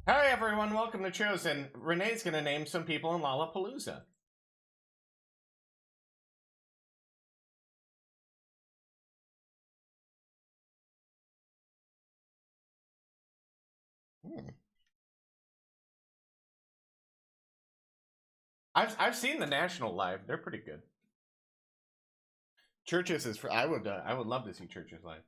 Hi everyone, welcome to Chosen. Renee's gonna name some people in Lollapalooza. I've seen the National live. They're pretty good. Churches is for I would love to see Churches live.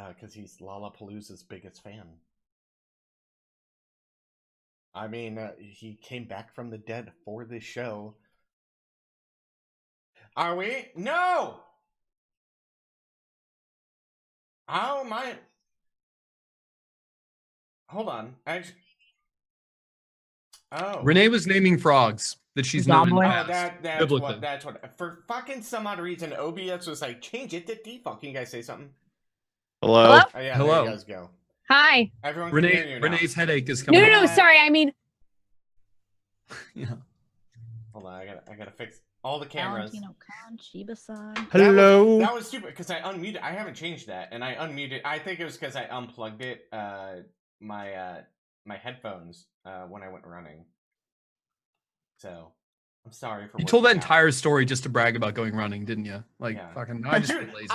Because he's Lollapalooza's biggest fan. I mean, he came back from the dead for this show. Are we? No! Oh my... Hold on. Oh. Renee was naming frogs that she's known in the past. That's what. For fucking some odd reason, OBS was like, change it to default. Can you guys say something? Hello? Oh, yeah, Hello. There you guys go. Hi. Everyone can hear you now. Renee's headache is coming. No, sorry. I mean... Yeah. Hold on, I gotta fix all the cameras. Hello. That was stupid because I unmuted. I haven't changed that, and I unmuted. I think it was because I unplugged it, my headphones when I went running. So I'm sorry for. You told that entire story just to brag about going running, didn't you? Like fucking. I just feel lazy.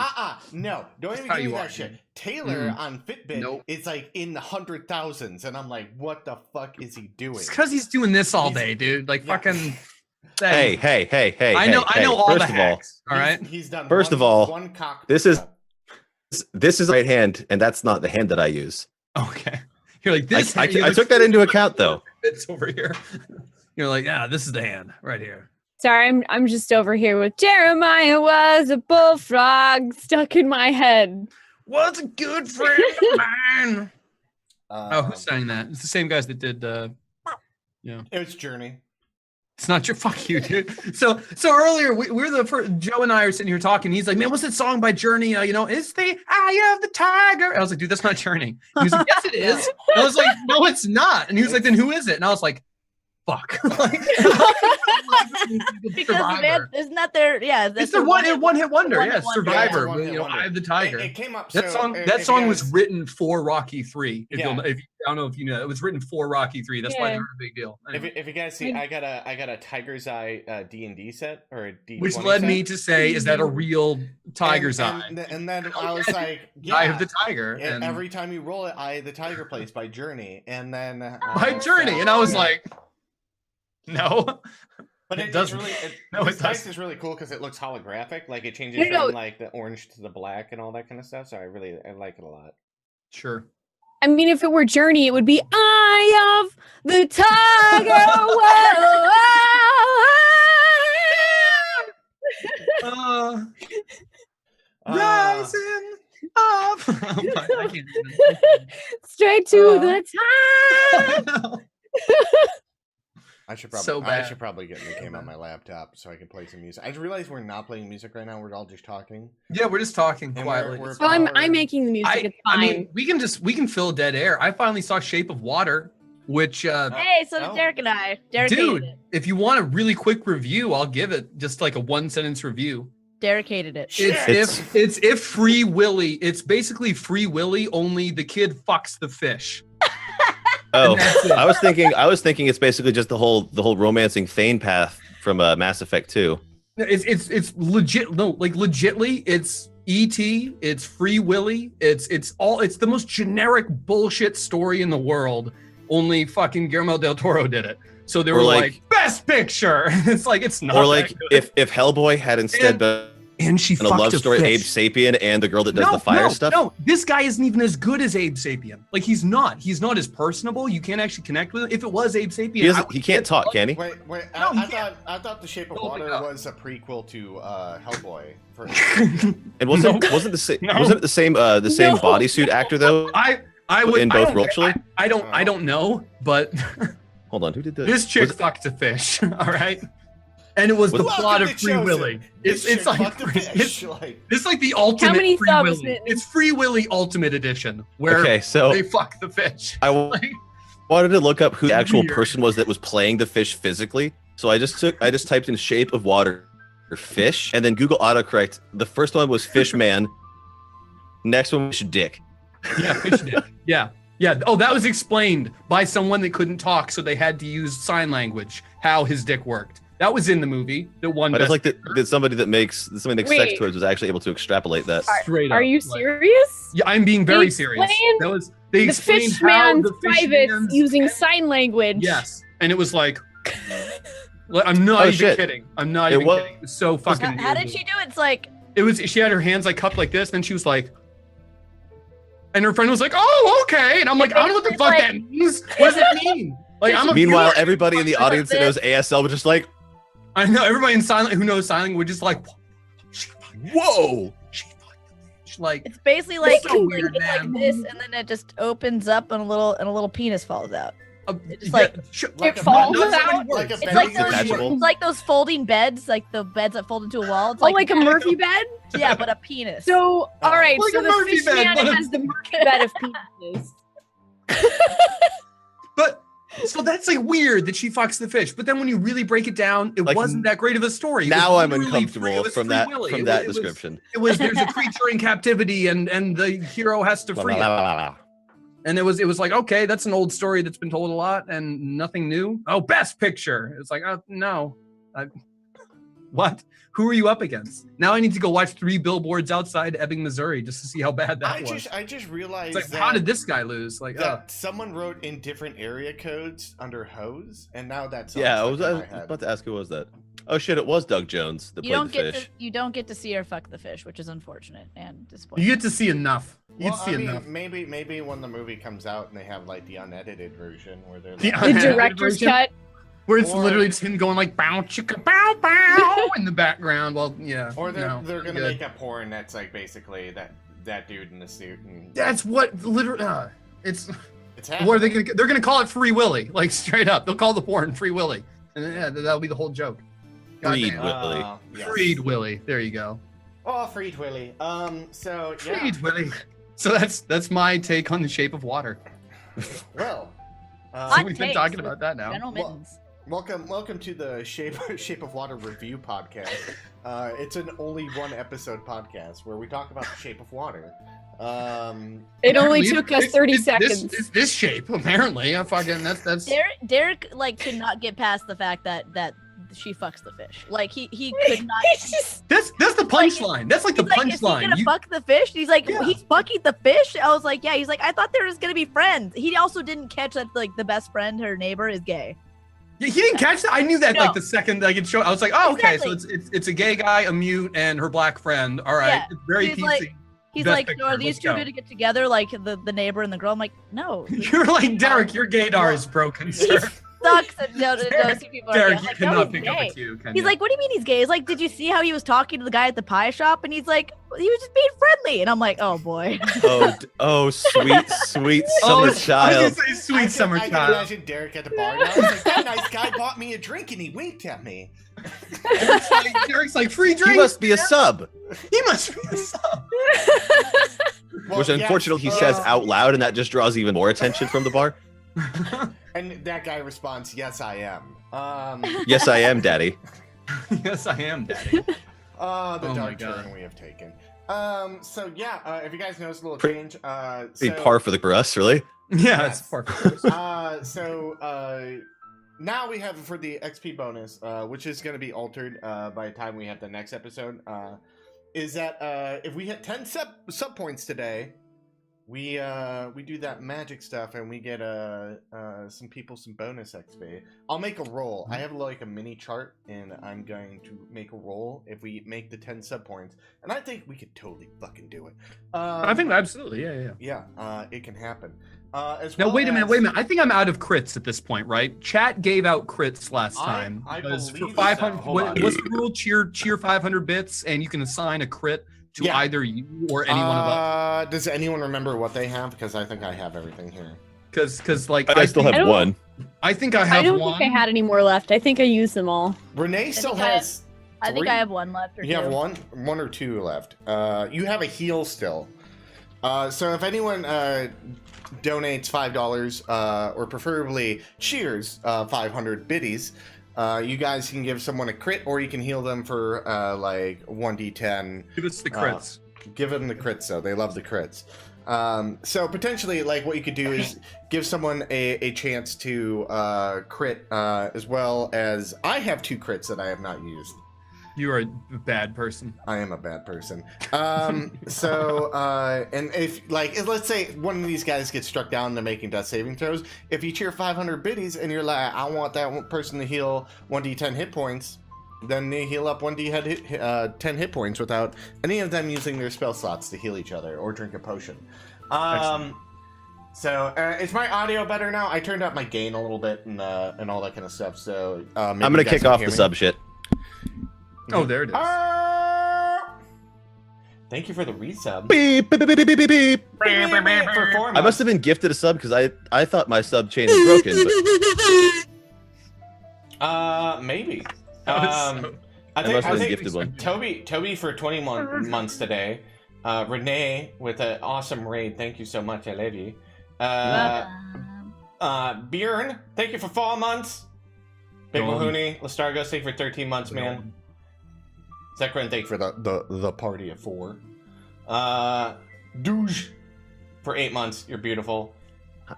No, don't even do that shit. Taylor on Fitbit is like in the 100,000s, and I'm like, what the fuck is he doing? It's because he's doing this all day, dude. Like fucking. Hey! I know all the hacks. All right. He's done. First of all, one cock. This is the right hand, and that's not the hand that I use. Okay. You're like this. I took that into account, though. It's over here. You're like, yeah, this is the hand right here. Sorry, I'm just over here with Jeremiah was a bullfrog stuck in my head. Was a good friend of mine. Who sang that? It's the same guys that did. Yeah. It was Journey. It's not your fuck you, dude. So earlier we're the first, Joe and I are sitting here talking. He's like, man, what's that song by Journey? It's the Eye of the Tiger. I was like, dude, that's not Journey. He was like, yes, it is. And I was like, no, it's not. And he was like, then who is it? And I was like, fuck. Because isn't that their it's their one hit wonder. Yeah, Survivor. Eye of the Tiger. It came up. That song was written for Rocky 3. If I don't know if you know. It was written for Rocky 3. That's why Yeah. they're a big deal. Anyway. If you guys see, I got a Tiger's Eye D&D set or a D20 Which led set. me to say, is that a real tiger's eye? And then I was like, yeah. Eye of the Tiger. And And every time you roll it, Eye of the Tiger plays by Journey. And then by Journey. And I was like, no. But It it's doesn't. really, No, this it dice doesn't. is really cool because it looks holographic. Like it changes No. from like the orange to the black and all that kind of stuff. So I like it a lot. Sure. I mean, if it were Journey, it would be Eye of the Tiger. Whoa, Rising up. I can't do Straight to the top. that. I should probably So bad. get the game on my laptop so I can play some music. I just realized we're not playing music right now. We're all just talking. Yeah, we're just talking And quietly. we're Well, I'm powering- making the music. It's fine. I mean, we can fill dead air. I finally saw Shape of Water, which Hey, so did Oh. Derek and I. Derek dude, hated it. if you want a really quick review, I'll give it just like a 1-sentence review. Derek hated it. It's if Free Willy. It's basically Free Willy, only the kid fucks the fish. Oh, And that's it. I was thinking it's basically just the whole romancing Thane path from Mass Effect 2. It's legit. No, like legitly, it's E.T. It's Free Willy. It's the most generic bullshit story in the world. Only fucking Guillermo del Toro did it. So they Or were like- like, best picture. It's like it's not. Or like that good. if Hellboy had instead been and she a fucked love story, Abe fish. Sapien and the girl that does the fire stuff. No, this guy isn't even as good as Abe Sapien. Like he's not. He's not as personable. You can't actually connect with him. If it was Abe Sapien, He can't talk, can he? Wait. No, he I thought The Shape of Don't Water pick up. was a prequel to Hellboy. And wasn't No. wasn't the same No. wasn't it the same bodysuit actor though I would in I both don't- roles? Actually, I don't know, but hold on, who did this chick fucked a fish. All right. And it was the Was- plot of Welcome to Free Chosen. Willy. This It's chick like fucked a fish, it's like the ultimate many Free subs, Willy. Mitten? It's Free Willy Ultimate Edition, where Okay, so they fuck the fish. I Like, wanted to look up who the actual Weird. person was that was playing the fish physically. So I just typed in Shape of Water or fish, and then Google autocorrect. The first one was Fish Man. Next one was Dick. yeah, fish dick. Yeah. Yeah. Oh, that was explained by someone that couldn't talk, so they had to use sign language, how his dick worked. That was in the movie. That one. But it's like Best that somebody that makes sex Wait. toys was actually able to extrapolate that. straight Are up, you like- serious? Yeah, I'm being very They serious. explained That was they The explained fish how man's the fish privates man's- using sign language. Yes, and it was like, I'm not Oh, even shit. kidding. I'm not It even was- kidding. It was so fucking. How did weird. she do it? It's like, It was. She had her hands like cupped like this, and she was like, and her friend was like, "Oh, okay," and I'm like, "I don't know what the It's fuck like- that means. What does that mean?" Like, I'm a Meanwhile, viewer. everybody in the Like audience that this. knows ASL was just like, I know everybody in silent who knows sign language is like, "Whoa!" she fucked the fish. Like, it's basically like, so weird, it's like man. this, and then it just opens up, and a little penis falls out. It's yeah, like- Like It a falls bed- out? like a It's bed like you those, can Detachable. it's like those folding beds, like the beds that fold into a wall. It's Oh, like a Murphy bed? yeah, but a penis. So, all right. Like so a the Murphy fish bed, man but a- has the Murphy bed of penises. but so that's like weird that she fucks the fish. But then when you really break it down, it Like, wasn't that great of a story. It was Now I'm literally uncomfortable it was from Free that Willy. from It that was- description. It was there's a creature in captivity and the hero has to Blah, free blah, it. blah, blah, blah. And it was like, okay, that's an old story that's been told a lot and nothing new. Oh, best picture. It's like, oh no. What? Who are you up against? Now I need to go watch 3 billboards outside Ebbing, Missouri just to see how bad that was. I just realized It's like, that, how did this guy lose? Like, that someone wrote in different area codes under hose, and now that's Yeah, I was in my about head. to ask who was that. Oh shit, it was Doug Jones that you played don't the get fish. to you don't get to see her fuck the fish, which is unfortunate and disappointing. you get to see enough. You get Well, to see I mean, enough. maybe when the movie comes out and they have like the unedited version where they're The like, The unedited director's version? cut. Where it's Or- literally just him going like bow chicka bow bow in the background. Well, yeah. or they're no, they're gonna good. make a porn that's like basically that dude in the suit. And That's what literally. It's it's Or happening. they're gonna call it Free Willy, like straight up. They'll call the porn Free Willy, and then, yeah, that'll be the whole joke. Freed Goddamn. Willy. Yes. Freed Willy. There you go. Oh, Freed Willy. So yeah. Freed Willy. So that's my take on The Shape of Water. Well. So Hot we've been takes talking with about that now. General Well- Mittens. Welcome to the Shape of Water review podcast. It's an only one episode podcast where we talk about the Shape of Water. It only Apparently, took us 30 it's seconds. It's this shape, apparently. I fucking that's. Derek like could not get past the fact that she fucks the fish. Like he could not. That's the punchline. That's like the He's like, is he punchline. gonna fuck the fish? He's like, Yeah. he's fucking the fish. I was like, yeah. He's like, I thought they were just gonna be friends. He also didn't catch that like the best friend, her neighbor, is gay. Yeah, he didn't catch that. I knew that No. like the second like it showed. I was like, oh, okay, so Exactly. it's a gay guy, a mute, and her black friend. All right, Yeah. it's very He's PC. like- He's Best like, picture, so are these let's two go. going to get together, like the neighbor and the girl? I'm like, no. You're like Derek. Your gaydar is broken, He sir. sucks and no, see people are gay. Derek, I'm you like, no, cannot he's pick up gay. a cue. Can He's you? like, what do you mean he's gay? He's like, did you see how he was talking to the guy at the pie shop? And he's like, he was just being friendly. And I'm like, oh boy. Oh, sweet, sweet Oh, summer I was child. gonna say sweet summer I can child. imagine Derek at the bar now. He's like, that nice guy bought me a drink and he winked at me. Derek's like free drink. He must be a sub. He must be a sub. Well, Which yes, unfortunately he says out loud, and that just draws even more attention from the bar. And that guy responds, yes, I am. Yes, I am, Daddy. Yes, I am, Daddy. The Oh my dark God. turn we have taken. So yeah, if you guys notice a little Pretty- change, Be par for us, really. Yeah, Yes. it's perfect. Now we have for the XP bonus, which is going to be altered by the time we have the next episode, is that if we hit 10 sub points today, we do that magic stuff and we get some people some bonus XP. I'll make a roll. I have like a mini chart and I'm going to make a roll if we make the 10 sub points, and I think we could totally fucking do it. I think absolutely, yeah. Yeah, it can happen. Now wait a minute. I think I'm out of crits at this point, right? Chat gave out crits last time. I because for believe 500, so. Hold on. what's the rule? Cheer 500 bits, and you can assign a crit to Yeah. either you or any one of us. Does anyone remember what they have? Because I think I have everything here. Because like I still think, have don't- one. I think I have I don't one. think I had any more left. I think I used them all. Renee still think I has. I think three? I have one left or You two. have one or two left. You have a heal still. So if anyone donates $5 or preferably cheers 500 biddies, you guys can give someone a crit or you can heal them for like 1d10. Give us the crits. Give them the crits though. They love the crits. So potentially, like what you could do is give someone a chance to crit, as well as I have 2 crits that I have not used. You are a bad person. I am a bad person. And if like, let's say one of these guys gets struck down, they're making death saving throws. If you cheer 500 biddies and you're like, I want that one person to heal 1d10 hit points, then they heal up 10 hit points without any of them using their spell slots to heal each other or drink a potion. Excellent. So is my audio better now? I turned up my gain a little bit and all that kind of stuff. So maybe I'm gonna you guys kick can off hear the me. sub shit. Oh, there it is. Thank you for the resub. Beep, beep, beep, beep, beep, beep, beep. For 4 I months. must have been gifted a sub because I thought my sub chain is broken. But Maybe. That was so- I I think, must I have been think gifted one. Toby for 20 months today. Renee with an awesome raid. Thank you so much. I love you. Bjorn, thank you for 4 months. Big Go on. Mahoney, Lestargos, thank you for 13 months, man. Zekran, thank you for the party of 4. Douche for 8 months. You're beautiful.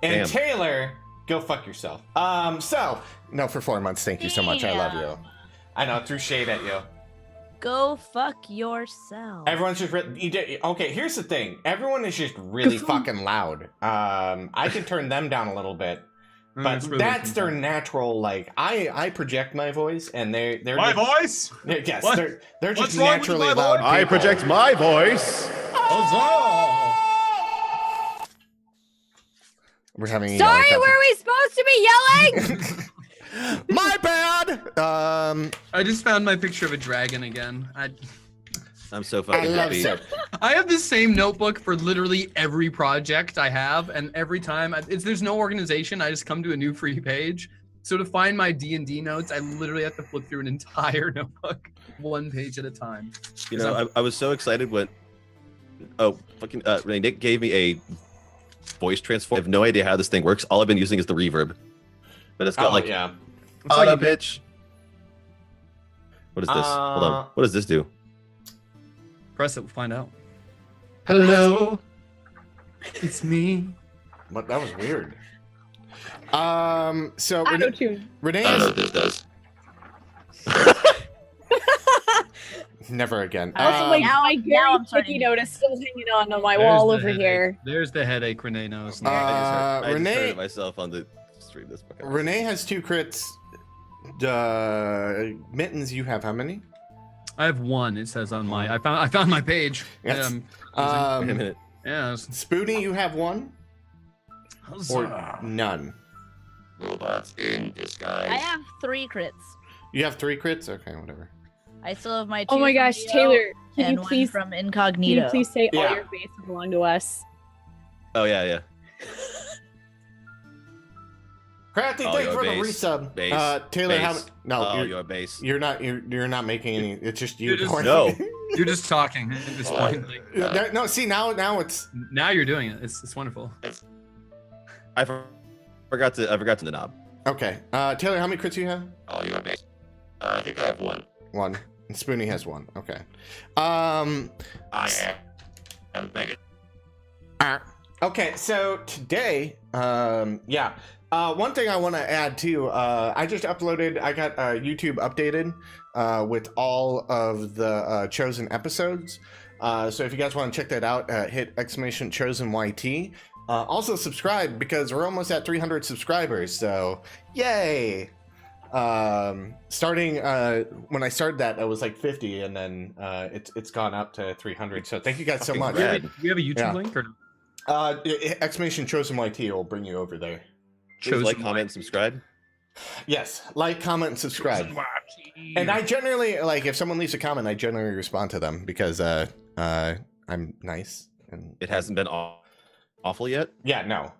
And Damn. Taylor, go fuck yourself. No, for 4 months. Thank you so much. I love you. I know, threw shade at you. Go fuck yourself. Everyone's just okay. Here's the thing: everyone is just really fucking loud. I can turn them down a little bit, but It's really that's their confusing. natural. Like I project my voice, and they're My just, voice. Yes, What? they're What's just wrong with naturally my loud. voice? I people. project my voice. We're having a Sorry, yelling were we supposed to be yelling? contest. My bad. I just found my picture of a dragon again. I'm so I fucking love happy. it. I have the same notebook for literally every project I have, and every time there's no organization. I just come to a new free page. So to find my D&D notes, I literally have to flip through an entire notebook, 1 page at a time. You know, I was so excited when Nick gave me a voice transform. I have no idea how this thing works. All I've been using is the reverb. But it's got Oh like yeah. It's like auto a bit- pitch. What is this? Hold on. What does this do? Press it, we'll find out. Hello. It's me. But that was weird. So Auto-tune. Renee I don't know is what this does. never again. Also, like, now- my now very I'm starting sticky to- note is still hanging on my There's wall the over headache. here. There's the headache Renee knows. I just heard Renee- it myself on the stream this podcast. Renee has 2 crits. Mittens, you have how many? I have 1. It says on my. I found my page. Yes. Wait a minute. Yeah. Spoonie, you have 1 or none. Robots in I disguise. have 3 crits. You have 3 crits. Okay, whatever. I still have my 2 Oh my from gosh, Leo Taylor, can and you 1 please from Can Incognito. you please say Yeah. all your faces belong to us? Oh yeah. Crafty, Oh, thank you your for the base. resub. Base. Taylor, Base. no, Oh, you're, your base. you're not making any. It's just you. You're just- doing No. it. You're just talking at this point. Like, No, see now it's now you're doing it. It's wonderful. I forgot to the knob. okay. Taylor, how many crits do you have? Oh, your base. I think I have 1. 1. And Spoonie has 1. Okay. I am Megan. Okay, so today, one thing I want to add too, I just uploaded, I got YouTube updated with all of the chosen episodes. So if you guys want to check that out, hit !chosen YT. Also subscribe because we're almost at 300 subscribers. So yay! Starting when I started that, I was like 50, and then it's gone up to 300. So thank you guys so much. Rad. Do we have a YouTube Yeah. link or no? !chosen YT will bring you over there. Please like, Chosen comment, and subscribe. Yes, like, comment, and subscribe. And I generally like if someone leaves a comment, I generally respond to them because I'm nice and It hasn't been awful yet. yeah, no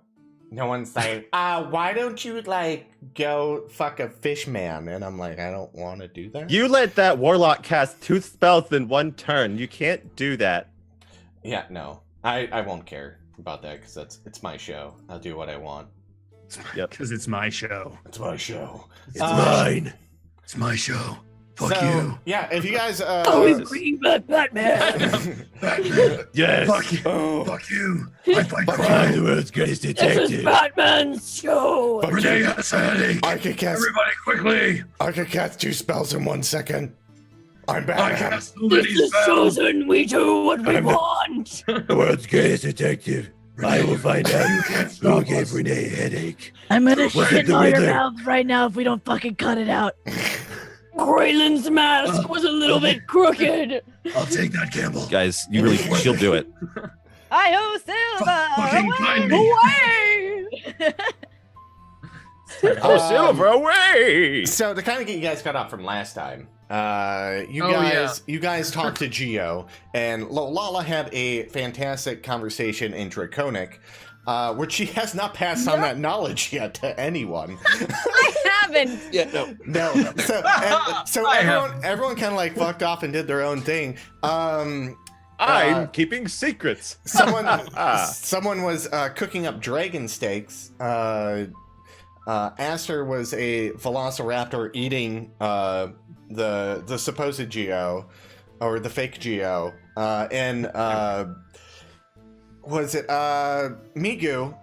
one's like, why don't you like go fuck a fish man? And I'm like, I don't want to do that. You let that warlock cast 2 spells in 1 turn. You can't do that. Yeah, no, I won't care about that because it's my show. I'll do what I want. Yep. Because it's my show. It's my show. It's mine. It's my show. Fuck so, you. Yeah, if you guys Green Batman. Yes. Fuck you. Oh. Fuck you. I fight I'm crime. the world's greatest This is detective. Batman's show. Fuck Renee you. has a headache. I could cast Everybody quickly. 2 spells in 1 second. I'm I Batman. cast so many This is spells. chosen. We do what we I'm- want. The world's greatest detective. I will find out who gave Renee a headache. I'm gonna Look shit at the in all your Riddler. mouths right now if we don't fucking cut it out. Graylin's mask was a little bit crooked. I'll take that gamble. Guys, you really, she'll do it. I-ho, Silver! Fucking find me. Away. Oh, silver away! So to kind of get you guys caught up from last time, you Oh, guys talked to Geo, and Lala had a fantastic conversation in Draconic, which she has not passed on that knowledge yet to anyone. I haven't. Yeah, no. No, so everyone kind of like fucked off and did their own thing. I'm keeping secrets. Someone was cooking up dragon steaks. Aster was a velociraptor eating the supposed Geo or the fake Geo, and was it Migu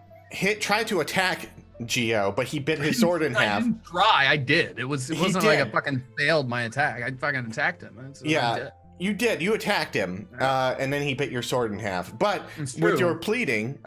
tried to attack Geo, but he bit his sword in I half. didn't try. I did. It wasn't like I did. fucking failed my attack. I fucking attacked him. That's what I Yeah. did. You did. You attacked him, and then he bit your sword in half. But It's with true. your pleading,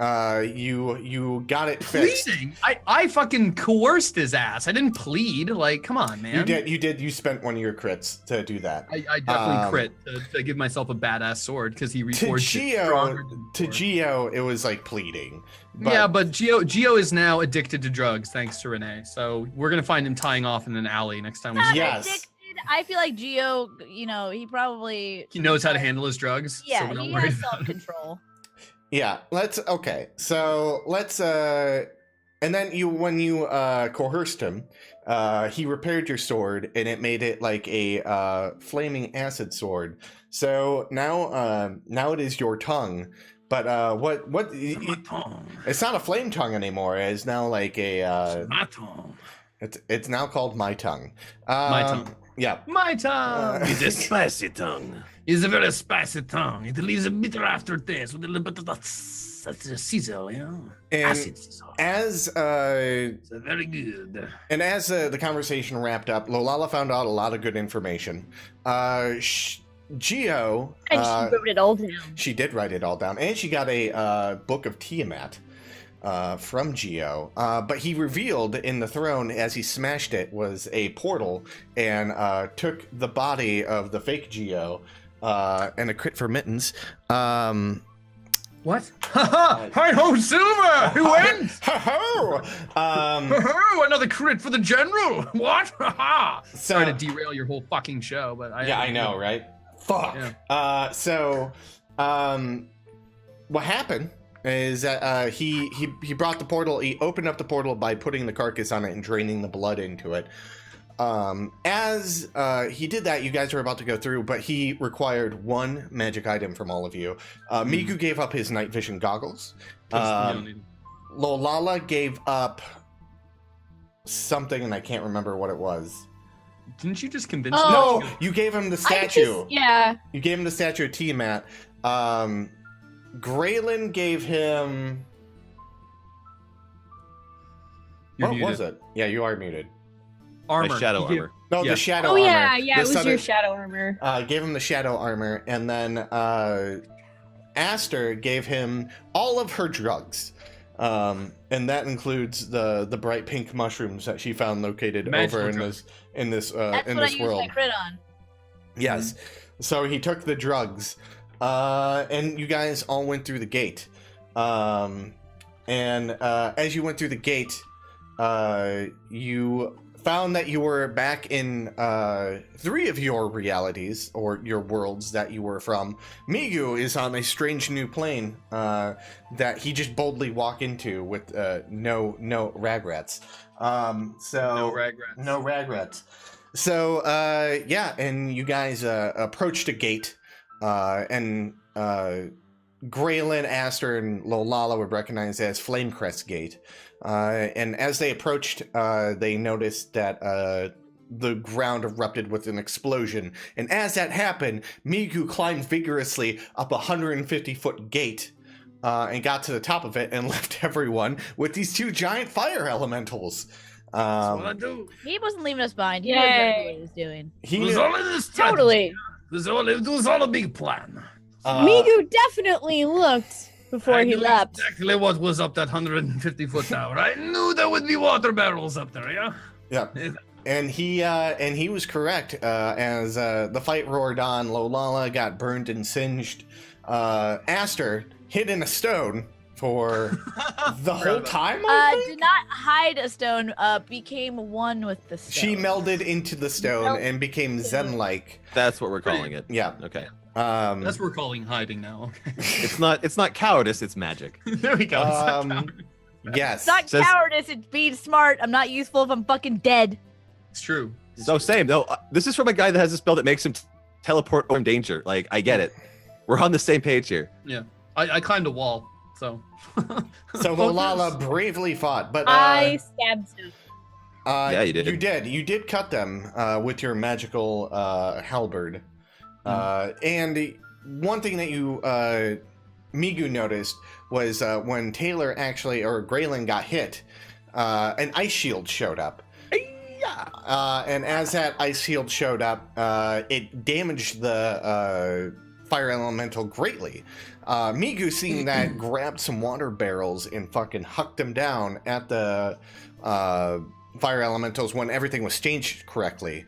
you got it fixed. Pleading? I fucking coerced his ass. I didn't plead. Like, come on, man. You did. You did. You spent one of your crits to do that. I definitely Um, crit to give myself a badass sword because he To reforged it Geo, stronger than to before. Geo, it was like pleading. Yeah, but Geo is now addicted to drugs thanks to Renee. So we're gonna find him tying off in an alley next time we Not see him. Yes. addicted. I feel like Geo, he probably He knows how to handle his drugs. Yeah, so we're not he worried has about it. self-control. Yeah. So let's and then when you coerced him, he repaired your sword and it made it like a flaming acid sword. So now it is your tongue. But what My tongue. it's not a flame tongue anymore. It's now like a My tongue. it's now called my tongue. My tongue. Yeah. My tongue. It's a spicy tongue. It's a very spicy tongue. It leaves a bitter aftertaste with a little bit of that sizzle, you know? And Acid sizzle. as It's very good. And as the conversation wrapped up, Lolala found out a lot of good information. Geo, And she wrote it all down. she did write it all down, and she got a book of Tiamat from Geo. But he revealed in the throne as he smashed it was a portal and took the body of the fake Geo and a crit for Mittens. What? Hi ho, Silver! Who wins? Ho ho! Ho, another crit for the general. What? So- Sorry to derail your whole fucking show, but I know, right? Fuck. Yeah. What happened is that he brought the portal. He opened up the portal by putting the carcass on it and draining the blood into it. As he did that, you guys were about to go through, but he required one magic item from all of you. Migu gave up his night vision goggles. Lolala gave up something, and I can't remember what it was. Didn't you just convince me? No, you gave him the statue. Yeah. You gave him the statue of Tiamat. Graylin gave him. You're What was muted. it? Yeah, you are muted. Armor. My shadow He gave- armor. No, Yeah. the shadow Oh armor. yeah, yeah. The It was southern- your shadow armor. Gave him the shadow armor, and then Aster gave him all of her drugs, and that includes the bright pink mushrooms that she found located Magical over in drugs. this That's in what I this used world. my crit on. Yes. So he took the drugs, and you guys all went through the gate. And as you went through the gate, you found that you were back in 3 of your realities, or your worlds that you were from. Migu is on a strange new plane that he just boldly walked into with no regrets. No regrets. No regrets. So, yeah, and you guys approached a gate, and Graylin, Aster, and Lolala were recognized as Flamecrest Gate. And as they approached, they noticed that the ground erupted with an explosion. And as that happened, Migu climbed vigorously up a 150-foot gate and got to the top of it and left everyone with these 2 giant fire elementals. That's what I do. He wasn't leaving us behind. He knew Yay. exactly what he was doing. He It was knew- all in the strategy. Totally. It was all a big plan. Migu definitely looked before I he knew left. exactly what was up that 150-foot tower. I knew there would be water barrels up there, yeah? Yeah. And he was correct. As the fight roared on, Lolala got burned and singed. Aster hid in a stone for the whole time. I think? Did not hide a stone. Became one with the stone. She melded into the stone Nope. and became Zen-like. That's what we're calling it. Yeah. Okay. That's what we're calling hiding now. It's not cowardice, it's magic. There we go. It's not cowardice. Yes. It's not Says- cowardice. It's being smart. I'm not useful if I'm fucking dead. It's true. So same. No, this is from a guy that has a spell that makes him teleport from danger. Like, I get it. We're on the same page here. Yeah. I climbed a wall, so. So Lolala bravely fought, but I stabbed him. Yeah, you did. You did cut them with your magical halberd. And one thing that you Migu noticed was when Taylor or Graylin got hit, an ice shield showed up. And as that ice shield showed up, it damaged the fire elemental greatly. Migu, seeing that, grabbed some water barrels and fucking hucked them down at the fire elementals when everything was staged correctly.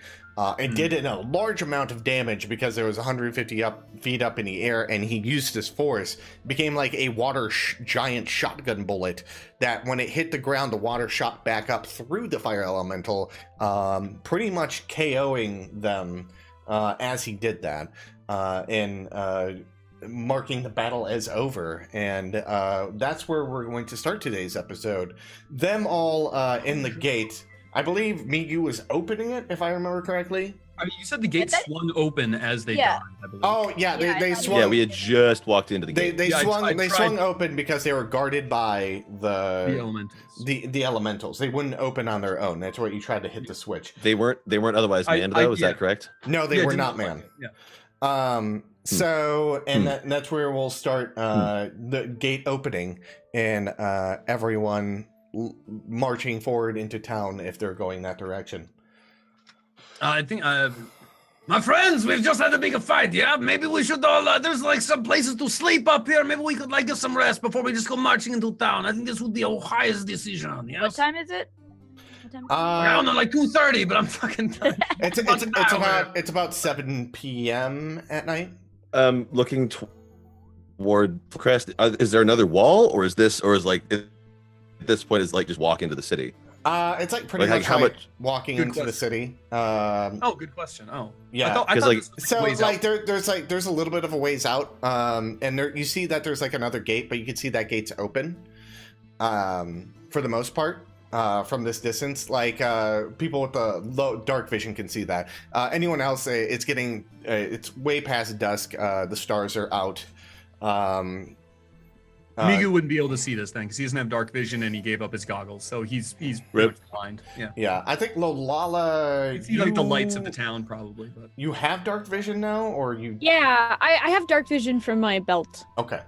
It did a large amount of damage because there was 150 feet up in the air, and he used his force. It became like a water giant shotgun bullet that when it hit the ground, the water shot back up through the fire elemental, pretty much KOing them as he did that, and marking the battle as over. And that's where we're going to start today's episode. Them all in the gate. I believe Migu was opening it, if I remember correctly. I mean, you said the gates swung open as they Yeah. died, I believe. Oh yeah, Yeah, I they thought- swung. Yeah, we had just walked into the gate. They Yeah, swung. I They tried- swung open because they were guarded by The the elementals. the elementals. They wouldn't open on their own. That's why you tried to hit the switch. They weren't otherwise manned though, is yeah. that correct? No, they Yeah, were didn't not, look man. like it, So, and that's where we'll start the gate opening and everyone marching forward into town if they're going that direction. I think, my friends, we've just had a big fight, yeah? Maybe we should all, there's like some places to sleep up here. Maybe we could like get some rest before we just go marching into town. I think this would be a wise decision, yes? What time is it? What time is it? I don't know, like 2:30, but I'm fucking done. It's about 7 p.m. at night. Looking toward Crest, is there another wall, or is like at this point is like just walk into the city? It's like pretty Like, much how like much- walking into the city. Oh, good question. Oh, Yeah. I thought 'Cause, like- this was So ways like out. there's a little bit of a ways out, and there you see that there's like another gate, but you can see that gate's open, for the most part, from this distance. Like people with the low dark vision can see that. Anyone else, it's getting it's way past dusk. The stars are out. Migu wouldn't be able to see this thing because he doesn't have dark vision and he gave up his goggles, so he's Rip. blind. Yeah, Yeah, I think Lolala. you see like the lights of the town probably, but You have dark vision now, or you? Yeah, I have dark vision from my belt. Okay.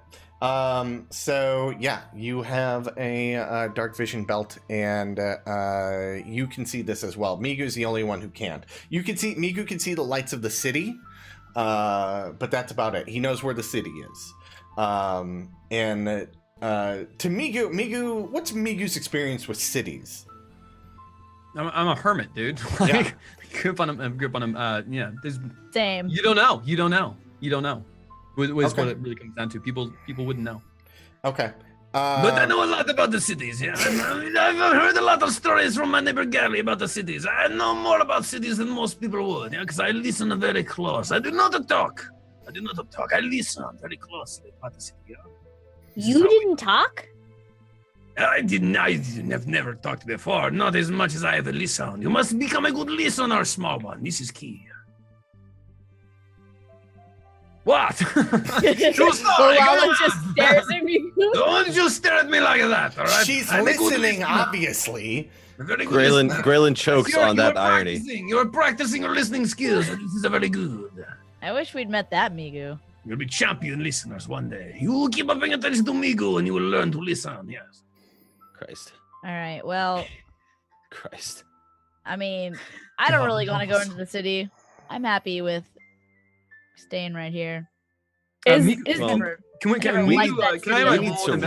So yeah, you have a dark vision belt, and you can see this as well. Migu's the only one who can't. Migu can see the lights of the city, but that's about it. He knows where the city is. And to Migu, what's Migu's experience with cities? I'm a hermit, dude. Yeah. Grew up on him. Yeah, there's Same. you don't know. Was Okay. what it really comes down to. People wouldn't know. Okay. But I know a lot about the cities. Yeah, I've heard a lot of stories from my neighbor Gary about the cities. I know more about cities than most people would. Yeah, because I listen very close. I do not talk. I listen very closely about the city. Yeah. You didn't talk? I have never talked before. Not as much as I have listened. You must become a good listener, small one. This is key. What? True story. Come Lala on. just stares at me. Don't just stare at me like that, all right? She's I'm a good listening, listener. obviously. A very good listener. Graylin chokes You're- on that you're irony. You're practicing your listening skills, and this is a very good. I wish we'd met that Migu. You'll be champion listeners one day. You will keep on paying attention to Migu, and you will learn to listen. Yes. Christ. All right. Well, Christ. I mean, I don't God really want to go knows. into the city. I'm happy with staying right here. Is well, Never- Can we? never Can we? liked that Can I city. have We a need whole to rest.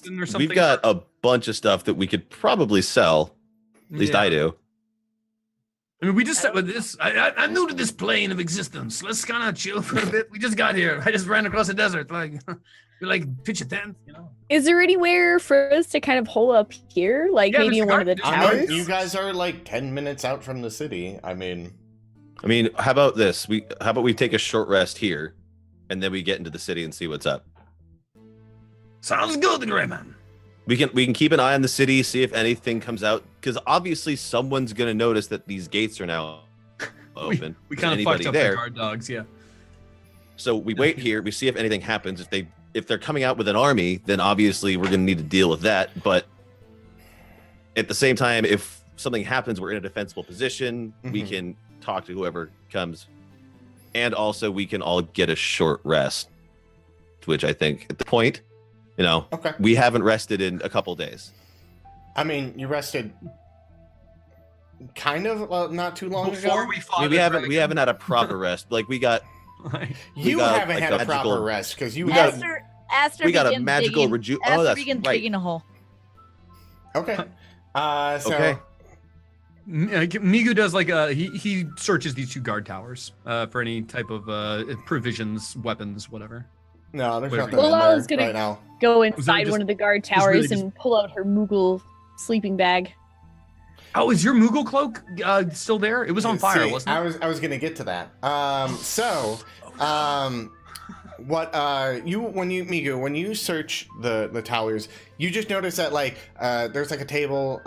investigation or something? We've got a bunch of stuff that we could probably sell. At least Yeah. I do. I mean, we just said with this. I'm new to this plane of existence. Let's kind of chill for a bit. We just got here. I just ran across the desert. Like, we like pitch a tent, you know. Is there anywhere for us to kind of hole up here? Like Yeah, maybe there's in one of the gar- I mean, towers? you guys are like 10 minutes out from the city. I mean, How about this? How about we take a short rest here, and then we get into the city and see what's up. Sounds good, Grayman. We can keep an eye on the city, see if anything comes out, because obviously someone's gonna notice that these gates are now open. We Is kind of anybody fucked up there? the guard dogs. Yeah. So we wait here. We see if anything happens. If they're coming out with an army, then obviously we're gonna need to deal with that. But at the same time, if something happens, we're in a defensible position. We Mhm. can talk to whoever comes, and also we can all get a short rest. Which I think at the point, okay. we haven't rested in a couple days. I mean, you rested kind of not too long Before ago. we fought, I mean, we haven't had a proper rest. Like we got You got, haven't like, had a a proper magical- rest because you we got. got- Aster we got a begins magical digging- Oh, Aster that's begins right. digging a hole. Okay. So Okay. Migu does like he searches these two guard towers for any type of provisions, weapons, whatever. no, there's Whatever. nothing Well, in I there was gonna- right now. Go that inside just- one of the guard really towers just- and pull out her Moogle sleeping bag. Oh, is your Moogle cloak still there? It was on fire, See, wasn't it? I was gonna get to that. What Migu, when you search the towers, you just notice that like there's like a table,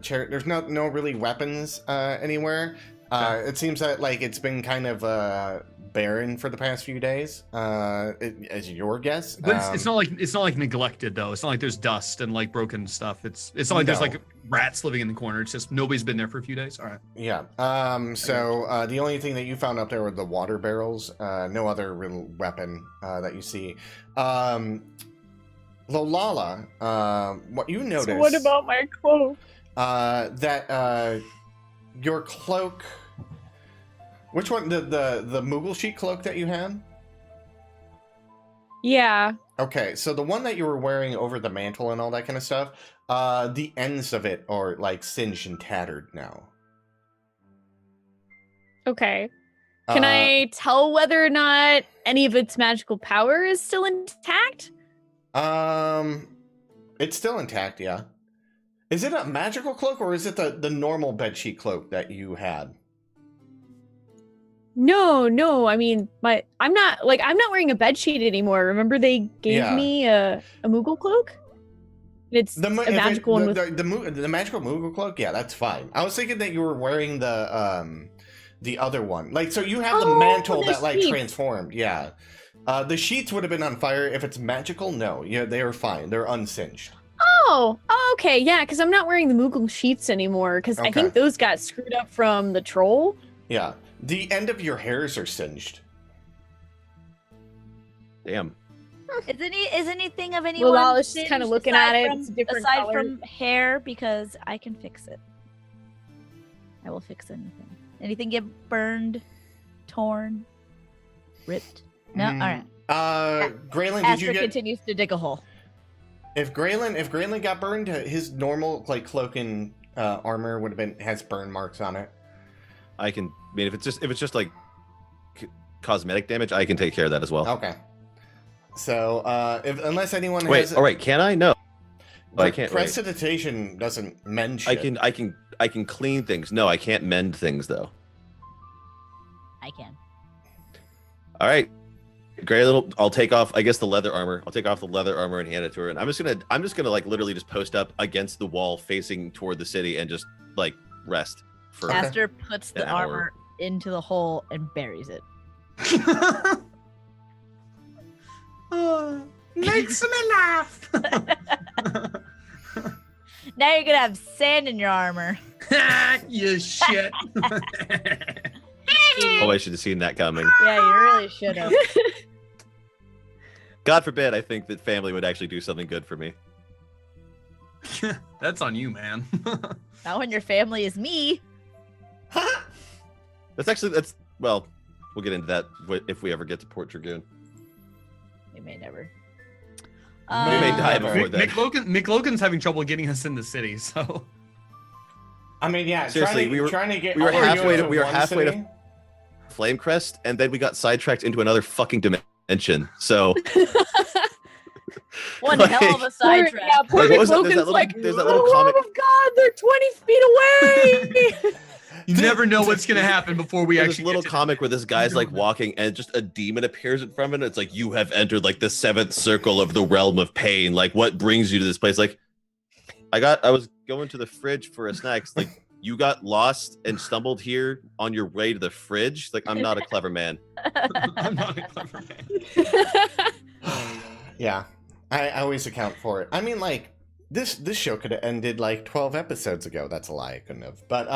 chair. There's no really weapons anywhere. It seems that like it's been kind of barren for the past few days. As your guess, But it's not like neglected though. It's not like there's dust and like broken stuff. It's not like there's No. like rats living in the corner. It's just nobody's been there for a few days. All right. Yeah. So the only thing that you found up there were the water barrels. No other real weapon that you see. Lolala, what you notice? So what about my cloak? That your cloak. Which one? The Moogle sheet cloak that you had? Yeah. Okay, so the one that you were wearing over the mantle and all that kind of stuff, the ends of it are like singed and tattered now. Okay. Can Uh, I tell whether or not any of its magical power is still intact? It's still intact, yeah. Is it a magical cloak or is it the normal bedsheet cloak that you had? No. I mean, I'm not wearing a bed sheet anymore. Remember they gave Yeah. me a Moogle cloak? It's a magical one with The magical Moogle cloak, yeah, that's fine. I was thinking that you were wearing the other one. Like, so you have the Oh, mantle the that like sheets. transformed, yeah. The sheets would have been on fire. If it's magical, no. Yeah, they are fine. They're unsinged. Oh, okay, yeah, because I'm not wearing the Moogle sheets anymore because I Okay. think those got screwed up from the troll. Yeah. The end of your hairs are singed. Damn. Is anything of anyone? Well, I was just singed kind of looking aside at it. from- It's a different aside color. from hair, because I can fix it. I will fix anything. Anything get burned, torn, ripped? No. Mm. All right. Graylin, did Aster you get? continues to dig a hole. If Graylin got burned, his normal like cloak and armor would have has burn marks on it. I mean, if it's just like cosmetic damage, I can take care of that as well. Okay. So unless anyone Wait, has, all right, can I? No, I can't. Wait. Prestidigitation doesn't mend shit. I can clean things. No, I can't mend things though. I can. All right, Gray little. I'll take off. I guess the leather armor. I'll take off the leather armor and hand it to her. And I'm just gonna like literally just post up against the wall, facing toward the city, and just like rest for. Okay. Aster puts the An hour. armor into the hole and buries it. Makes me laugh. Now you're gonna have sand in your armor. You shit. Oh, I should have seen that coming. Yeah, you really should have. God forbid, I think that family would actually do something good for me. That's on you, man. Not when your family is me. That's well, we'll get into that if we ever get to Port Dragoon. We may never. We may die before that. Mick Logan's having trouble getting us in the city, so I mean, yeah. Seriously, trying to get. we were all of you halfway to- into we were one halfway to- city? Flamecrest, and then we got sidetracked into another fucking dimension. So One Like- hell of a sidetrack. Yeah, poor Like, what was that- Logan's there's that little- like, there's that "For little the comic- love of God, they're 20 feet away. you never know what's gonna happen before we there's actually this little get to comic where this guy's like walking, and just a demon appears in front of him. And it's like, you have entered like the 7th circle of the realm of pain. Like, what brings you to this place? Like, I was going to the fridge for a snack. It's like, you got lost and stumbled here on your way to the fridge. Like, I'm not a clever man. I'm not a clever man. Yeah, I always account for it. I mean, like this show could have ended like 12 episodes ago. That's a lie, I couldn't have. But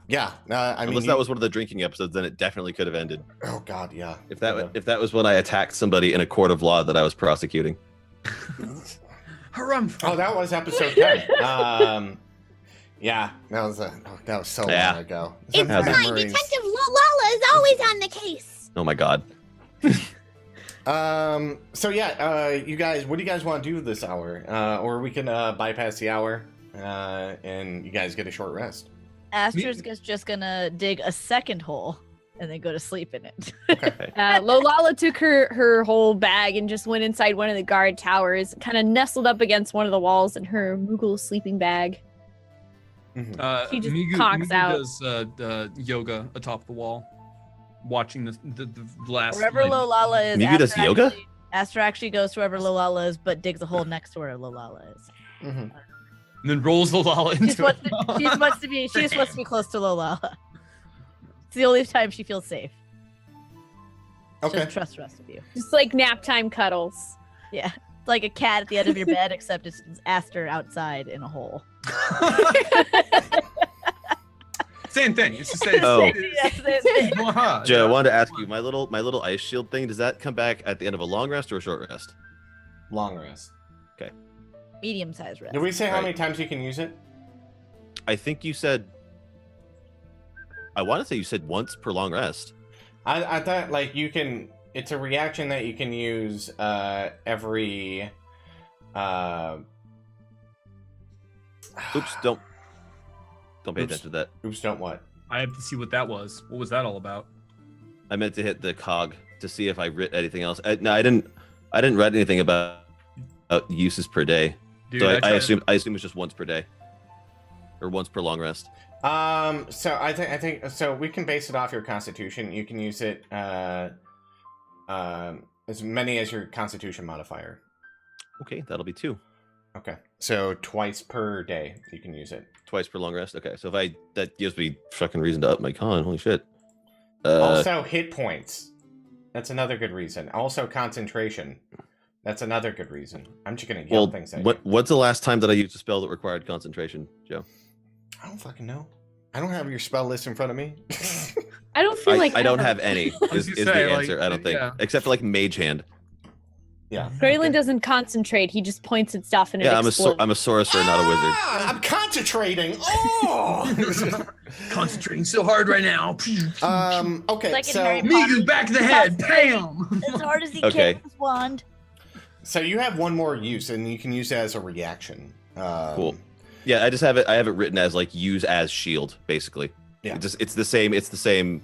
yeah. I mean, Unless that was one of the drinking episodes, then it definitely could have ended. Oh God, yeah. If that was when I attacked somebody in a court of law that I was prosecuting. Harumph. Oh, that was episode 10. Yeah, that was so Yeah. long ago. It's Some fine. memories. Detective Lala is always on the case. Oh my god. So yeah, you guys, what do you guys want to do this hour? Or we can bypass the hour, and you guys get a short rest. Aster's just gonna dig a second hole and then go to sleep in it. Lolala took her whole bag and just went inside one of the guard towers, kind of nestled up against one of the walls in her Moogle sleeping bag. Mhm. She just Migu conks out. does yoga atop the wall, watching the last. Wherever like- Lolala is, Migu does Aster yoga? Aster actually goes to wherever Lolala is, but digs a hole next to where Lolala is. Mhm. and then rolls the Lala She's into it. supposed to be close to Lolala. It's the only time she feels safe. Okay. Just trust the rest of you. Just like nap time cuddles. Yeah. It's like a cat at the end of your bed, except it's Aster outside in a hole. Same thing. It's the same. Oh. Yeah, same thing. Joe, I wanted to ask you, my little ice shield thing, does that come back at the end of a long rest or a short rest? Long rest. Medium-sized rest. Did we say how Right. many times you can use it? I think you said. I want to say you said once per long rest. I thought like you can. It's a reaction that you can use every. Oops! Don't pay Oops. attention to that. Oops! Don't what? I have to see what that was. What was that all about? I meant to hit the cog to see if I writ anything else. No, I didn't write anything about uses per day. Dude, So I tried- assume it's just once per day, or once per long rest. So I think so. We can base it off your constitution. You can use it as many as your constitution modifier. Okay, that'll be 2. Okay. So twice per day you can use it. Twice per long rest. Okay, so that gives me fucking reason to up my con. Holy shit. Also hit points. That's another good reason. Also concentration. That's another good reason. I'm just gonna yell things at you. What's the last time that I used a spell that required concentration, Joe? I don't fucking know. I don't have your spell list in front of me. I don't feel like I don't have any. was Is gonna the say, like, answer? I don't think, yeah. except for like Mage Hand. Yeah. Graylin doesn't concentrate. He just points at stuff and it Yeah, explodes. I'm a sorcerer, not a wizard. Ah, I'm concentrating. Oh. Concentrating so hard right now. Okay. Like in So Harry Migu, back of the head. Bam. As hard as he Okay. can with his wand. so you have one more use, and you can use it as a reaction. Cool. Yeah, I just have it. I have it written as like use as shield, basically. Yeah. It's the same. It's the same.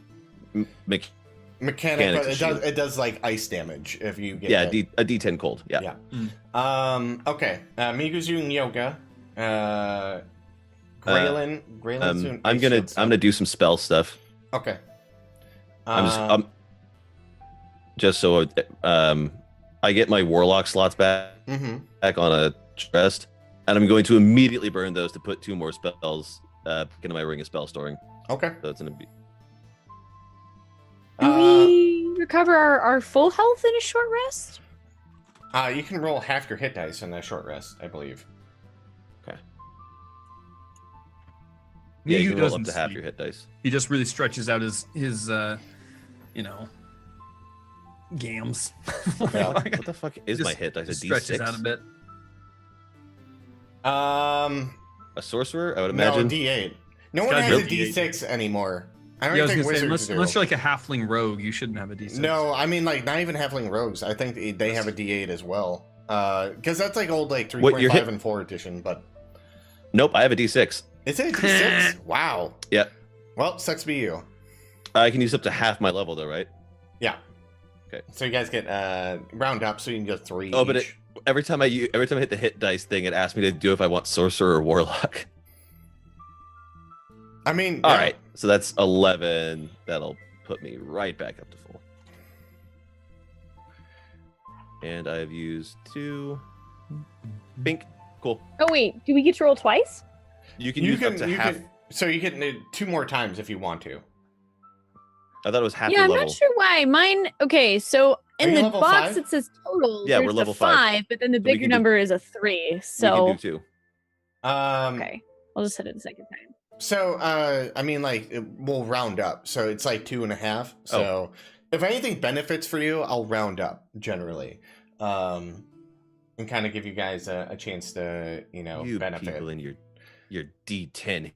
Mechanic, Mechanics but of it shield. does like ice damage if you get. Yeah, hit. a D10 cold. Yeah. Yeah. Okay. Migu's doing yoga. Graylin. Graylin's doing I'm ice gonna shield stuff. do some spell stuff. Okay. I'm just so I get my warlock slots back Mhm. on a rest, and I'm going to immediately burn those to put 2 more spells into my ring of spell storing. Okay. So it's gonna be Do we recover our full health in a short rest? You can roll half your hit dice in a short rest, I believe. yeah. You Migu can roll up doesn't to half sleep. your hit dice. He just really stretches out his gams. Yeah. What the fuck is Just my hit dice? A stretches out a D6? bit. A sorcerer? I would No, imagine. D8. No one gotta has a be a D6 anymore. I don't Yeah, I was think gonna say, wizards do. unless you're like a halfling rogue, you shouldn't have a D6. No, I mean like not even halfling rogues. I think they have a D8 as well. Because that's like old like What, your 3.5 hit- and 4 edition. But Nope, I have a D6. is it a D6? Wow. Yeah. Well, sucks to be you. I can use up to half my level though, right? Yeah. Okay. So you guys get round up, so you can go 3. Oh, but each. every time I hit the hit dice thing, it asks me to do if I want sorcerer or warlock. I mean, All yeah. right, so that's 11. That'll put me right back up to full. And I've used 2. Pink. Cool. Oh wait, do we get to roll twice? You can use up to half. So you can 2 more times if you want to. I thought it was half Yeah, your I'm level. not sure why. Mine. Okay, so Are in you the level box 5? it says total. Yeah, we're there's level a 5. but then the we bigger can do- number is a 3. We So can do 2. okay, I'll just hit it a second time. So, I mean, like, we'll round up. So it's like 2.5. So Oh. if anything benefits for you, I'll round up generally. And kind of give you guys a chance to, You benefit. people in your D10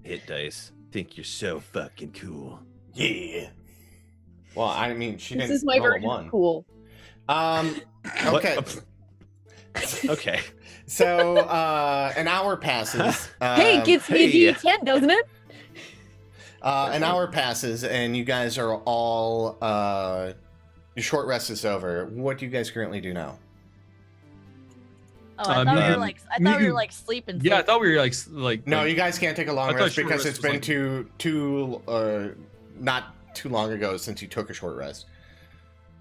hit dice think you're so fucking cool. Yeah. Well, I mean, she This didn't is my roll a version 1. of cool. What? Okay. Okay. So, an hour passes. Hey, it gets me hey. a D10, doesn't it? An hour passes, and you guys are all, your short rest is over. What do you guys currently do now? Oh, I thought we were Migu- like Migu- sleeping. Yeah, I thought we were like No, like- you guys can't take a long I thought rest short because rest it's was been like- not too long ago since you took a short rest.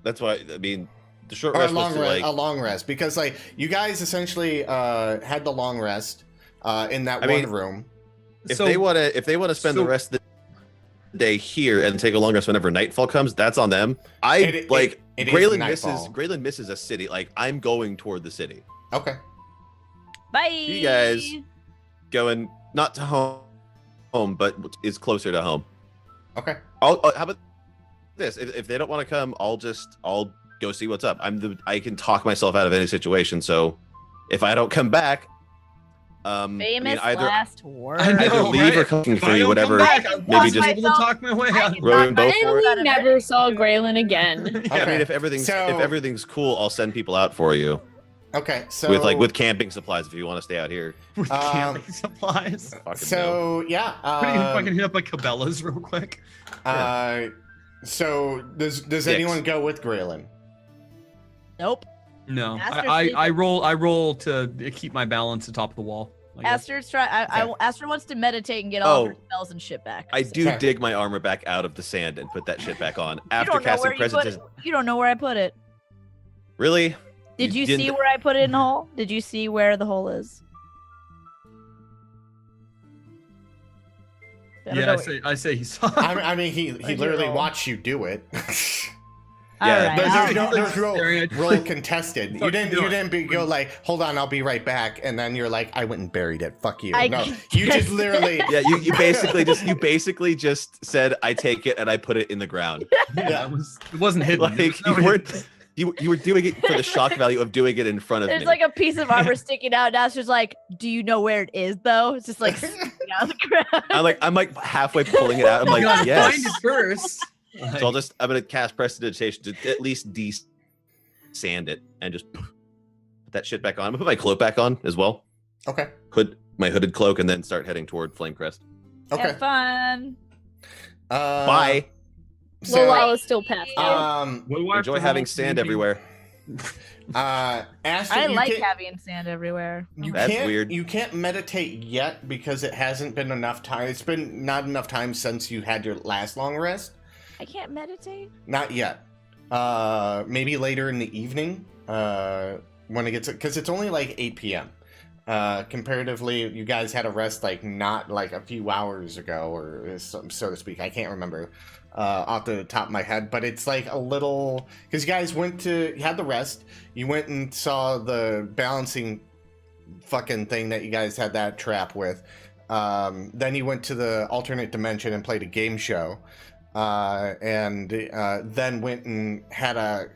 That's why I mean the short Or a rest was long to rest, like a long rest, because like you guys essentially had the long rest in that I one mean, room. if So- they want to spend the so- rest of day here and take a long rest whenever nightfall comes, that's on them. It is Graylin misses a city. Like, I'm going toward the city. Okay. Bye. You guys going not to home, but is closer to home. Okay. How about this? If they don't want to come, I'll go see what's up. I can talk myself out of any situation. So if I don't come back, Famous either last word. either leave or cooking for you, whatever. Maybe just able to talk my way out. Rowan both for it. I never saw Graylin again. I mean, if everything's cool, I'll send people out for you Okay. So with camping supplies if you want to stay out here. With camping supplies. Fucking no. So yeah. If I can hit up like Cabela's real quick. So does anyone go with Graylin? Nope. No, Aster's I roll to keep my balance atop the wall. I guess. Aster's Aster wants to meditate and get all of her spells and shit back. I do Okay. dig my armor back out of the sand and put that shit back on You after don't know casting where you put presentation. it. You don't know where I put it. Really? Did you didn't- see where I put it in the hole? Did you see where the hole is? I don't know Yeah, where- I say he saw. I mean, he Where'd you literally roll? watched you do it. Yeah, There's no roll contested. You Fucking didn't go like, hold on, I'll be right back, and then you're like, I went and buried it. Fuck you. I No, you just guess- literally. Yeah, you basically just said I take it and I put it in the ground. Yeah, it wasn't hidden. Like you were doing it for the shock value of doing it in front of There's me. like a piece of armor sticking out. And Aster's like, "Do you know where it is, though?" It's just like sticking out of the ground. I'm like halfway pulling it out. I'm like, Find yes. it first. So I'm gonna cast prestidigitation to at least sand it and just put that shit back on. I'm gonna put my cloak back on as well. Okay. My hooded cloak and then start heading toward Flamecrest. Okay. Have fun. Bye. So, Lolala's still passed out. Enjoy having sand everywhere. Aster, I you like can't- having sand everywhere. That's weird. You can't meditate yet because it hasn't been enough time. It's been not enough time since you had your last long rest. I can't meditate. Not yet. Maybe later in the evening. When it gets, because it's only like 8 p.m. Comparatively, you guys had a rest like not like a few hours ago, or so to speak. I can't remember off the top of my head, but it's like a little, because you guys had the rest. You went and saw the balancing fucking thing that you guys had that trap with. Then you went to the alternate dimension and played a game show. And then went and had a.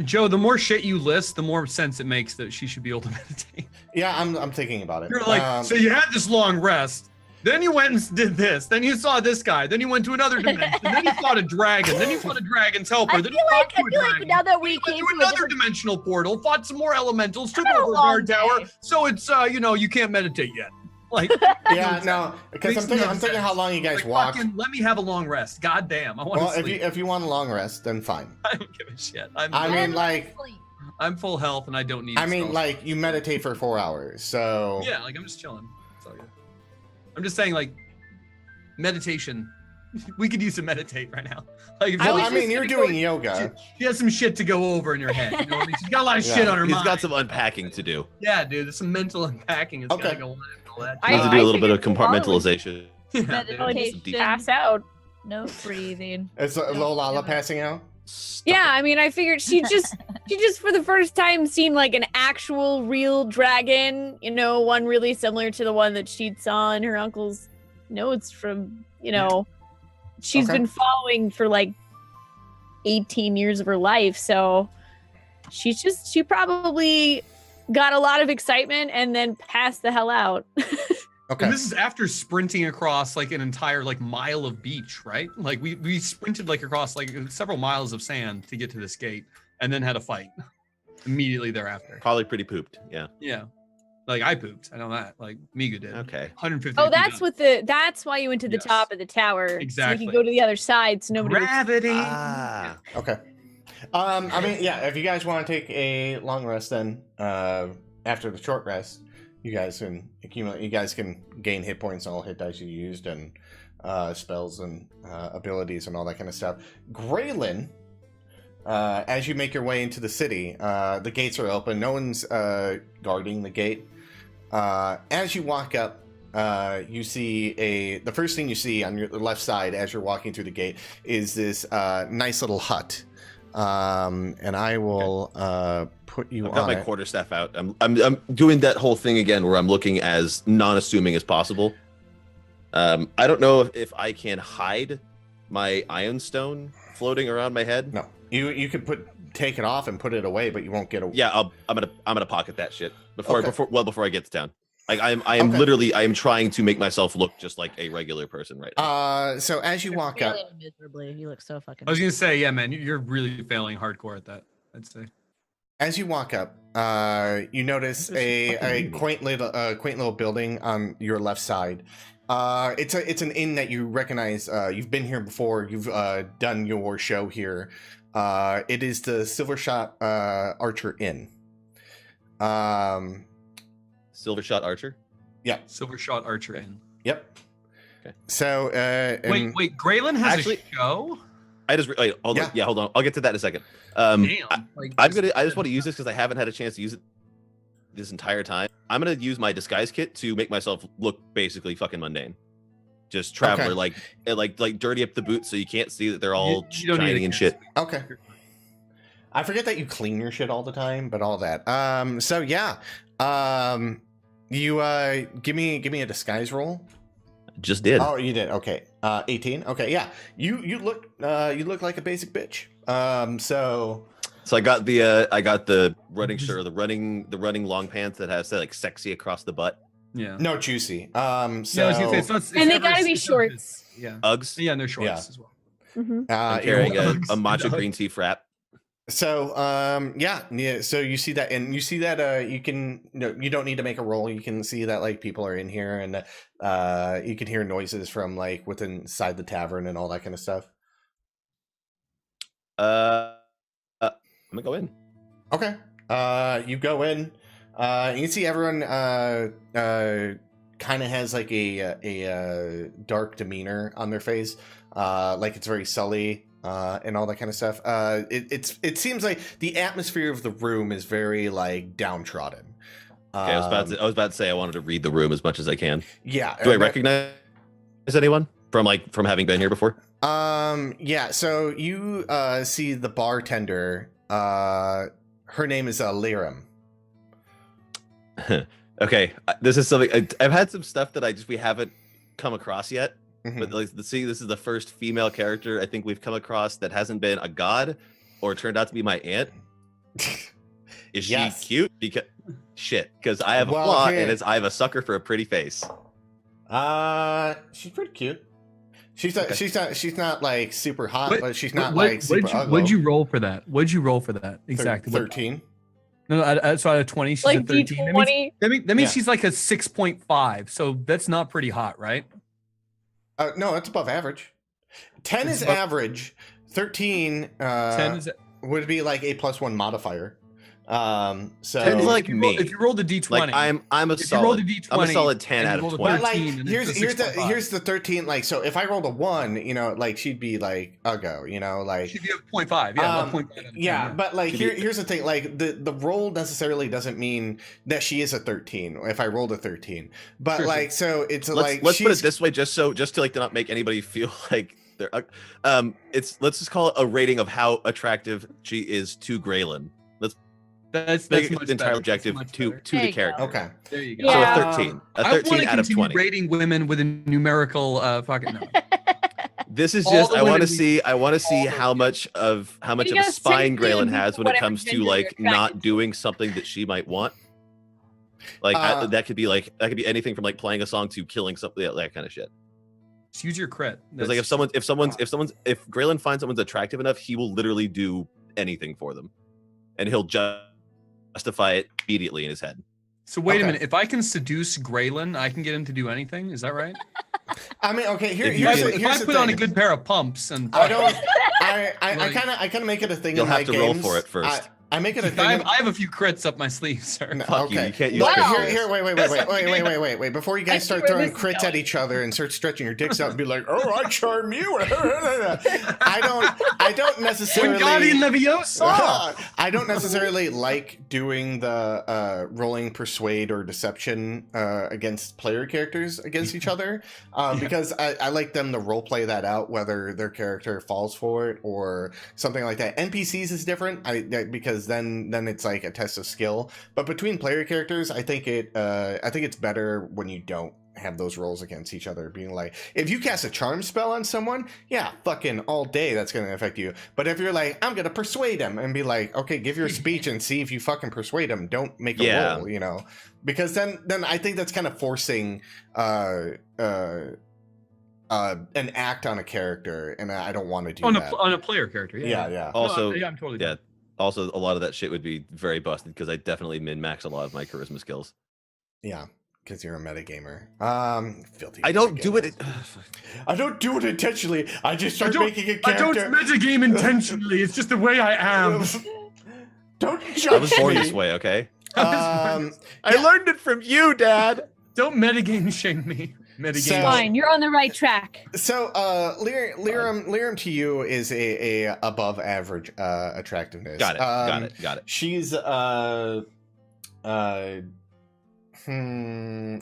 Joe, the more shit you list, the more sense it makes that she should be able to meditate. Yeah, I'm thinking about it. You're like, so you had this long rest, then you went and did this, then you saw this guy, then you went to another dimension, then you fought a dragon, then you fought a dragon's helper, I then feel you fought like dragon. now that we Went came to to a another different, dimensional portal, fought some more elementals, took had a over a long guard tower. day. So it's you can't meditate yet. Like, Yeah, no, because I'm thinking how long you guys like, walked. fucking let me have a long rest. God damn, I want Well, to if sleep. you want a long rest, then fine. I don't give a shit. I I mean, didn't like, sleep. I'm full health and I don't need. I mean, spells. like, you meditate for 4 hours, so Yeah, like I'm just chilling. That's all good. I'm just saying, like, meditation. We could use to meditate right now. Like, if Well, you're I mean, you're doing going- yoga. She has some shit to go over in her head. You know what I mean? She's got a lot of shit Yeah. on her He's mind. got some unpacking to do. Yeah, dude. There's some mental unpacking. It's Okay. gotta go on and all that. I- Needs to do a little bit of figured Lolala would- compartmentalization. Yeah, dude. Meditation. Pass out. No breathing. Is Lolala passing out? Yeah, I mean, I figured she just for the first time seen like an actual real dragon, one really similar to the one that she'd saw in her uncle's notes from, she's Okay. been following for like 18 years of her life. So she probably got a lot of excitement and then passed the hell out. Okay. And this is after sprinting across like an entire like mile of beach, right? Like we sprinted like across like several miles of sand to get to this gate, and then had a fight immediately thereafter. Probably pretty pooped. Yeah. Yeah, like I pooped. I know that. Like Migu did. Okay. 150. Oh, feet that's why you went to the Yes. top of the tower. So Exactly. you could go to the other side so up. nobody was Gravity. Ah. Okay. I mean, yeah, if you guys want to take a long rest, then after the short rest, you guys can accumulate. You guys can gain hit points on all hit dice you used, and spells and abilities and all that kind of stuff. Graylin, as you make your way into the city, the gates are open. No one's guarding the gate. As you walk up, you see the first thing you see on your left side as you're walking through the gate is this nice little hut. And I will put you I've got on my it. quarterstaff out. I'm doing that whole thing again where I'm looking as non-assuming as possible. I don't know if I can hide my iron stone floating around my head. No, you could take it off and put it away, but you won't get away. Yeah, I'm gonna pocket that shit before I get to town. Like I am Okay. literally trying to make myself look just like a regular person right now. So as you walk up, Failing miserably. You look so fucking. I was gonna say, yeah, man, you're really failing hardcore at that. I'd say. as you walk up, you notice a quaint little building on your left side. It's an inn that you recognize. You've been here before. You've done your show here. It is the Silvershot Archer Inn. Silvershot Archer. Yeah. Silvershot Archer Inn. Yep. Okay. So Wait, Graylin has Actually- a show? Hold on. Yeah, hold on. I'll get to that in a second. Damn. I just want to use this because I haven't had a chance to use it this entire time. I'm gonna use my disguise kit to make myself look basically fucking mundane. Just traveler, Okay. like dirty up the boots so you can't see that they're all You don't need shining a and kit. shit. Okay. I forget that you clean your shit all the time, but all that. So yeah. You give me a disguise roll. Just did. Oh, you did. Okay. 18. Okay, yeah. You look like a basic bitch. So I got the running shirt, the running long pants that has like sexy across the butt. Yeah. no juicy. So Yeah, I was gonna say, it's not, it's And they never- gotta be it's not- shorts. Yeah. Uggs. Yeah, and they're shorts Yeah. as well. Mhm. I'm you're carrying welcome. a matcha green tea frap. So yeah. So you see that, and you see that you can you don't need to make a roll. You can see that like people are in here, and you can hear noises from like within inside the tavern and all that kind of stuff. I'm gonna go in. Okay. You go in. You can see everyone kind of has like a dark demeanor on their face, like it's very sully. And all that kind of stuff. It seems like the atmosphere of the room is very like downtrodden. Okay, I was about to say I wanted to read the room as much as I can. Yeah. Do I recognize anyone from having been here before? Yeah. So you see the bartender. Her name is Liram. Okay, this is something I've had some stuff that we haven't come across yet. Mhm. But like, this is the first female character I think we've come across that hasn't been a god or turned out to be my aunt. Is she Yes. cute? Because I have a Well, flaw, here- and I have a sucker for a pretty face. She's pretty cute. She's not like super hot, What- but she's not what- like super ugly. what'd you roll for that? What'd you roll for that? Exactly. What- 13. No, so out of 20, she's Like a 13. D20. That means Yeah. she's like a 6.5. So that's not pretty hot, right? No, it's above average. 10 It's is above- average. 13 10 is would be like a +1 modifier. So 10's like if you roll, me. if you rolled a D20, Like I'm a if you rolled a solid. D20, I'm a solid 10 and out you of rolled a 20. But like 13, and it's a here's 6.5. the 13, like, so if I rolled a 1, like she'd be like a go, like she'd be a 0.5. Yeah, Um, 0.5 out of 10, yeah, but like She'd be- here's the thing, like the roll necessarily doesn't mean that she is a 13 if I rolled a 13. But Sure, sure. like so it's let's like put it she's- this way, just to like to not make anybody feel like they're let's just call it a rating of how attractive she is to Graylin. that's Make much it entirely better. objective That's much to better. There the you go. character. Okay. There you go. So Yeah. a 13 I want to out of continue 20. rating women with a numerical fucking no. This is All just the I want to women see how all much of You a gotta spine say Graylin them has when it whatever comes to gender like you're not attracted doing something that she might want. Like that could be anything from like playing a song to killing something, that kind of shit. Just use your crit. Because like if Graylin finds someone's attractive enough, he will literally do anything for them, and he'll justify it immediately in his head. So wait Okay. a minute. If I can seduce Graylin, I can get him to do anything. Is that right? I mean, okay, If you here's can- the, If here's I the put on a thing. good pair of pumps and I don't I Like- kind of make it a thing You'll in have my to games. roll for it first. I make it a thing. I have a few crits up my sleeve, sir. No, Fuck you, okay. you can't use Look, crits. here, wait. Before you guys start where throwing this is crits at going. each other and start stretching your dicks out and be like, "Oh, I charm you." I don't necessarily. Wingardium Leviosa. I don't necessarily like doing the rolling persuade or deception against player characters against each other because I like them to role play that out, whether their character falls for it or something like that. NPCs is different because then it's like a test of skill. But between player characters, I think it's better when you don't have those rolls against each other, being like, if you cast a charm spell on someone, yeah, fucking all day that's going to affect you. But if you're like, I'm going to persuade him, and be like, okay, give your speech and see if you fucking persuade him, don't make a roll, you know, because then I think that's kind of forcing an act on a character, and I don't want to do that On a player character. yeah. Also, I'm totally yeah. Also, a lot of that shit would be very busted because I definitely min-max a lot of my charisma skills. Yeah, because you're a metagamer. Filthy. I don't do it. I don't do it intentionally. I just start making a character. I don't metagame intentionally. It's just the way I am. Don't judge I was born me. this way, okay? I learned it from you, Dad. Don't metagame shame me. Metagame. Fine, you're on the right track. So, Lyrum to you is a above average attractiveness. Got it. She's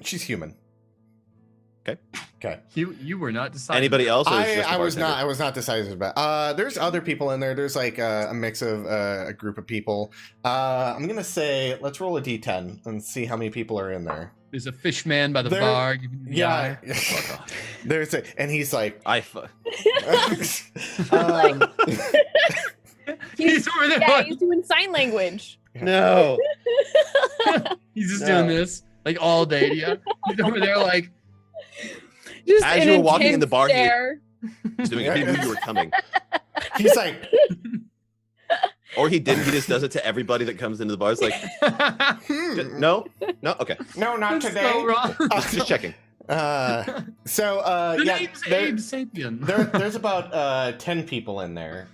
she's human. Okay. You were not decided. Anybody else? Or is it just the I bartender? was not decided about. There's other people in there. There's like a mix of a group of people. I'm gonna say let's roll a d10 and see how many people are in there. There's a fish man by the bar. Giving you the Yeah. eye. There's and he's like. He's over there. Yeah, like- he's doing sign language. No. He's just No. doing this like all day. Yeah. He's over there like. Just As an you were walking in the intense bar, stare. He's doing it. He knew you were coming. He's like. Or he didn't. He just does it to everybody that comes into the bar. It's like, no, okay. No, not That's today. so wrong. Just checking. The The yeah, name's there- Abe Sapien. there's about 10 people in there.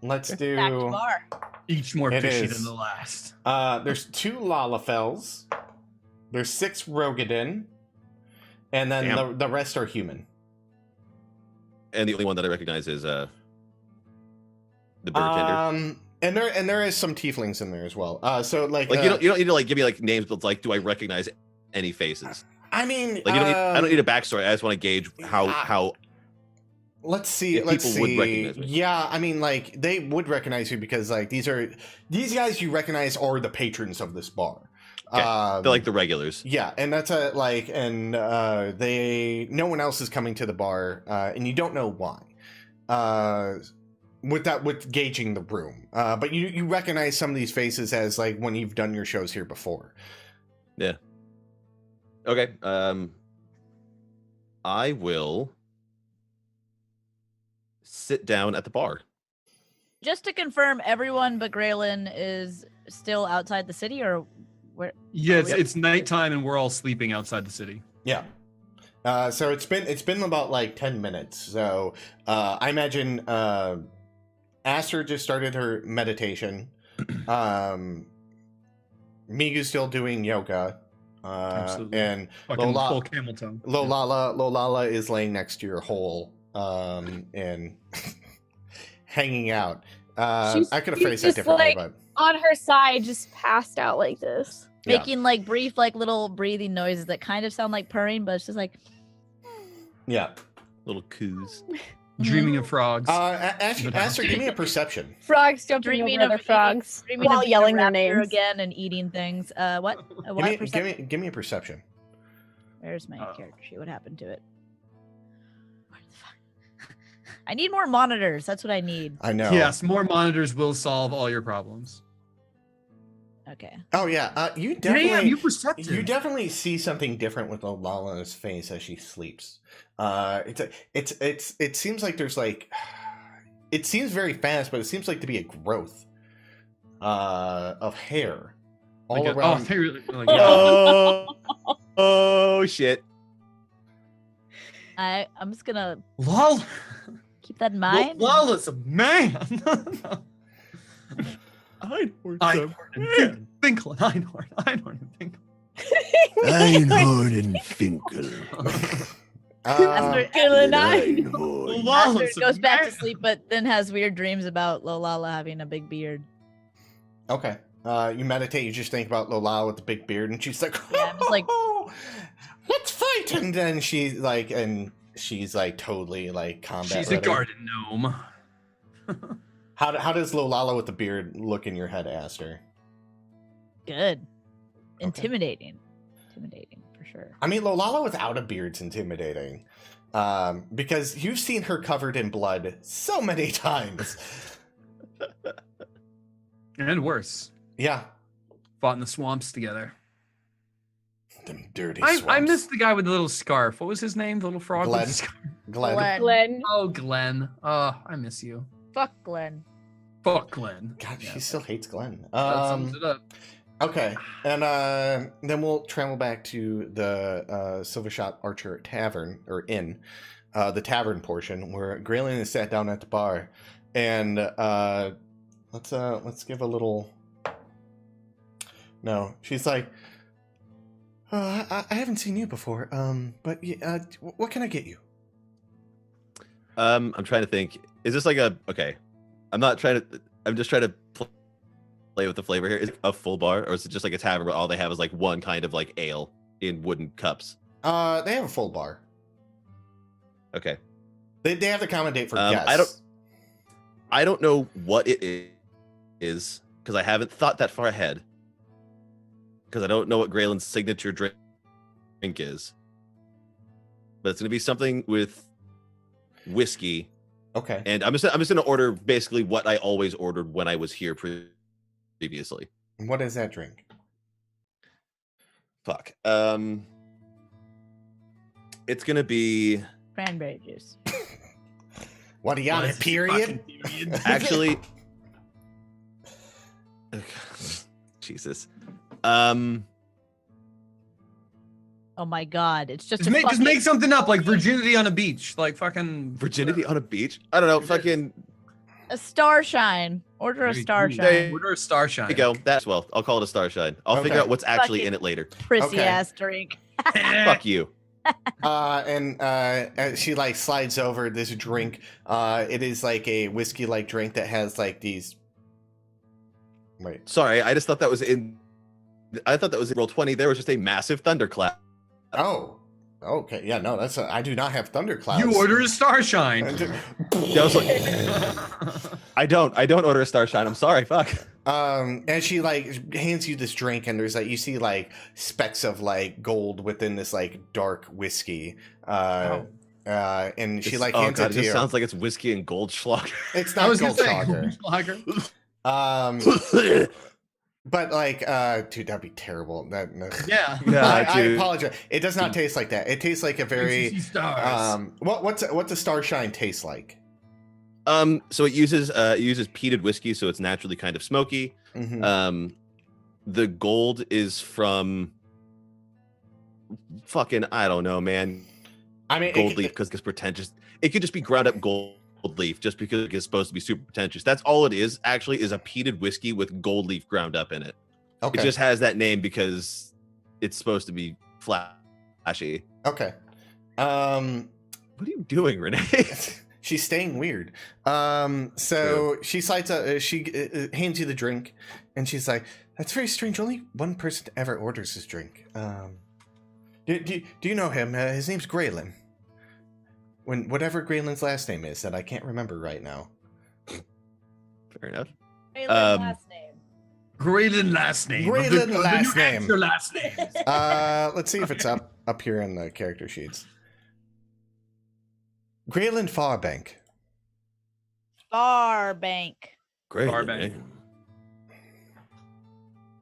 Let's Back to do. bar. Each more It fishy is. than the last. There's 2 Lalafels. There's 6 Rogadin, and then Damn. the rest are human. And the only one that I recognize is the bartender. And there is some tieflings in there as well. So like Like you don't need to like give me like names, but it's like, do I recognize any faces? I mean, Like you don't need, I don't need a backstory. I just want to gauge how. Let's see. If Let's people would see. recognize me. Yeah, I mean, like they would recognize you because like these guys you recognize are the patrons of this bar. Okay. They're like the regulars. Yeah, and that's no one else is coming to the bar, and you don't know why. With gauging the room, but you recognize some of these faces as like when you've done your shows here before. Yeah. Okay. I will sit down at the bar. Just to confirm, everyone but Graylin is still outside the city, or where? Yeah, it's nighttime and we're all sleeping outside the city. Yeah. So it's been about like 10 minutes. So I imagine Aster just started her meditation. Migu's still doing yoga. Absolutely. And Fucking Lola- full camel toe. Lolala is laying next to your hole and hanging out. I could have she's phrased that just differently, like- but On her side, just passed out like this. Yeah. Making like brief, like little breathing noises that kind of sound like purring, but it's just like. yeah. Little coos. Dreaming of frogs. Aster, give me a perception. Frogs jumping Dreaming over of other frogs dreaming while of being a yelling their raptor names. again and eating things. What? Give me a perception. Where's my Oh. character sheet? What happened to it? Where the fuck? I need more monitors. That's what I need. I know. Yes, more monitors will solve all your problems. Okay. Oh yeah. You definitely. Damn, you perceptive. You definitely see something different with Lala's face as she sleeps. It seems like there's like, it seems very fast, but it seems like to be a growth of hair all Like around. Oh shit. I'm just gonna Lol. keep that in mind. Lola's a man. Einhorn and Finkel and Einhorn and Finkel. Einhorn and Finkel. Killing Einhorn. After it goes back to sleep, but then has weird dreams about Lolala having a big beard. Okay. You meditate. You just think about Lola with the big beard, and she's like, Yeah, I'm just like- let's fight. And then she's like totally like combat. She's ready. a garden gnome. How does Lolala with the beard look in your head, Aster? Good. Intimidating. Intimidating for sure. I mean, Lolala without a beard's intimidating, because you've seen her covered in blood so many times. And worse. Yeah, Fought in the swamps together. them dirty. I swamps. missed the guy with the little scarf. What was his name? The little frog with Glenn. the scarf. Glenn. Glenn. Oh, Glenn. Oh, I miss you. Fuck Glenn. Fuck Glenn. God, Yeah, she still hates Glenn. that sums it up. Okay, and then we'll travel back to the Silvershot Archer Tavern or Inn, the tavern portion where Graylin is sat down at the bar, and let's give a little. No, she's like, I haven't seen you before, but what can I get you? I'm trying to think. Is this like okay? I'm not trying to. I'm just trying to play with the flavor here. Is it a full bar, or is it just like a tavern where all they have is like one kind of like ale in wooden cups? They have a full bar. Okay. They have to accommodate for guests. I don't know what it is because I haven't thought that far ahead. Because I don't know what Graylin's signature drink is, but it's gonna be something with whiskey. Okay. And I'm just gonna order basically what I always ordered when I was here previously. What is that drink? Fuck. It's gonna be Cranberry juice. What are you on a period? actually. Jesus. Oh my god, it's just Just make something up, like virginity on a beach, like fucking virginity on a beach. I don't know. Fucking. a starshine. Order a Very starshine. There Order a starshine. you go. That's well. I'll call it a starshine. I'll figure Okay. out what's actually Fucking- in it later. Prissy Okay. ass drink. Fuck you. And she like slides over this drink. It is like a whiskey like drink that has like these. Wait. Sorry, I just thought that was in. I thought that was in roll 20. There was just a massive thunderclap. Oh. Okay. Yeah. No. I do not have thunderclouds. You order a starshine. I was like, I don't order a starshine. I'm sorry. Fuck. And she like hands you this drink, and there's like you see like specks of like gold within this like dark whiskey. And she like hands it to just you. sounds like it's whiskey and Goldschlager. It's I not was gonna say Goldschlager. Goldschlager. But like, dude, that'd be terrible. No. Yeah. I apologize. It does not taste like that. It tastes like a very UCC stars. what's a starshine taste like? So it uses peated whiskey, so it's naturally kind of smoky. Mhm. The gold is from fucking I don't know, man. I mean, Gold leaf because it's pretentious. It could just be ground up gold leaf just because it's supposed to be super pretentious. That's all it is. Actually, is a peated whiskey with gold leaf ground up in it. Okay. It just has that name because it's supposed to be flashy. Okay. What are you doing, Renee? She's staying weird. So she slides up, she hands you the drink, and she's like, "That's very strange. Only one person ever orders this drink. Do you know him? His name's Graylin. Whatever Graylin's last name is that I can't remember right now. Fair enough. last name. Graylin last name. Graylin New last name. Hampshire last name. Let's see if it's up here in the character sheets. Graylin Farbank. Farbank. Great. Farbank. man.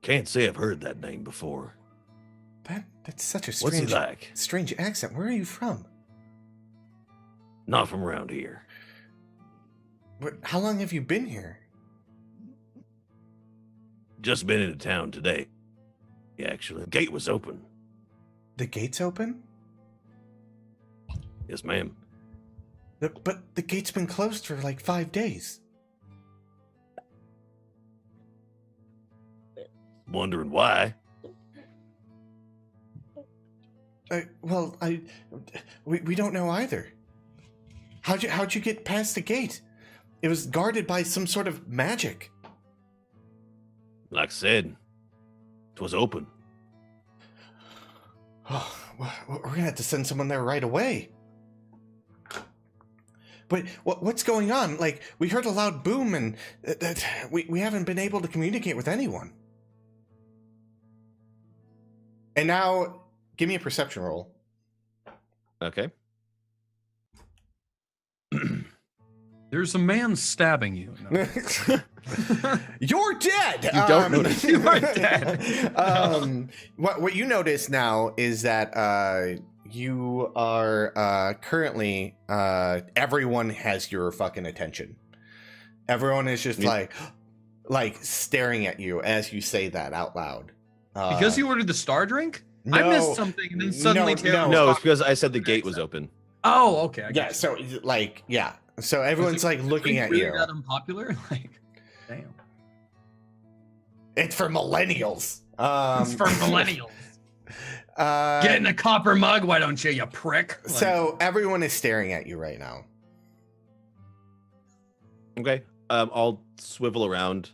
Can't say I've heard that name before. That's such a What's he strange, like? strange accent. Where are you from? Not from around here. How long have you been here? Just been into town today. Actually, the gate was open. The gate's open? Yes, ma'am. But the gate's been closed for like 5 days. wondering why. We don't know either. How'd you get past the gate? It was guarded by some sort of magic. Like I said, it was open. Oh, we're gonna have to send someone there right away. But what's going on? Like, we heard a loud boom, and we haven't been able to communicate with anyone. And now, give me a perception roll. Okay. There's a man stabbing you. No. You're dead. You don't notice. You are dead. What you notice now is that you are currently everyone has your fucking attention. Everyone is just like staring at you as you say that out loud. Because you ordered the star drink? No, I missed something, and then suddenly Tara No, was it's because I said the gate was open. Oh, okay. I yeah. got So So everyone's like looking at really you. That unpopular? Like, damn. It's for millennials. It's for millennials. Get in a copper mug, why don't you prick? Like, So everyone is staring at you right now. Okay. I'll swivel around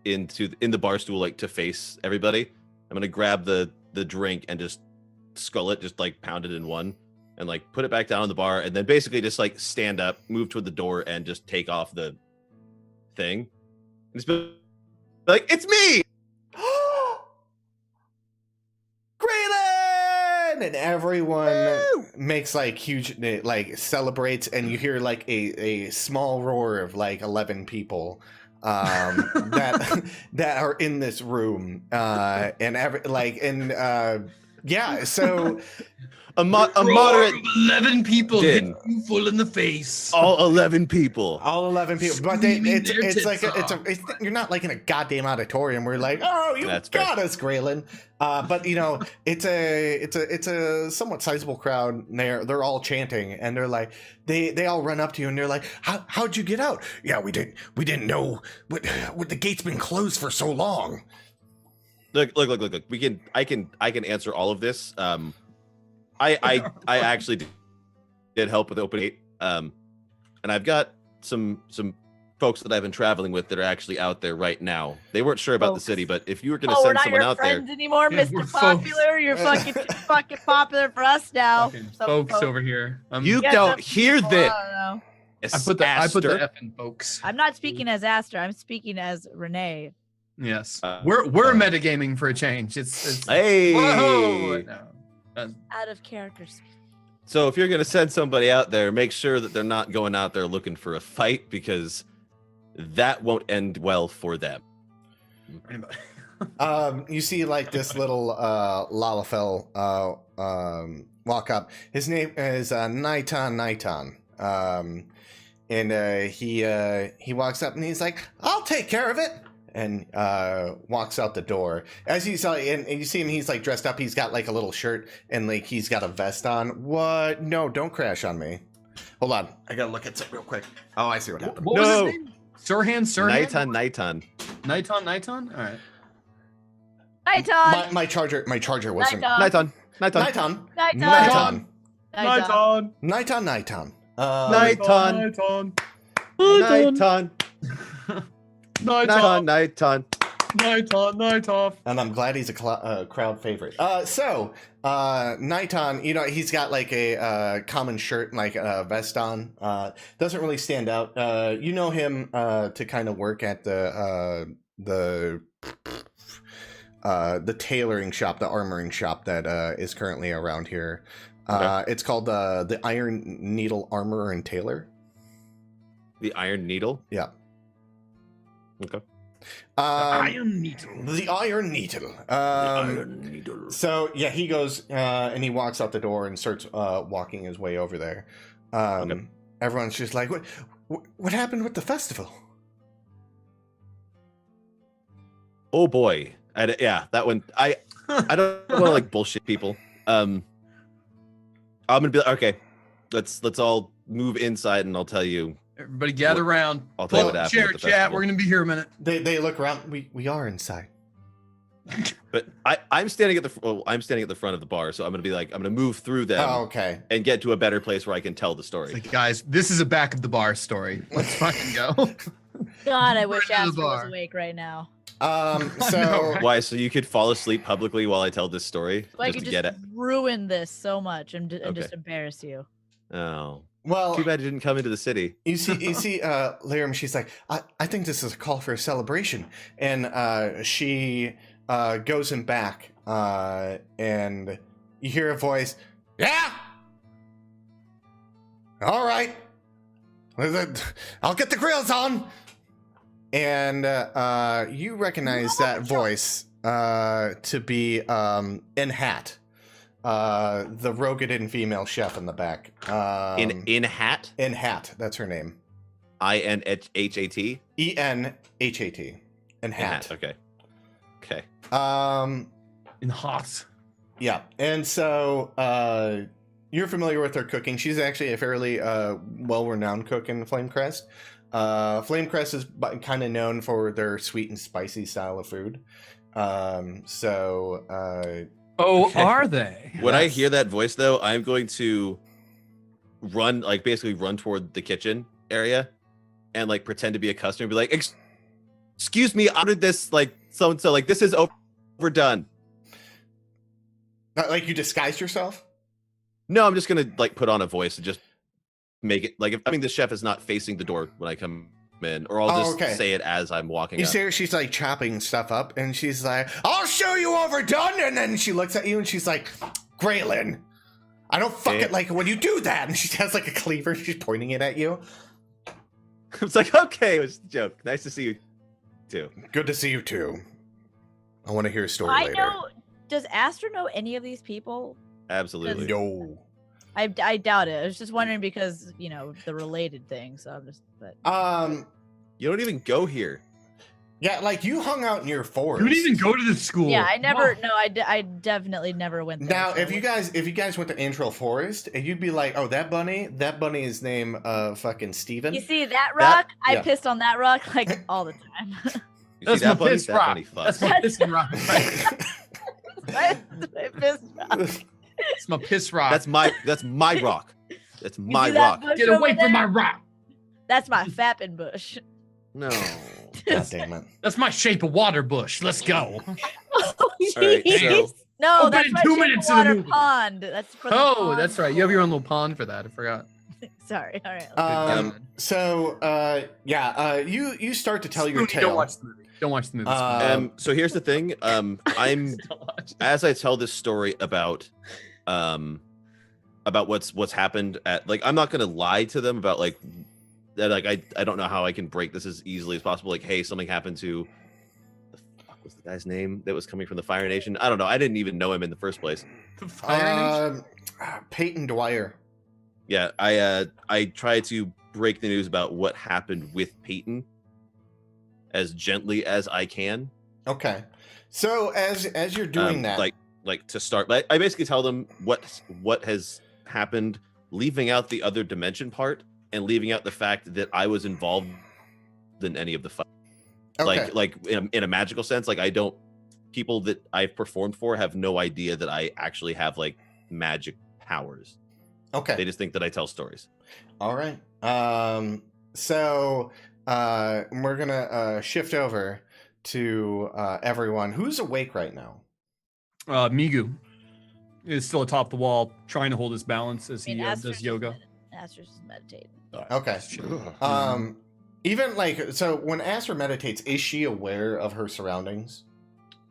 in the bar stool, like to face everybody. I'm gonna grab the drink and just skull it, just like pound it in one, and like put it back down on the bar, and then basically just like stand up, move toward the door, and just take off the thing. And just be like, it's me! Graylin! And everyone makes like huge, like celebrates, and you hear like a small roar of like 11 people that are in this room, so a moderate 11 people din. hit you full in the face. All 11 people. all 11 people, but Screaming their it's tits like off. you're not like in a goddamn auditorium where you're like, oh, you That's got fair. us, Graylin. But you know, it's a somewhat sizable crowd. They're all chanting, and they're like, they all run up to you, and they're like, how'd you get out? Yeah, we didn't know what the gate's been closed for so long. Look. I can answer all of this. I actually did help with opening it. And I've got some folks that I've been traveling with that are actually out there right now. They weren't sure about the city, but if you were going to we're send not someone your out there, friends anymore, Yeah, Mr. we're Popular. You're fucking fucking popular for us now. Fucking Some folks folk. over here. you Yeah, don't some hear people, that. I don't know. I put the Aster. F in folks. I'm not speaking as Aster. I'm speaking as Renee. Yes. Uh, We're metagaming for a change. It's Hey. Whoa! No. Out of character speak. So if you're going to send somebody out there, make sure that they're not going out there looking for a fight, because that won't end well for them. You see like this little Lalafell walk up. His name is Naitan. And he walks up and he's like, I'll take care of it, and walks out the door. As you saw, and you see him, he's like dressed up. He's got like a little shirt and like he's got a vest on. What? No, don't crash on me. Hold on, I gotta look at something real quick. Oh, I see what happened. What was No. his name? Sirhan? Nighton. Nighton? All right. Nighton. My charger wasn't. Nighton. Nighton. Nighton. Nighton. Nighton. Nighton. And I'm glad he's a crowd favorite. Nighton, you know, he's got like a common shirt and like a vest on. Doesn't really stand out. You know him to kind of work at the tailoring shop, the armoring shop that is currently around here. Okay. It's called the Iron Needle Armorer and Tailor. The Iron Needle? Yeah. Okay. Iron Needle. The Iron Needle. Iron Needle. So yeah, he goes and he walks out the door and starts walking his way over there. Okay. Everyone's just like, what happened with the festival? Oh boy. Yeah, that one. I don't want to like bullshit people. I'm gonna be okay. Let's all move inside, and I'll tell you. Everybody gather around. I'll tell you Pull what up happened chair, with the chat. festival. We're gonna be here a minute. They look around. We are inside. But I'm standing at the front of the bar, so I'm gonna move through them Oh, okay. and get to a better place where I can tell the story. It's like, guys, this is a back of the bar story. Let's fucking go. God, I wish Front of Asper the was bar. awake right now. So Why? So you could fall asleep publicly while I tell this story, So I just could to just get it. ruin this so much and Okay. just embarrass you. Oh, well, too bad you didn't come into the city. you see, Lyrum, she's like, I think this is a call for a celebration, and she goes in back, and you hear a voice, yeah, all right, I'll get the grills on, and you recognize that voice to be in Hat, the Rogadin female chef in the back. In Hat, In Hat, that's her name. INHAT. ENHAT. In Hat. Okay. Okay. In hot. Yeah, and so you're familiar with her cooking. She's actually a fairly well-renowned cook in Flamecrest. Flamecrest is kind of known for their sweet and spicy style of food. Oh, are they? When I Yes. hear that voice, though, I'm going to basically run toward the kitchen area and pretend to be a customer and be like, excuse me, I ordered this so and so, this is overdone. Like you disguised yourself? No, I'm just gonna put on a voice and just make it the chef is not facing the door when I come in, or I'll just okay. say it as I'm walking You up. see her, she's chopping stuff up, and she's like, I'll show you overdone, and then she looks at you and she's like, Graylin, I don't fucking like it when you do that. And she has a cleaver and she's pointing it at you. It's okay, it was a joke. Nice to see you too. Good to see you too. I want to hear a story I later. know. Does Astor know any of these people? Absolutely. No. I doubt it. I was just wondering because the related thing. So I'm just. But You don't even go here. Yeah, you hung out near forest. You didn't even go to the school. yeah, I never. Wow. No, I definitely never went there. Now, so if you guys went to Antral Forest, and you'd be like, oh, that bunny is named fucking Steven. You see that rock? I yeah. pissed on that rock all the time. You That's see my that bunny? piss That rock. bunny fucks. That's my piss rock. Right. I pissed rock. It's my piss rock. That's my rock. That's You my see that rock. bush Get over away there? from my rock. That's my fapping bush. No. God damn it. That's my shape of water bush. Let's go. Oh, All right, jeez. so- No, Open that's in my 2 shape minutes of of the water movie. pond. That's for the Oh, pond. that's right. You have your own little pond for that. I forgot. Sorry. All right. You start to tell your Spoonie, tale. Don't watch the movie. Don't watch the movie. So here's the thing. I'm Don't watch it. as I tell this story about what's happened at I'm not gonna lie to them about that I don't know how I can break this as easily as possible. Hey, something happened to the fuck was the guy's name that was coming from the Fire Nation? I don't know. I didn't even know him in the first place. The Fire Nation? Peyton Dwyer. Yeah, I try to break the news about what happened with Peyton as gently as I can. Okay. So as you're doing that, To start, but I basically tell them what has happened, leaving out the other dimension part and leaving out the fact that I was involved in any of the fight. okay. In a magical sense, I don't. People that I've performed for have no idea that I actually have magic powers. Okay. They just think that I tell stories. All right. So we're gonna shift over to everyone who's awake right now. Migu is still atop the wall, trying to hold his balance as he Astor's does yoga. Astor's just meditating. Okay. Mm-hmm. Even so when Astra meditates, is she aware of her surroundings?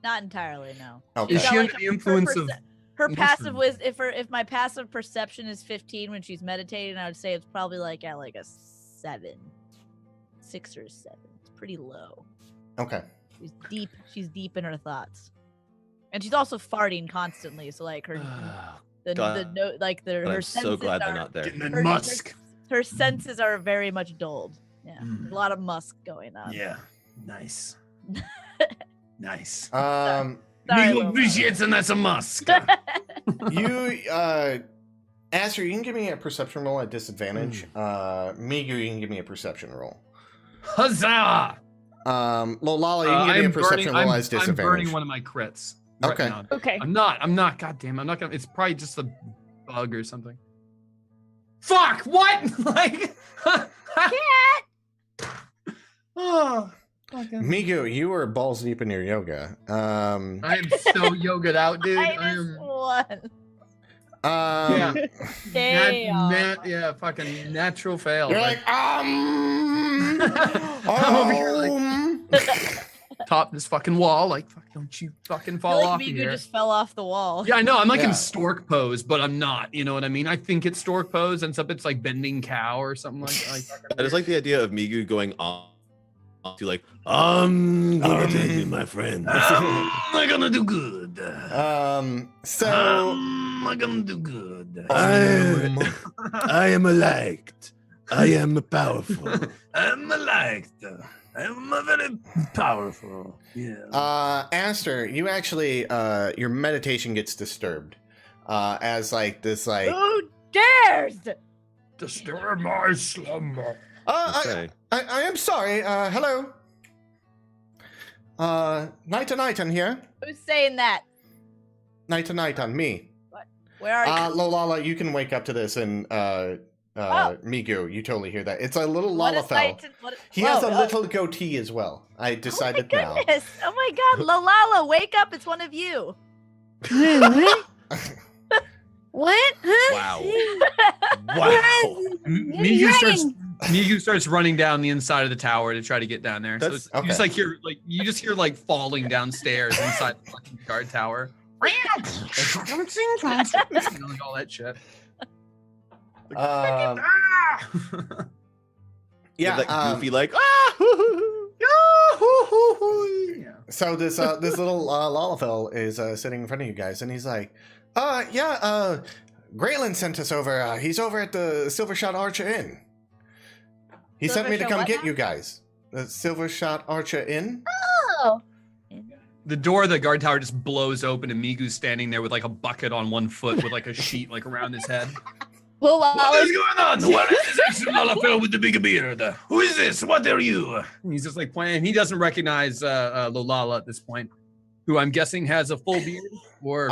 Not entirely. No. Okay. Is She's she got, under the influence of her passive mushrooms? if my passive perception is 15 when she's meditating, I would say it's probably at a 7, 6 or 7. It's pretty low. Okay. She's deep in her thoughts, and she's also farting constantly. So her God. her I'm senses so glad they're are, not there. Getting that her- musk. her senses are very much dulled. Yeah, Mm. a lot of musk going on. Yeah, nice, nice. Um, Sorry, Migu Lola. appreciates and that's a musk. you Astra, you can give me a perception roll at disadvantage. Migu, you can give me a perception roll. Huzzah! Lolala, you can give me a perception roll as I'm disadvantage. burning one of my crits. Right Okay. now. Okay. I'm not. God damn, I'm not gonna. It's probably just a bug or something. Fuck! What? Like. Oh. Fucking. Migu, you were balls deep in your yoga. I am so yoga'd out, dude. I am. One. Yeah. Damn. Yeah, fucking natural fail. You're like, I'm over here, top this fucking wall, like, fuck, don't you fucking fall off Migu here. just fell off the wall. Yeah, I know. I'm like Yeah. in stork pose, but I'm not. You know what I mean? I think it's stork pose, and it's like bending cow or something like. I just like the idea of Migu going on to like, I'm gonna tell you, my friend. I'm gonna do good. So I'm gonna do good. I am liked. I am powerful. I'm liked. I'm a very powerful. Yeah. Aster, you actually your meditation gets disturbed. As like this like Who dares? Disturb my slumber. Okay. I am sorry. Hello. Night to night on here. Who's saying that? Night to night on me. Where are you? Lolala, you can wake up to this, and Migu, you totally hear that. It's a little What is Lalafell. night He has a Whoa, little goatee as well. I decided oh my now. goodness. Oh my god, Lolala, wake up! It's one of you. What? Huh? Wow. Wow. Migu starts running down the inside of the tower to try to get down there. So That's- you just like hear you just hear like falling downstairs inside the fucking guard tower. You know, like all that shit. Yeah, Yeah, that goofy like, Yeah. so this little Lalafell is sitting in front of you guys, and he's like, Graylin sent us over. He's over at the Silver Shot Archer Inn. He sent me to Silver come Shot get what you guys. The Silver Shot Archer Inn. Oh, The door of the guard tower just blows open, and Migu's standing there with like a bucket on one foot with like a sheet like around his head. Lolala, going on? What is this extra Lalafell with the big beard? Who is this? What are you? And he's just like playing. He doesn't recognize Lolala at this point, who I'm guessing has a full beard or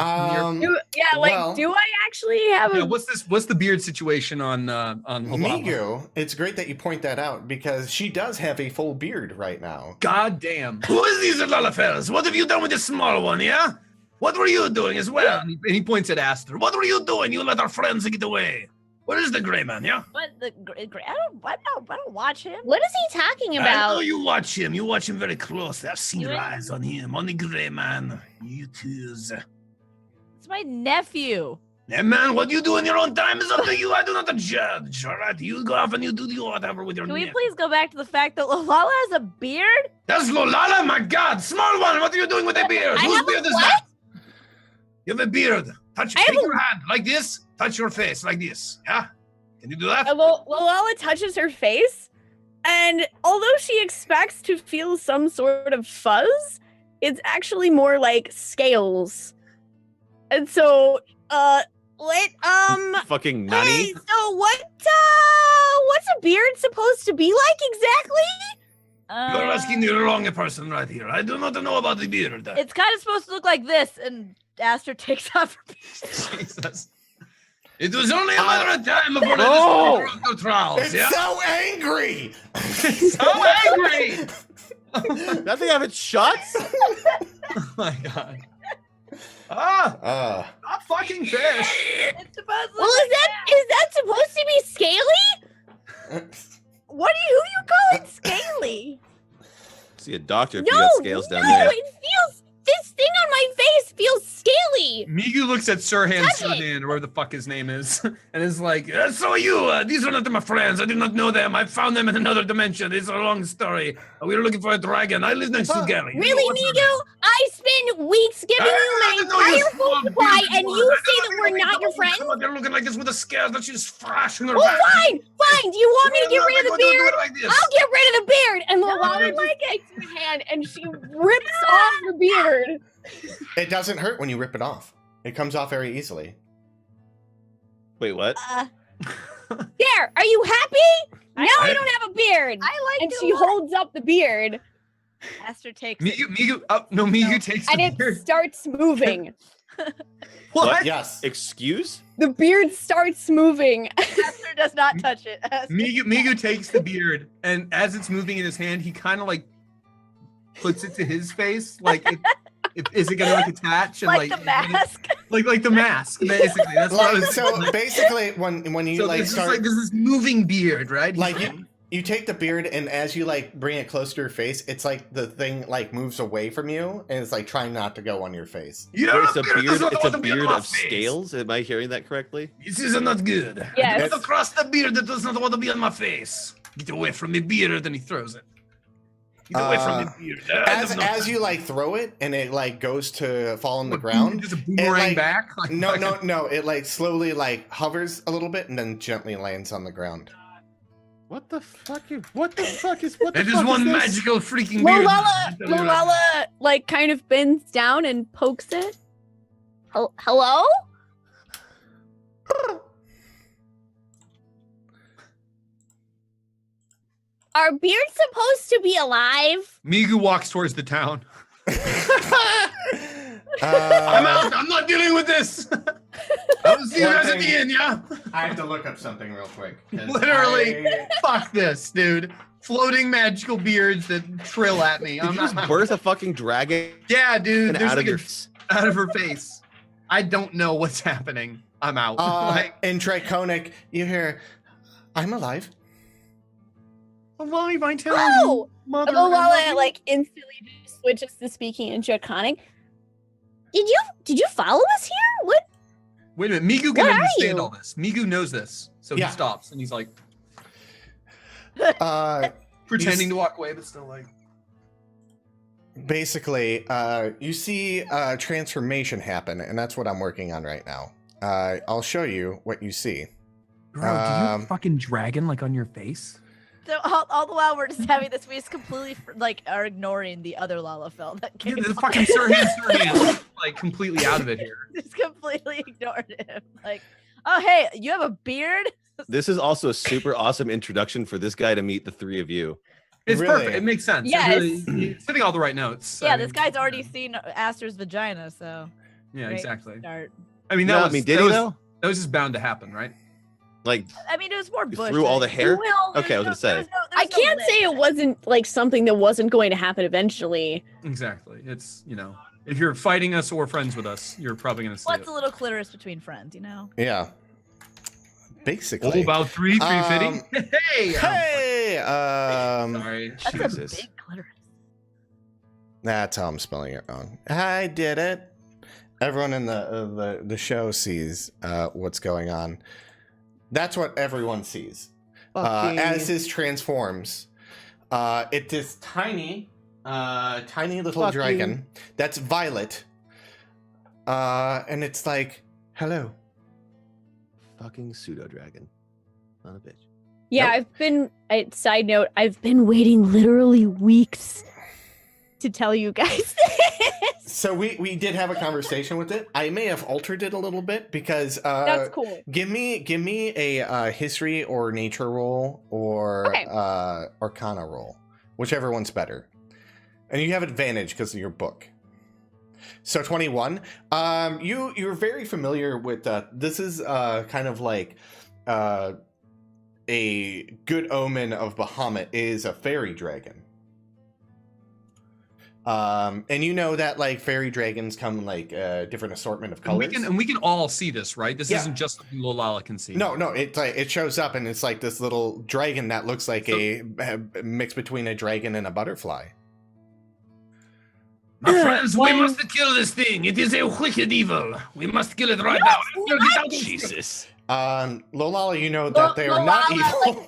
near. Well- do I actually have Yeah, a what's the beard situation on Lolala? Migu, it's great that you point that out because she does have a full beard right now. God damn. Who is these Lalafells? What have you done with this small one, yeah? What were you doing as well? And he points at Aster. What were you doing? You let our friends get away. Where is the gray man, yeah? What the? I don't watch him. What is he talking I know about? you watch him. You watch him very closely. I've seen your You- eyes on him, on the gray man. You twos. It's my nephew. Hey man, what you do in your own time is up to you. I do not judge. All right, you go off and you do whatever with your Can we neck. please go back to the fact that Lolala has a beard? That's Lolala, my God, small one. What are you doing with a beard? I Whose have a beard is what? that? You have a beard. Touch. I have Take a- your hand like this. Touch your face like this. Yeah. Can you do that? Lolala touches her face, and although she expects to feel some sort of fuzz, it's actually more like scales. And so, fucking hey, nanny. so what's a beard supposed to be like exactly? You're asking the wrong person right here. I do not know about the beard. It's kind of supposed to look like this, and Aster takes off her beard. Jesus. It was only a matter of time before Oh! the trials. It's Yeah. so angry. So angry. That thing have its shots? Oh my God. Ah, not fucking fish. It's supposed to look Well, is that supposed to be scaly? Who you call it scaly? See a doctor if you No, got scales down no, there. it feels. This thing on my face feels scaly. Migu looks at Sirhan Touch it. Sirhan, or whatever the fuck his name is, and is like, so these are not my friends. I did not know them. I found them in another dimension. It's a long story. We were looking for a dragon. I live next to Gary. Really, What's her Migu? I spend weeks giving you my entire food supply, and you say that we're not your friends? They're looking like this with the scales that she's flashing her Well, back. fine. Do you want me to get rid of the beard? Like this. I'll get rid of the beard. And Lolala takes her hand and she rips off the beard. It doesn't hurt when you rip it off. It comes off very easily. Wait, what? There. Are you happy? Now I don't have a beard. I like And it she a lot. holds up the beard. Aster takes Migu takes And the it beard. starts moving. What? Yes. Excuse? The beard starts moving. Aster does not touch it. Aster- Migu takes the beard, and as it's moving in his hand, he kind of like puts it to his face, like is it gonna like attach and like the mask. like the mask, basically. That's what I was. So basically, when you So like this start, is like this moving beard, right? He's like you take the beard, and as you like bring it close to your face, it's like the thing like moves away from you, and it's like trying not to go on your face. Yeah, Wait, it's a beard. does not It's want a to be on beard my of face. scales. Am I hearing that correctly? This is not good. Yes. Get across the beard that does not want to be on my face. Get away from the beard, and he throws it. Get away from the beard. As you like throw it, and it like goes to fall on the ground. Just a boomerang like- back. Like, No. It like slowly like hovers a little bit, and then gently lands on the ground. What the fuck? What the fuck is what the It is fuck one this? magical freaking beard. Lolala, like kind of bends down and pokes it. Hello? Are beards supposed to be alive? Migu walks towards the town. I'm I'm out. I'm not dealing with this. I'll see you One guys at the thing- end, yeah? I have to look up something real quick. 'cause Literally. I- Fuck this, dude. Floating magical beards that trill at me. Did I'm you just not. birth a fucking dragon Yeah, dude. There's out like of your? out of her face. I don't know what's happening. I'm out. Like, in Draconic, you hear, "I'm alive." alive, I tell Oh! you, mother. Lolala like instantly just switches to speaking in Draconic. Did you follow us here? What? Wait a minute. Migu can Where are understand you? all this. Migu knows this, so Yeah. he stops and he's like Uh, pretending to walk away, but still like. basically, you see transformation happen, and that's what I'm working on right now. I'll show you what you see. Bro, do you have Um, a fucking dragon like on your face? So all the while we're just having this, we just completely like are ignoring the other Lalafell that Yeah, came. the on. fucking Sirhan, like completely out of it here. Just completely ignored him. Like, oh hey, you have a beard? This is also a super awesome introduction for this guy to meet the three of you. It's Really? perfect. It makes sense. It Yes. it's hitting all the right notes. Yeah, I this mean, guy's already seen Aster's vagina, so Yeah, great exactly. start. I mean, No, that I was, mean, did that he was, though? that was just bound to happen, right? Like I mean, it was more you bush. threw all the hair? Well, Okay, I was gonna say. I can't say it wasn't like something that wasn't going to happen eventually. Exactly. It's, you know, if you're fighting us or friends with us, you're probably going to see What's it. a little clitoris between friends, you know? Yeah. Basically. Oh, about 350? Um, Hey! Hey. Sorry. That's Jesus. a big clitoris. That's how I'm spelling it wrong. I did it. Everyone in the show sees what's going on. That's what everyone sees. As this transforms, it is tiny little Fuck dragon that's violet. And it's like, hello. Fucking pseudo dragon. Son of a bitch. Yeah, Nope. side note, I've been waiting literally weeks to tell you guys this. So we did have a conversation with it. I may have altered it a little bit because That's cool. give me a history or nature roll or Okay. arcana roll, whichever one's better, and you have advantage because of your book. So 21. You're very familiar with this is kind of like a good omen of Bahamut is a fairy dragon. And you know that like fairy dragons come in like different assortment of colors. And we can all see this, right? This Yeah. isn't just something Lolala can see. No, it like it shows up and it's like this little dragon that looks like a mix between a dragon and a butterfly. My friends, we One- must kill this thing. It is a wicked evil. We must kill it right now. Jesus. Lolala, you know that they are not evil.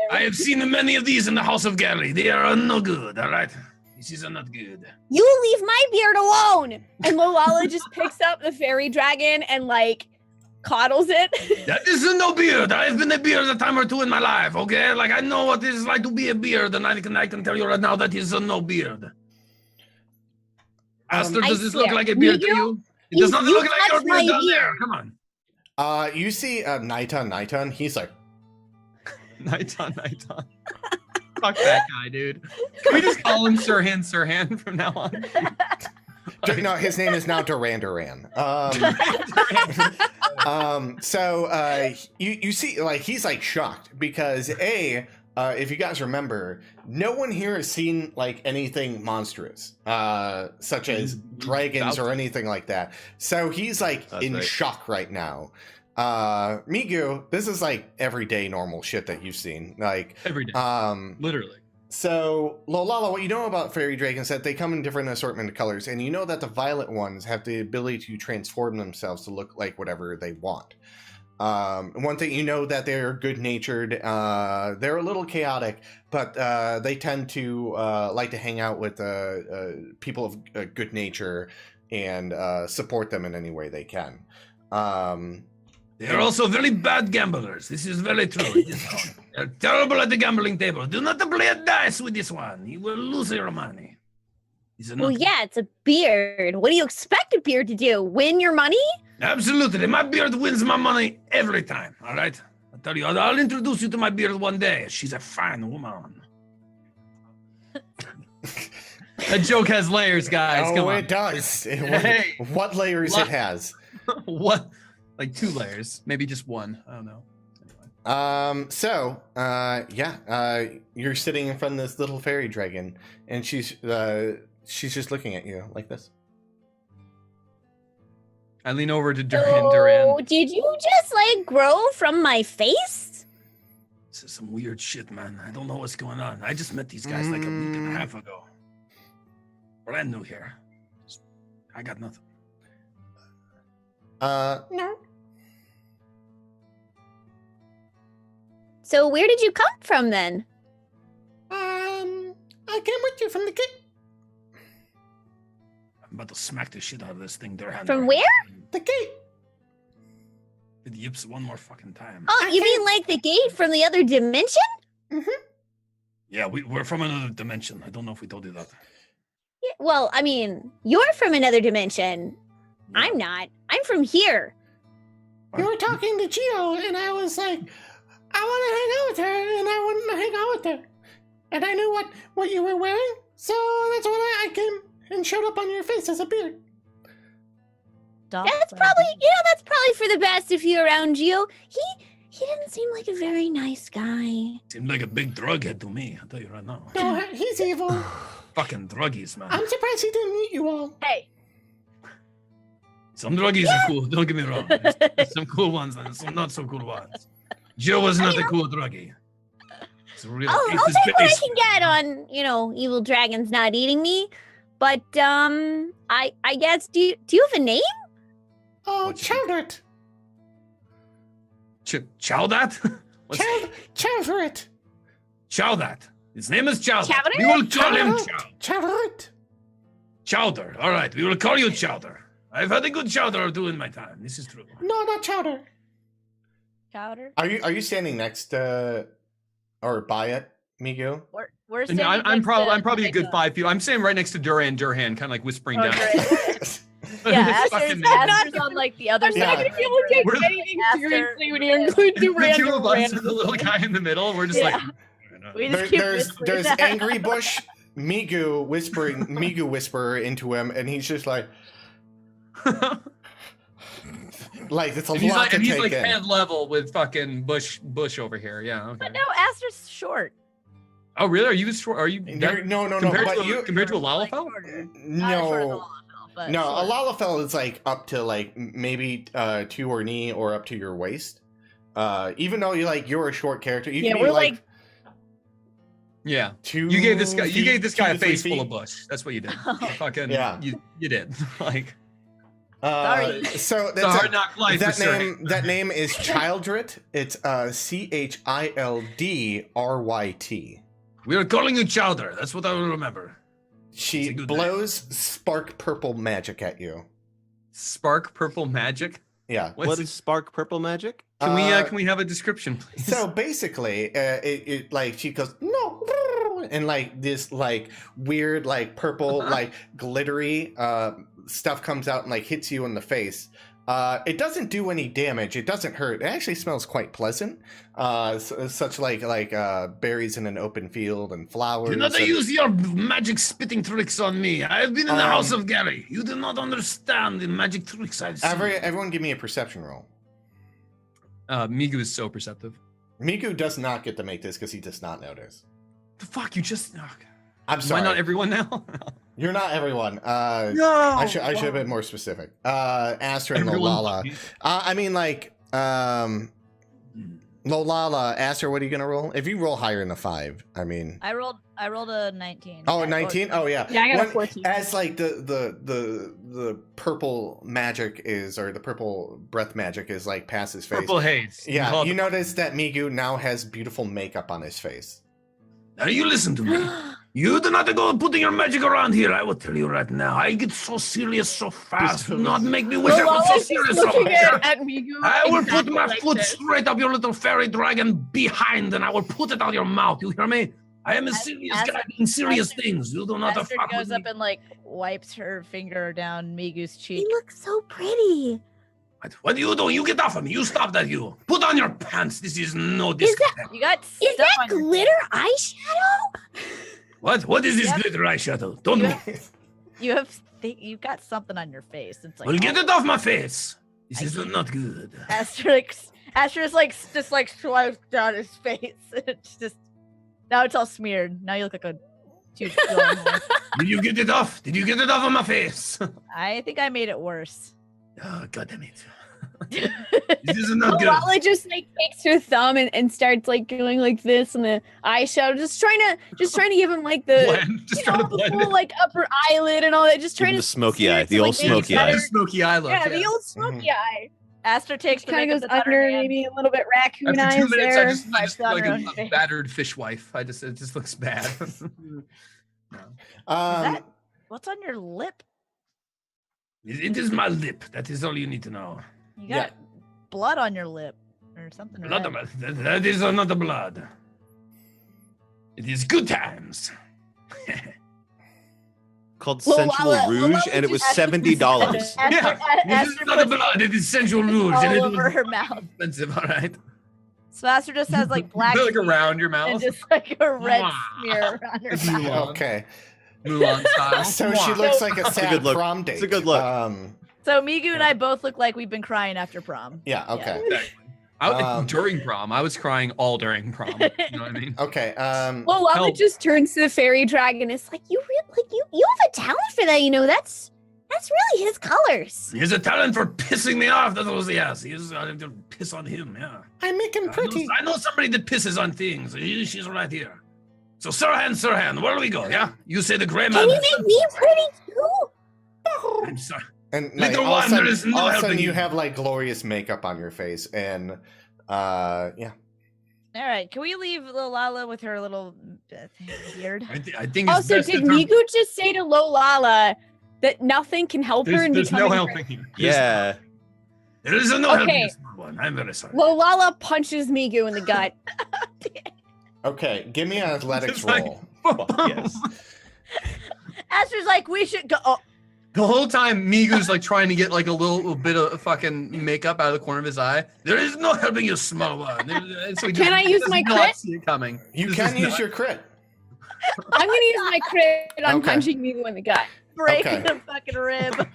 I have seen many of these in the House of Gary. They are no good, all right? These are not good. You leave my beard alone. And Lolala just picks up the fairy dragon and like coddles it. That is no beard. I've been a beard a time or two in my life, okay? Like, I know what it is like to be a beard, and I can tell you right now that is no beard. Aster, I does this look swear. like a beard to You- you? It does not you look like your touched my beard down there. beard. Come on. You see Naiton, he's like, Night on, night on. Fuck that guy, dude. Can we just call him Sirhan from now on? No, his name is now Duran Duran. So you see, like, he's like shocked because if you guys remember, no one here has seen like anything monstrous, such as dragons or anything like that. So he's like in shock right now. Migu, this is like everyday normal shit that you've seen, like every day, literally. So, Lolala, what you know about fairy dragons is that they come in different assortment of colors, and you know that the violet ones have the ability to transform themselves to look like whatever they want. One thing you know that they're good-natured. They're a little chaotic, but they tend to like to hang out with people of good nature and support them in any way they can. They're also very bad gamblers. This is very true. They're terrible at the gambling table. Do not play a dice with this one. You will lose your money. Well, yeah, it's a beard. What do you expect a beard to do? Win your money? Absolutely. My beard wins my money every time. All right? I'll tell you, I'll introduce you to my beard one day. She's a fine woman. That joke has layers, guys. Come on. It does. Hey. What layers it has. What? Like 2 layers, maybe just 1. I don't know. Anyway. You're sitting in front of this little fairy dragon, and she's just looking at you like this. I lean over to Duran. Did you just like grow from my face? This is some weird shit, man. I don't know what's going on. I just met these guys like a week and a half ago. Brand new here. I got nothing. No. So where did you come from then? I came with you from the gate. I'm about to smack the shit out of this thing. From where? The gate. It yips one more fucking time. Oh, you mean like the gate from the other dimension? Mm-hmm. Yeah, we're from another dimension. I don't know if we told you that. Yeah, well, I mean, you're from another dimension. Yeah. I'm not. I'm from here. You were talking to Gio, and I was like, I want to hang out with her, and I wanted to hang out with her. And I knew what you were wearing, so that's why I came and showed up on your face as a beard. That's probably for the best if you're around Gio. He didn't seem like a very nice guy. Seemed like a big drughead to me, I'll tell you right now. No, he's evil. Fucking druggies, man. I'm surprised he didn't eat you all. Hey. Some druggies are cool, don't get me wrong. There's some cool ones and some not so cool ones. Joe was not a cool druggie. I'll take what I can get on, evil dragons not eating me. But I guess do you have a name? Oh, Chowdert. Chowdat? Chowdert. Chowdat. His name is Chowder. Chowder? We will call him Chowdert. Chowder. All right, we will call you Chowder. I've had a good chowder or 2 in my time. This is true. No, not Chowder. Chowder? Are you standing next to or by it, Migu? We're standing I'm probably a good 5 feet. I'm standing right next to Durhan, kind of like whispering down. Yeah, Aster's on like the other side. I'm not going to be able to take anything seriously when you include Duran. The 2 of us and the little guy in the middle, we're just like... There's Angry Bush, Migu whisper into him, and he's just like... Like it's a and lot to take in. He's like head level with fucking Bush over here. Yeah. Okay. But no, Aster's short. Oh really? Are you short? Are you? No. Compared to a Lalafell? No. A Lalafell is like up to like maybe to your knee or up to your waist. Even though you're a short character, you can be like. Yeah. 2 You gave this guy a face feet. full of bush. That's what you did. Fucking yeah. You did. Like. Sorry. So that's hard knock life. That name is Childryt. It's Childryt. We are calling you Chowder. That's what I will remember. She blows spark purple magic at you. Spark purple magic? Yeah. What is spark purple magic? Can we have a description, please? So basically, it like she goes no, and like this like weird like purple like glittery stuff comes out and like hits you in the face. It doesn't do any damage. It doesn't hurt. It actually smells quite pleasant. Such like berries in an open field and flowers. Do not and- use your magic spitting tricks on me. I have been in the house of Gary. You do not understand the magic tricks I've seen. Everyone give me a perception roll. Migu is so perceptive. Miku does not get to make this because he does not notice. The fuck, you just... Oh, I'm sorry. Am I not everyone now? You're not everyone. No! I should have been more specific. Aster and Everyone Lolala. but me. I mean, like, Lolala, Aster, what are you gonna roll? If you roll higher than a 5, I mean. I rolled a 19. Oh, 19? Oh, yeah. Yeah, I got a 14. As like the purple magic is, or the purple breath magic is like past his face. Purple haze. Yeah, you notice that Migu now has beautiful makeup on his face. Now you listen to me. You do not go putting your magic around here. I will tell you right now. I get so serious so fast. Do not make me wish I was so Lala's serious just over looking here. at Migu. I will put exactly my like foot this. straight up your little fairy dragon behind, and I will put it out your mouth. You hear me? I am a serious guy doing serious things. You do not Astrid fuck goes with up me. and like wipes her finger down Migu's cheek. You look so pretty. What are you doing? You get off of me. You stop that, you. Put on your pants. This is no discotheque. You got Is stuff that on your glitter eyeshadow? What? What is this Yep. glitter eyeshadow? Don't You move. you got something on your face. It's like Well, get it off my face. This I is can't- not good. Aster's like just like swipes down his face. It's just now it's all smeared. Now you look like a huge glowing horse. Did you get it off? Did you get it off of my face? I think I made it worse. Oh, God damn it. This is not good. Lala just like takes her thumb and starts like going like this and the eyeshadow, just trying to give him like the Blend. Just you trying know, to the blend full it. like upper eyelid and all that. Just Give trying him to the smoky smear eye, it the to, old like, make it smoky eye. better. Smoky eye look. Yeah, the old smoky eye. Aster takes the Kind makeup of goes that's on her under, hand. maybe a little bit raccoon After 2 eyes minutes, there. I just Wipes feel like on her own a face. battered fishwife. It just looks bad. that- What's on your lip? It is my lip. That is all you need to know. You Yeah. got blood on your lip or something. Blood red. of that is not the blood. It is good times. Called Well, Sensual Lala- Rouge, Lala and it was just- $70. Aster, Yeah, this is Aster not the puts blood. It is sensual rouge, all and it over was her mouth. expensive. All right, So Aster just has like black like smear around your and mouth, just like a red Mwah. smear around her It's mouth. Mulan. Okay. Mulan style. So she Mwah. looks like a a sad good look. prom date. It's a good look. So Migu and I both look like we've been crying after prom. Yeah, okay. During prom, I was crying all during prom. You know what I mean? Okay. Well, Lala Help. just turns to the fairy dragon. It's like You have a talent for that, you know. That's really his colors. He has a talent for pissing me off. That's what he has. He has to piss on him. Yeah. I make him pretty. I know somebody that pisses on things. She's right here. So, Sirhan, where do we go? Yeah, you say the gray man. Can you make me pretty too? I'm sorry. And like, Little all of a one, sudden, there is no all of a sudden helping you you. have like glorious makeup on your face, and yeah. All right, can we leave little Lala with her little beard? I think it's also, best did that her- Migu just say to Lolala that nothing can help her in There's no becoming helping you. Yeah. There is no helping Okay. this one. I'm very sorry. Lolala punches Migu in the gut. Okay, give me an athletics Just like- roll. Fuck yes. Aster's like, we should go. Oh, The whole time, Migu's like trying to get like a little bit of fucking makeup out of the corner of his eye. There is no helping you, small one. So he Can I use does my not crit? see it coming. You This can is use not- your crit. I'm gonna use my crit on Okay. punching Migu in the gut. break Okay. the fucking rib.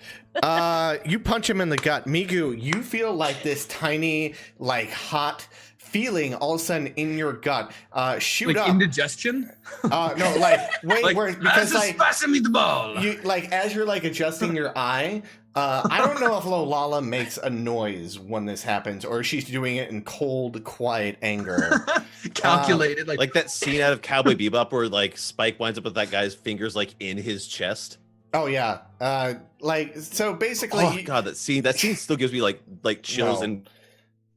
You punch him in the gut. Migu, you feel like this tiny, like hot feeling all of a sudden in your gut. Shoot like up. indigestion. No, like wait, Like where because that's a like spasm meatball. you like as you're like adjusting your eye. I don't know if Lolala makes a noise when this happens, or she's doing it in cold, quiet anger. Calculated, like Like that scene out of Cowboy Bebop where like Spike winds up with that guy's fingers like in his chest. Oh yeah, like so basically. Oh god, that scene still gives me like chills No. and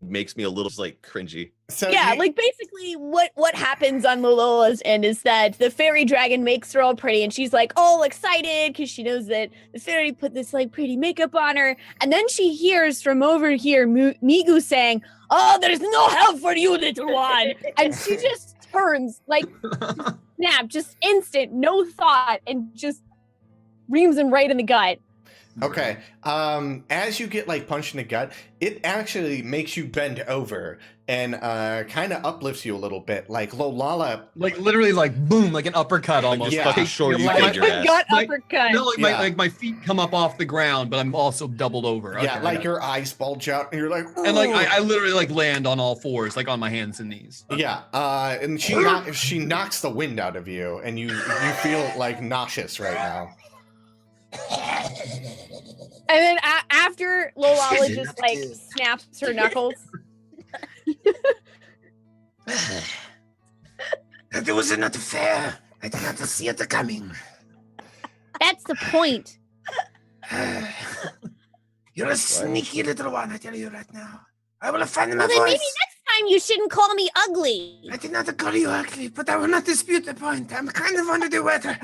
makes me a little like cringy. So Yeah, you- like basically what happens on Lolola's end is that the fairy dragon makes her all pretty and she's like all excited because she knows that the fairy put this like pretty makeup on her. And then she hears from over here Migu saying, "Oh, there's no help for you, little one." And she just turns like snap, just instant, no thought, and just reams him right in the gut. Okay. As you get like punched in the gut, it actually makes you bend over and kind of uplifts you a little bit. Like Lolala. Like literally, like boom, like an uppercut almost. Yeah. Fucking Takes sure me you like- did your My ass. gut Like- uppercut. No, like Yeah. my feet come up off the ground, but I'm also doubled over. Yeah, Okay, like your eyes bulge out, and you're like, and like "Ooh." I literally like land on all fours, like on my hands and knees. Yeah, and she knocks the wind out of you, and you feel like nauseous right now. And then after Lolala just like snaps her knuckles. That was not fair. I did not see it coming. That's the point. You're a sneaky little one, I tell you right now. I will find my Well, then voice. maybe next time you shouldn't call me ugly. I did not call you ugly, but I will not dispute the point. I'm kind of under the weather.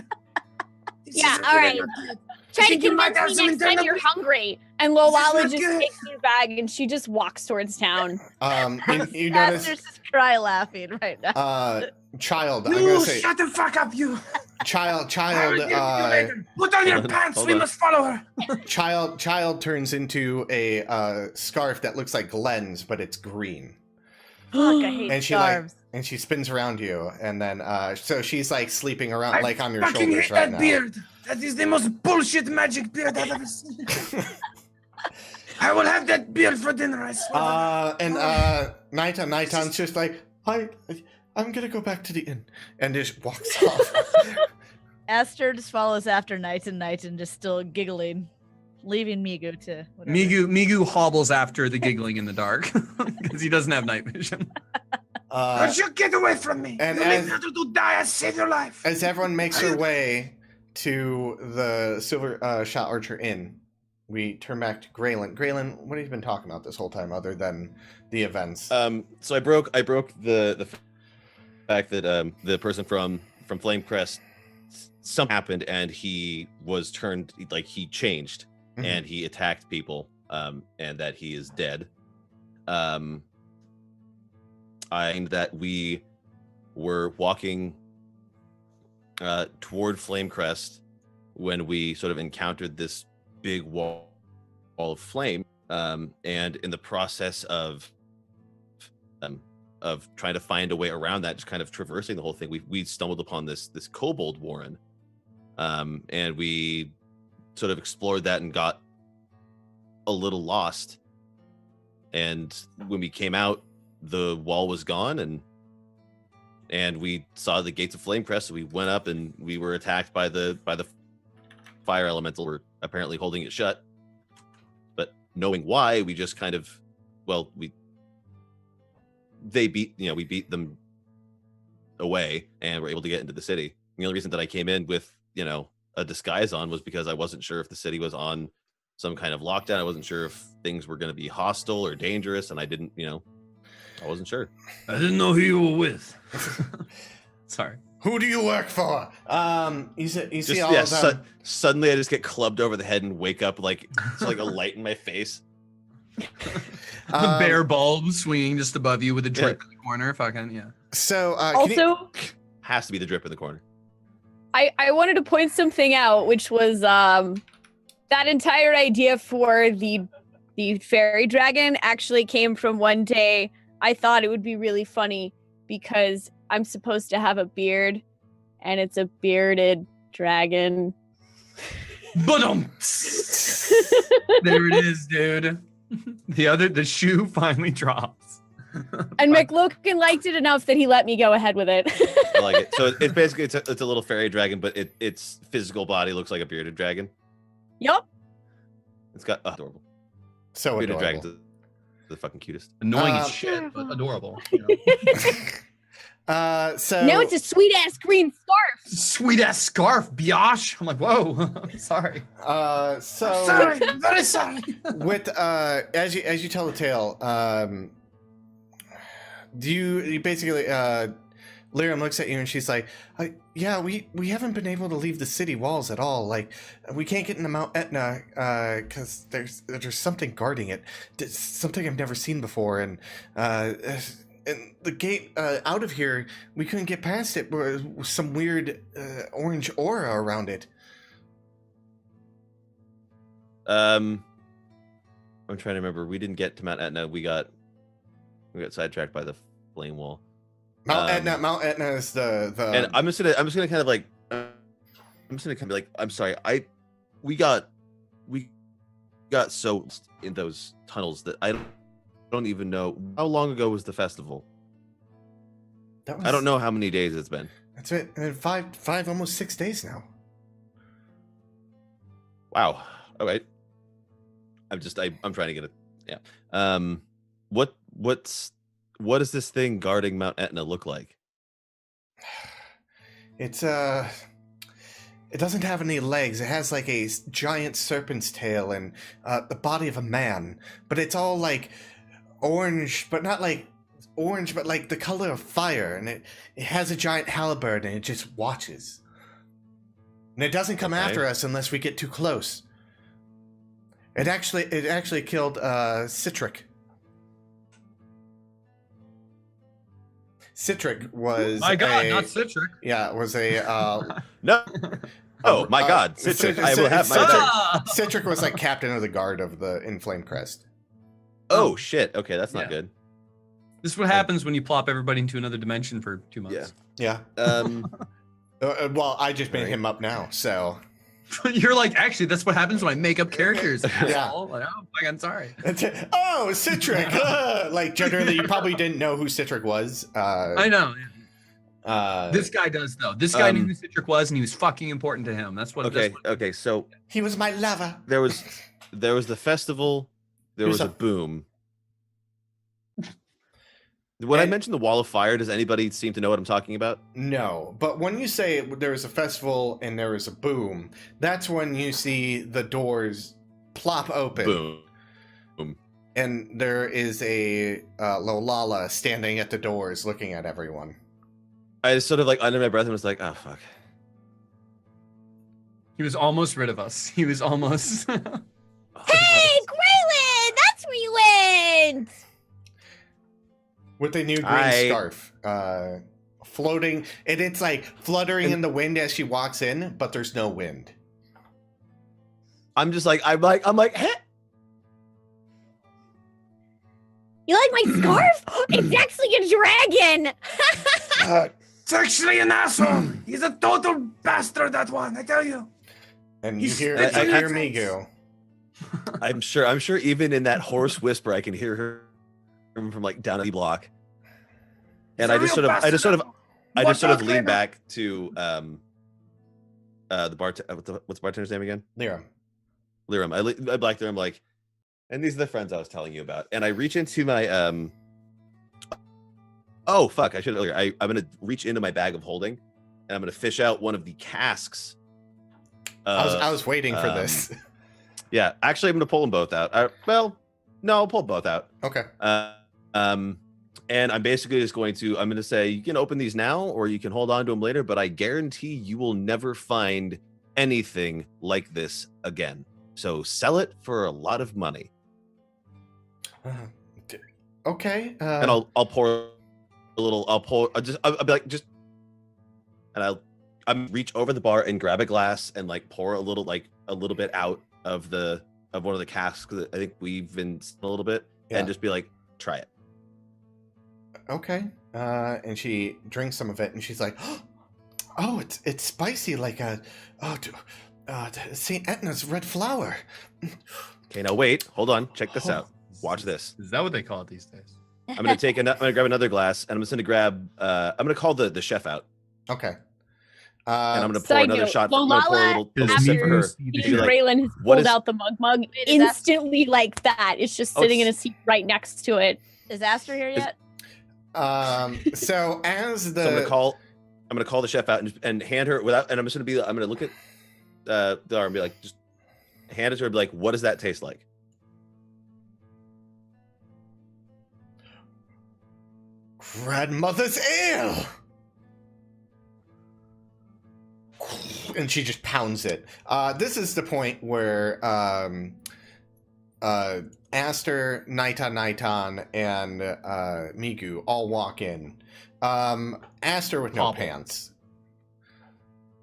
This Yeah, is all right. not good. Try to think you might convince have me some next time internal- you're Hungry. And This is Lolala not just good. takes her bag and she just walks towards town. You notice, Masters just cry laughing right now. child. I'm You gonna say, shut the fuck up, you. child. I will deal with you later. Put on your hold on, pants. hold We on. must follow her. Child turns into a scarf that looks like Glenn's, but it's green. Fuck, I hate And she scarves. and she spins around you, and then so she's like sleeping around I like on your fucking shoulders hate right that now. beard. That is the most bullshit magic beard I've ever seen. I will have that beard for dinner, I swear. And Nighton's just like, I'm gonna go back to the inn, and just walks off. Aster just follows after Knight and just still giggling, leaving Migu to whatever. Migu hobbles after the giggling in the dark because he doesn't have night vision. Don't you get away from me. and You as- make nothing to die. I save your life. As everyone makes their way to the Silver Shot Archer Inn, we turn back to Graylin. Graylin, what have you been talking about this whole time, other than the events? So I broke the fact that the person from Flamecrest, something happened and he was turned, like he changed Mhm. and he attacked people, and that he is dead. That we were walking toward Flamecrest when we sort of encountered this big wall of flame, and in the process of trying to find a way around that, just kind of traversing the whole thing, we stumbled upon this kobold warren, and we sort of explored that and got a little lost. And when we came out, the wall was gone, and we saw the gates of Flamecrest. So we went up, and we were attacked by the fire elemental. We're apparently holding it shut, but knowing why, we just kind of, we beat them away and were able to get into the city. The only reason that I came in with a disguise on was because I wasn't sure if the city was on some kind of lockdown. I wasn't sure if things were going to be hostile or dangerous, and I didn't, I wasn't sure. I didn't know who you were with. Sorry. Who do you work for? You see Just, all of them. suddenly I just get clubbed over the head and wake up like it's like a light in my face. The bare bulb swinging just above you with a drip in the corner. Fucking yeah. So, can you- Also, Has to be the drip in the corner. I wanted to point something out, which was that entire idea for the fairy dragon actually came from one day. I thought it would be really funny because I'm supposed to have a beard, and it's a bearded dragon. But there it is, dude. The shoe finally drops. And McLogan liked it enough that he let me go ahead with it. I like it. So it's basically it's a little fairy dragon, but its physical body looks like a bearded dragon. Yup. It's got adorable. so Bearded adorable. dragons are the fucking cutest. Annoying as shit, but adorable. You know? So Now it's a sweet ass green scarf. Sweet ass scarf, Biosh. I'm like, whoa. I'm sorry. so Sorry, I'm very sorry. with as you tell the tale, do you basically Lyrium looks at you and she's like, yeah, we haven't been able to leave the city walls at all. Like, we can't get into Mount Etna because there's something guarding it. It's something I've never seen before, and the gate out of here, we couldn't get past it with some weird orange aura around it. I'm trying to remember. We didn't get to Mount Etna. We got sidetracked by the flame wall. Mount Etna is the. And I'm just gonna kind of like. I'm just gonna kind of like. I'm sorry. We got so in those tunnels that I don't even know how long ago was the festival. I don't know how many days it's been. That's it. And 5 almost 6 days now. Wow. All right. I'm trying to get it. Yeah. What does this thing guarding Mount Etna look like? It doesn't have any legs. It has like a giant serpent's tail and the body of a man, but it's all like orange, but not like orange, but like the color of fire. And it has a giant halberd and it just watches. And it doesn't come after us unless we get too close. It actually killed Citric. Citric was My God, not Citric. Yeah, it was a No. Oh my God, Citric! I will have my. Citric was like captain of the guard of the Inflamed Crest. Oh shit! Okay, that's not good. This is what happens when you plop everybody into another dimension for 2 months. Yeah. Well, I just made him up now, so. You're like, actually, that's what happens when I make up characters. Yeah. Like, oh, I'm sorry. Oh, Citric! Like, generally, you probably didn't know who Citric was. I know. This guy does, though. This guy knew who Citric was, and he was fucking important to him. That's what. Okay. So he was my lover. There was the festival. There was a boom. When I mentioned the wall of fire, does anybody seem to know what I'm talking about? No, but when you say there was a festival and there was a boom, that's when you see the doors plop open. Boom. And there is a Lolala standing at the doors looking at everyone. I just sort of like under my breath and was like, oh, fuck. He was almost rid of us. He was almost... Hey, Graylin! That's where you went! With a new green scarf. Floating, and it's like fluttering in the wind as she walks in, but there's no wind. I'm like, hey. You like my scarf? It's actually a dragon! It's actually an asshole. He's a total bastard, that one, I tell you. And you He's hear spitting in your Migu. I'm sure even in that hoarse whisper I can hear her from like down the block. And I just sort of lean back to the what's the bartender's name again? Liram. I black there. I'm like, and these are the friends I was telling you about. And I reach into my oh fuck, I should earlier. I'm gonna reach into my bag of holding and I'm gonna fish out one of the casks. I was waiting for this. Yeah, actually I'm gonna pull them both out. Well, no, I'll pull both out. Okay. And I'm basically just going to say, you can open these now or you can hold on to them later, but I guarantee you will never find anything like this again. So sell it for a lot of money. Okay. And I'll pour a little, I'll be like, just, and I'll reach over the bar and grab a glass and like pour a little bit out of one of the casks that I think we've been a little bit and just be like, try it. Okay. And she drinks some of it, and she's like, "Oh, it's spicy like Saint Etna's red flower." Okay, now wait, hold on, check this out. Watch this. Is that what they call it these days? I'm gonna grab another glass, and I'm just gonna grab. I'm gonna call the chef out. Okay. And I'm gonna pour another shot. I'm gonna pour a little sip for her. Braylon has pulled out the mug instantly like that. It's just sitting in a seat right next to it. Is Aster here yet? So as the I'm gonna call the chef out and hand her and I'm gonna look at the arm and be like, just hand it to her and be like, what does that taste like? Grandmother's ale. And she just pounds it. This is the point where Aster, Naitan, and Migu all walk in. Aster with no pants.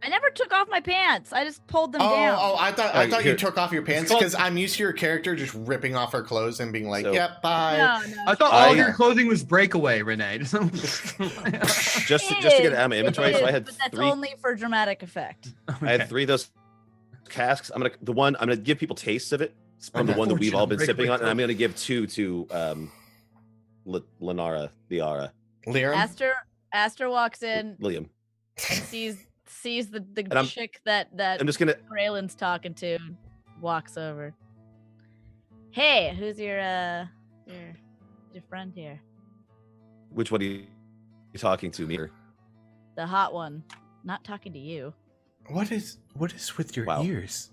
I never took off my pants. I just pulled them Oh, down. I thought you here. took off your pants because I'm used to your charecter just ripping off her clothes and being like, So- "Yep, bye." No. I thought all of I- your clothing was breakaway, Renee. just to get it out of my inventory. So I had but that's 3. only for dramatic effect. I had 3 of those casks. I'm gonna give people tastes of it from the Okay. one that we've all been Breakaway sipping on, and I'm clothing. gonna give 2 to Liara. Liam? Aster walks in Liam. and sees the I'm- chick that I'm just gonna. Graylin's talking to, and walks over. Hey, who's your friend here? Which one are you talking to, me? Or? The hot one. Not talking to you. What is with your Wow. ears?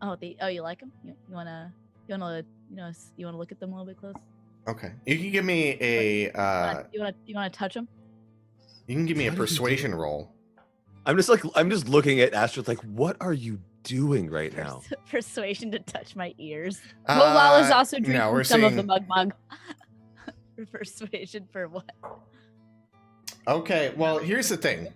Oh, you like them? You wanna look at them a little bit close? Okay, you can give me a You wanna touch them? you can give me a What are you persuasion roll. I'm just looking at Astrid like, what are you doing right now? Persuasion to touch my ears. Well, Lala's also no, drinking we're some of the seeing- mug mug. Persuasion for what? Okay, well, here's the thing.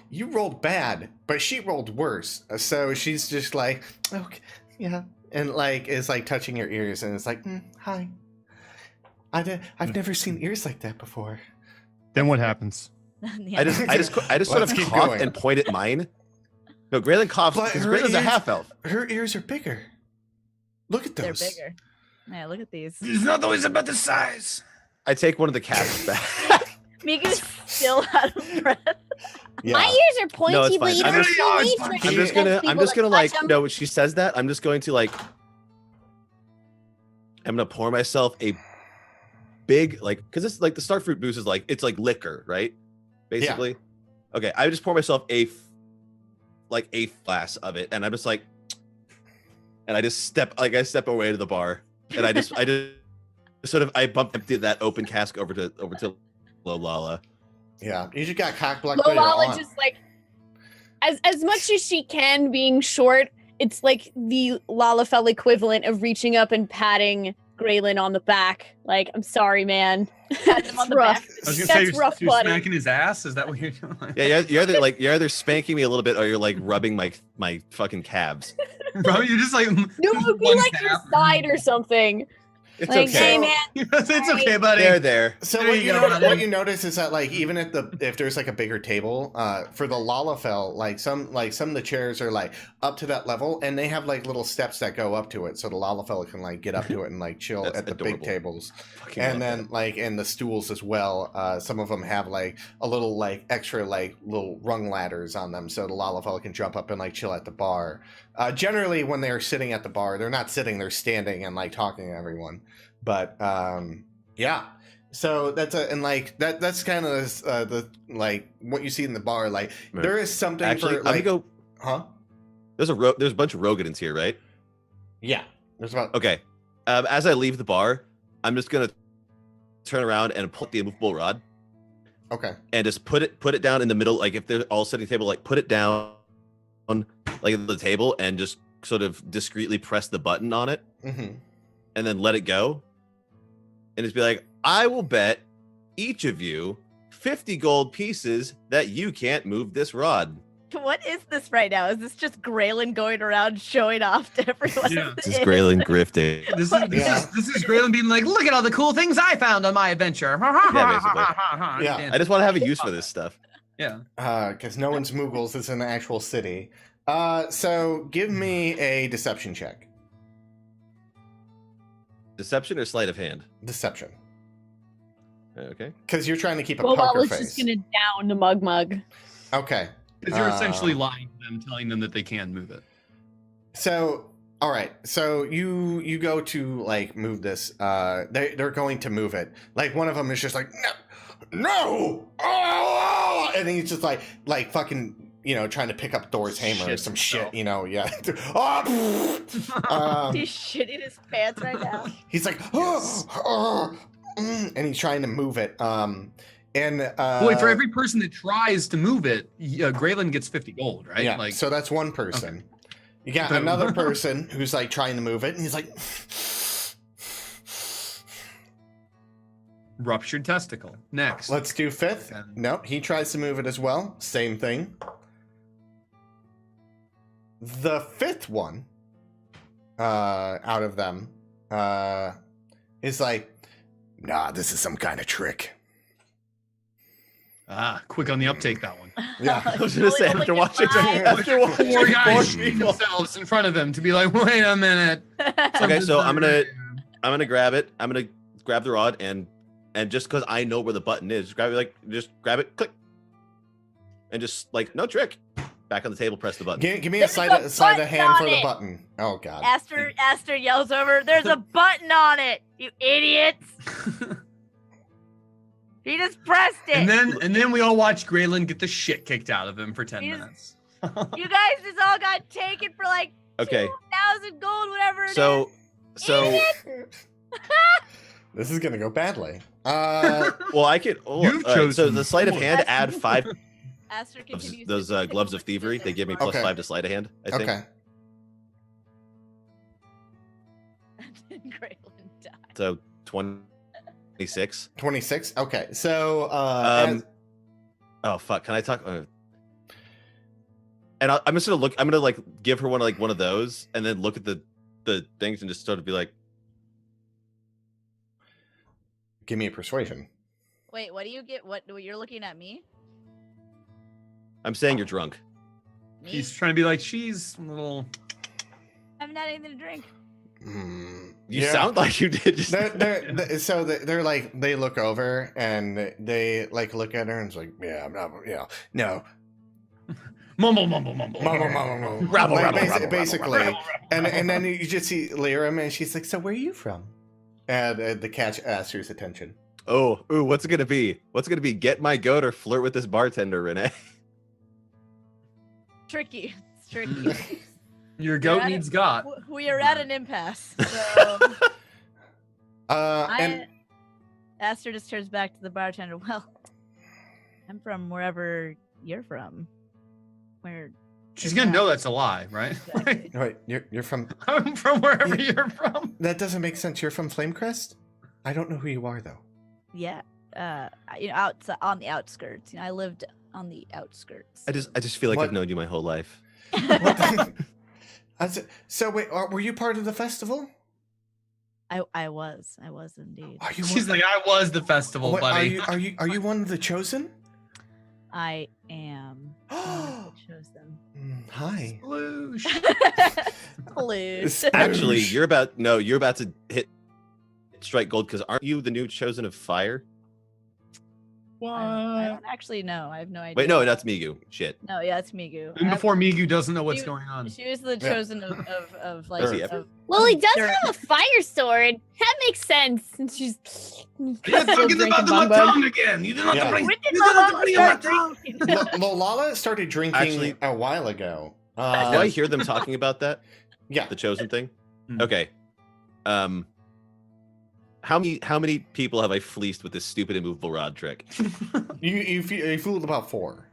You rolled bad, but she rolled worse. So she's just like, okay, yeah, and like is like touching your ears, and it's like, hi. I've never seen ears like that before. Then what happens? Yeah. I just sort Let's of keep cough going. and point at mine. No, Graylin coughs But because her Graylin's a ears- half elf. Her ears are bigger. Look at They're those. bigger. Yeah, look at these. It's not always about the size. I take one of the casks back. Miku's still out of breath. Yeah. My ears are pointy, No, it's but fine. you I'm don't just- see Oh, me it's fine. switching I'm just against gonna people that like touch 'em. no. When she says that, I'm just going to like. I'm gonna pour myself a big because it's like the Starfruit boost is like it's like liquor, right? Basically. Okay, I just pour myself a glass of it, and I'm just like, and I just step away to the bar, and I just I bump empty that open cask over to Lala. Yeah, you just got cock blocked by your Lala aunt. just like as much as she can, being short, it's like the Lalafell equivalent of reaching up and patting Graylin on the back. Like, I'm sorry, man. Pat him on the rough. back. I was gonna That's say rough, you're buddy. smacking his ass. Is that what you're doing? Yeah, you're either spanking me a little bit or you're like rubbing my fucking calves. Bro, you're just like No, it would be one like your tap. side or something. It's Like, okay. hey, man. it's okay, buddy. They're there. So There what you you, go, know, brother. what you notice is that like even if there's like a bigger table for the Lalafell, like some of the chairs are like up to that level, and they have like little steps that go up to it, so the Lalafell can like get up to it and like chill That's at the adorable. big tables. Fucking And love then that. like in the stools as well, some of them have like a little like extra like little rung ladders on them, so the Lalafell can jump up and like chill at the bar. Generally, when they're sitting at the bar, they're not sitting; they're standing and like talking to everyone. But yeah, so that's that's kind of the like what you see in the bar. Like Right. there is something Actually, for I'm like, gonna go. huh? There's a bunch of Rogadins here, right? Yeah, there's about Okay. As I leave the bar, I'm just gonna turn around and pull the immovable rod okay. and just put it down in the middle. Like if they're all sitting at the table, like put it down like at the table and just sort of discreetly press the button on it hmm and then let it go. And just be like, I will bet each of you 50 gold pieces that you can't move this rod. What is this right now? Is this just Graylin going around showing off to everyone? Yeah. This is Graylin grifting. This is Graylin being like, look at all the cool things I found on my adventure. Yeah. I just want to have a use for this stuff. Yeah. Because no one's Moogles is an actual city. So give me a deception check. Deception or sleight of hand? Deception. Okay. Because you're trying to keep a Well, poker Lala's face. just gonna down the mug mug. Okay. Because you're essentially Uh, lying to them, telling them that they can move it. So, all right. So you go to like move this. They're going to move it. Like one of them is just like no, oh! And he's just like fucking trying to pick up Thor's hammer or Shit some himself. shit. Yeah. Oh, He's shitting his pants right now. he's like and he's trying to move it. And Wait, for every person that tries to move it, Graylin gets 50 gold, right? yeah. Like, So that's one person. You got Boom. another person who's like trying to move it, and he's like. Ruptured testicle. Next. Let's do 5th. Okay. Nope, he tries to move it as well. Same thing. The 5th one, out of them, is like, nah, this is some kind of trick. Quick on the uptake, that one. Yeah. I was gonna say after watching Four guys four shoot people. themselves in front of him to be like, wait a minute. Okay, so I'm gonna grab it. I'm gonna grab the rod and just because I know where the button is, just grab it, click, and just like no trick. Back on the table, press the button. Give me a There's sleight a of hand button for on the it. button. Oh god. Aster yells over, there's a button on it, you idiots! He just pressed it! And then we all watch Graylin get the shit kicked out of him for 10 He's- minutes. You guys just all got taken for like Okay, 2,000 gold, whatever it is. so This is gonna go badly. well, I could. Oh, You've all right, so chosen the sleight of hand Aster- add 5 Aster continues those to gloves of thievery. They give me plus Okay. 5 to sleight of hand. I think. Okay. Graylin died. So 26. 26. Okay. So Oh fuck! Can I talk? And I'm just gonna look. I'm gonna like give her one of those, and then look at the things and just sort of be like, give me a persuasion. Wait, what do you get? What you're looking at me? I'm saying you're drunk. Me? He's trying to be like, she's a little. I haven't had anything to drink. You sound like you did. Just they're like, they look over and they like look at her and it's like, yeah, I'm not, no. Mumble. Rabble, basically. And then you just see Lyra and she's like, so where are you from? And the catch Aster's attention. ooh, what's it gonna be? What's it gonna be? Get my goat or flirt with this bartender, Renee? Tricky. It's tricky. Your goat needs got. We are at an impasse. So And Aster just turns back to the bartender. Well, I'm from wherever you're from. Where She's gonna know that's a lie, right? Exactly. wait, you're from, I'm from wherever you're from. that doesn't make sense. You're from Flamecrest? I don't know who you are though. Yeah, outside on the outskirts. I lived on the outskirts. I just feel like What? I've known you my whole life. So wait, were you part of the festival? I was indeed. Are you She's like, I was the festival, what, buddy. are you one of the chosen? I am. Chosen. Hi. Sploosh. Please. Actually, you're about to hit strike gold because aren't you the new chosen of fire? I don't actually know. I have no idea. Wait, no, that's Migu. Shit. No, yeah, it's Migu. Even before Migu doesn't know what's She- going on. She was the chosen of like. Is he of- Well, he does Sure. have a fire sword. That makes sense. And she's You're talking about the Migutown again. You did not Yeah. bring. When did You did not Lala bring a start Migutown. drinking? Actually- Lolala started drinking a while ago. Do I hear them talking about that? Yeah. The chosen thing? Hmm. Okay. How many people have I fleeced with this stupid immovable rod trick? You fooled about 4.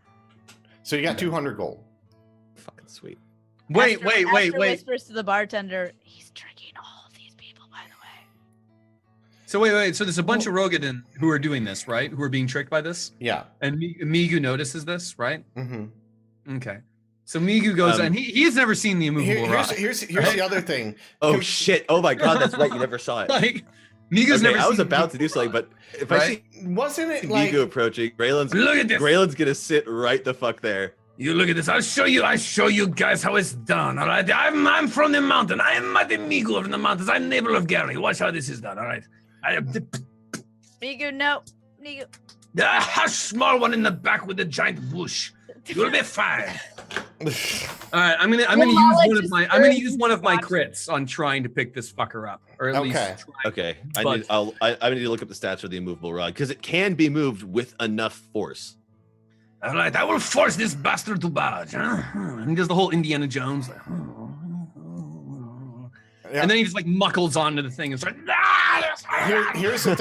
So you got 200 gold. Fucking sweet. Wait. Aster whispers to the bartender, he's tricking all of these people, by the way. So wait. So there's a bunch of Rogadin who are doing this, right? Who are being tricked by this? Yeah. And Migu notices this, right? Mm-hmm. Okay. So Migu goes, and he's never seen the immovable rod. Here's the other thing. Oh shit! Oh my god, that's right. You never saw it. Like, Migu's Okay, never I was seen about to do something, but if Right? I Wasn't see it like Migu approaching, Look at this. Grayland's gonna sit right the fuck there. You look at this. I show you guys how it's done. All right. I'm from the mountain. I am Mighty Migu from the mountains. I'm neighbor of Gary. Watch how this is done. All right. Migu, no. Migu. The hush, small one in the back with the giant bush. You'll be fine. All right, I'm gonna use one of my crits on trying to pick this fucker up, or at least Okay. try. Okay, But- I need to look up the stats for the immovable rod because it can be moved with enough force. All right. I will force this bastard to budge. Huh? And he does the whole Indiana Jones, like, Yeah. and then he just like muckles onto the thing and starts. Here's the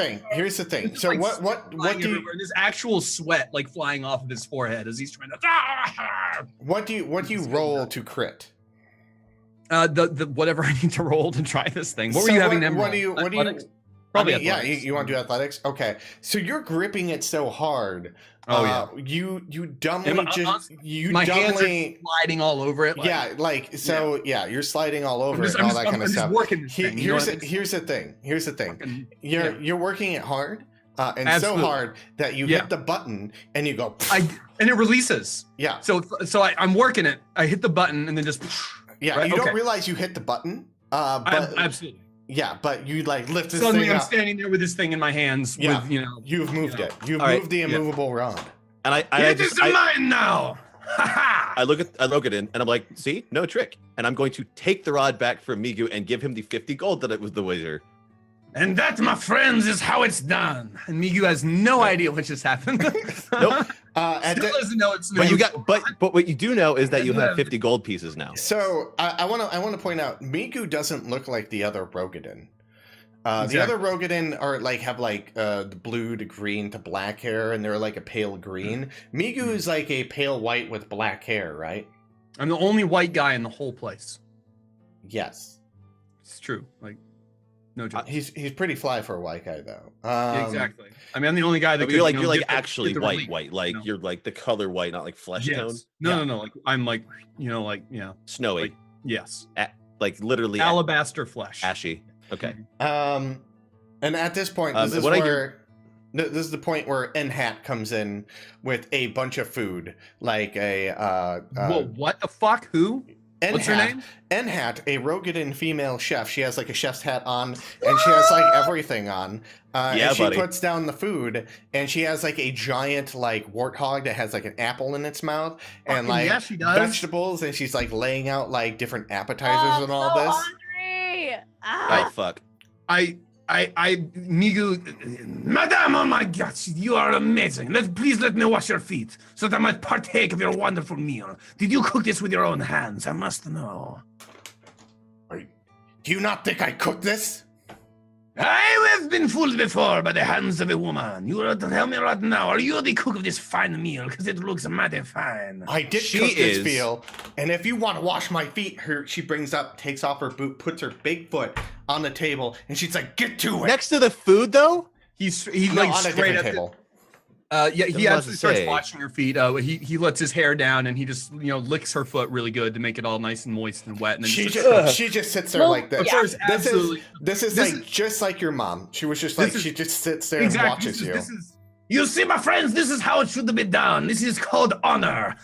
thing. So Like, what flying do you everywhere. There's actual sweat like flying off of his forehead as he's trying to. what do you roll to crit? The whatever I need to roll to try this thing. What were So you having them roll? what do you Athletics? Probably yeah, athletics. you want to do athletics? Okay. So you're gripping it so hard. Oh, yeah. You dumbly my hands are sliding all over it. You're sliding all over it and I'm all that kind of just stuff. working this thing. Here's the thing. Fucking- You're working it hard. And Absolutely. so hard that you hit the button and you go. And it releases. Yeah. So I'm working it. I hit the button and then just. Yeah. Right? You don't realize you hit the button. But Absolutely. yeah, but you like lift this Suddenly thing I'm up. standing there with this thing in my hands. Yeah. With, You've moved it. You've All right. moved the immovable rod. And It is mine now. Ha ha. I look at it and I'm like, see, no trick. And I'm going to take the rod back from Migu and give him the 50 gold that it was the wager. And that, my friends, is how it's done. And Migu has no idea what just happened. Nope. Still doesn't know it's But Migu. but what you do know is that you have 50 gold pieces now. So I want to point out, Migu doesn't look like the other Rogadin. The Exactly. other Rogadin are have the blue to green to black hair, and they're like a pale green. Migu is like a pale white with black hair, right? I'm the only white guy in the whole place. Yes. It's true. Like, no joke. He's pretty fly for a white guy though. Exactly. I mean, I'm the only guy that But you're like get the- actually get the white, relief, white. Like you're like the color white, not like flesh tone. Yes. No. Like I'm like Snowy. Like, yes. Like literally Alabaster flesh. ashy. Okay. And at this point, this is what I where this is the point where N-Hat comes in with a bunch of food, like a Whoa, what the fuck? Who? What's her name? N-Hat, a Rogadin female chef. She has like a chef's hat on, and she has like everything on. And she buddy. puts down the food, and she has like a giant like warthog that has like an apple in its mouth, and Fucking like yeah, she does. vegetables, and she's like laying out like different appetizers and all this. Hungry. Oh fuck. Migu, Madame, oh my God, you are amazing. Please let me wash your feet so that I might partake of your wonderful meal. Did you cook this with your own hands? I must know. Do you not think I cooked this? I have been fooled before by the hands of a woman. You will tell me right now, are you the cook of this fine meal? Because it looks mighty fine. I did She cook this is- meal, and if you want to wash my feet, she takes off her boot, puts her big foot on the table, and she's like, "Get to it." Next to the food though? he no, like on a straight different up. table. Yeah, he was actually to starts say. washing her feet. He lets his hair down and he just licks her foot really good to make it all nice and moist and wet. And then She just, just sits there Well, like this. of course, This absolutely. is This like just like your mom. She was just like This is- she just sits there and Exactly. watches you. This is You see, my friends, this is how it should be done. This is called honor.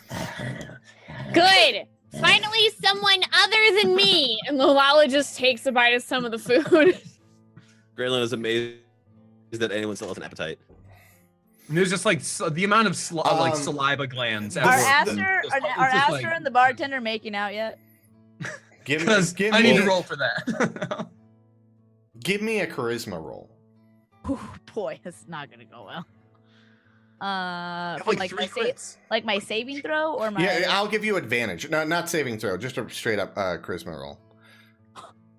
Good. Finally, someone other than me. And Lala just takes a bite of some of the food. Graylin is amazed that anyone still has an appetite. there's just like the amount of like Um, saliva glands. Are Are everywhere. Aster, Just- are it's just Aster and the bartender making out yet? Give Because give I need me to roll for that. give me a charisma roll. Ooh, boy, it's not gonna go well. Like From like three my crits. like my saving throw or my Yeah, I'll give you advantage. No, not saving throw, just a straight up charisma roll.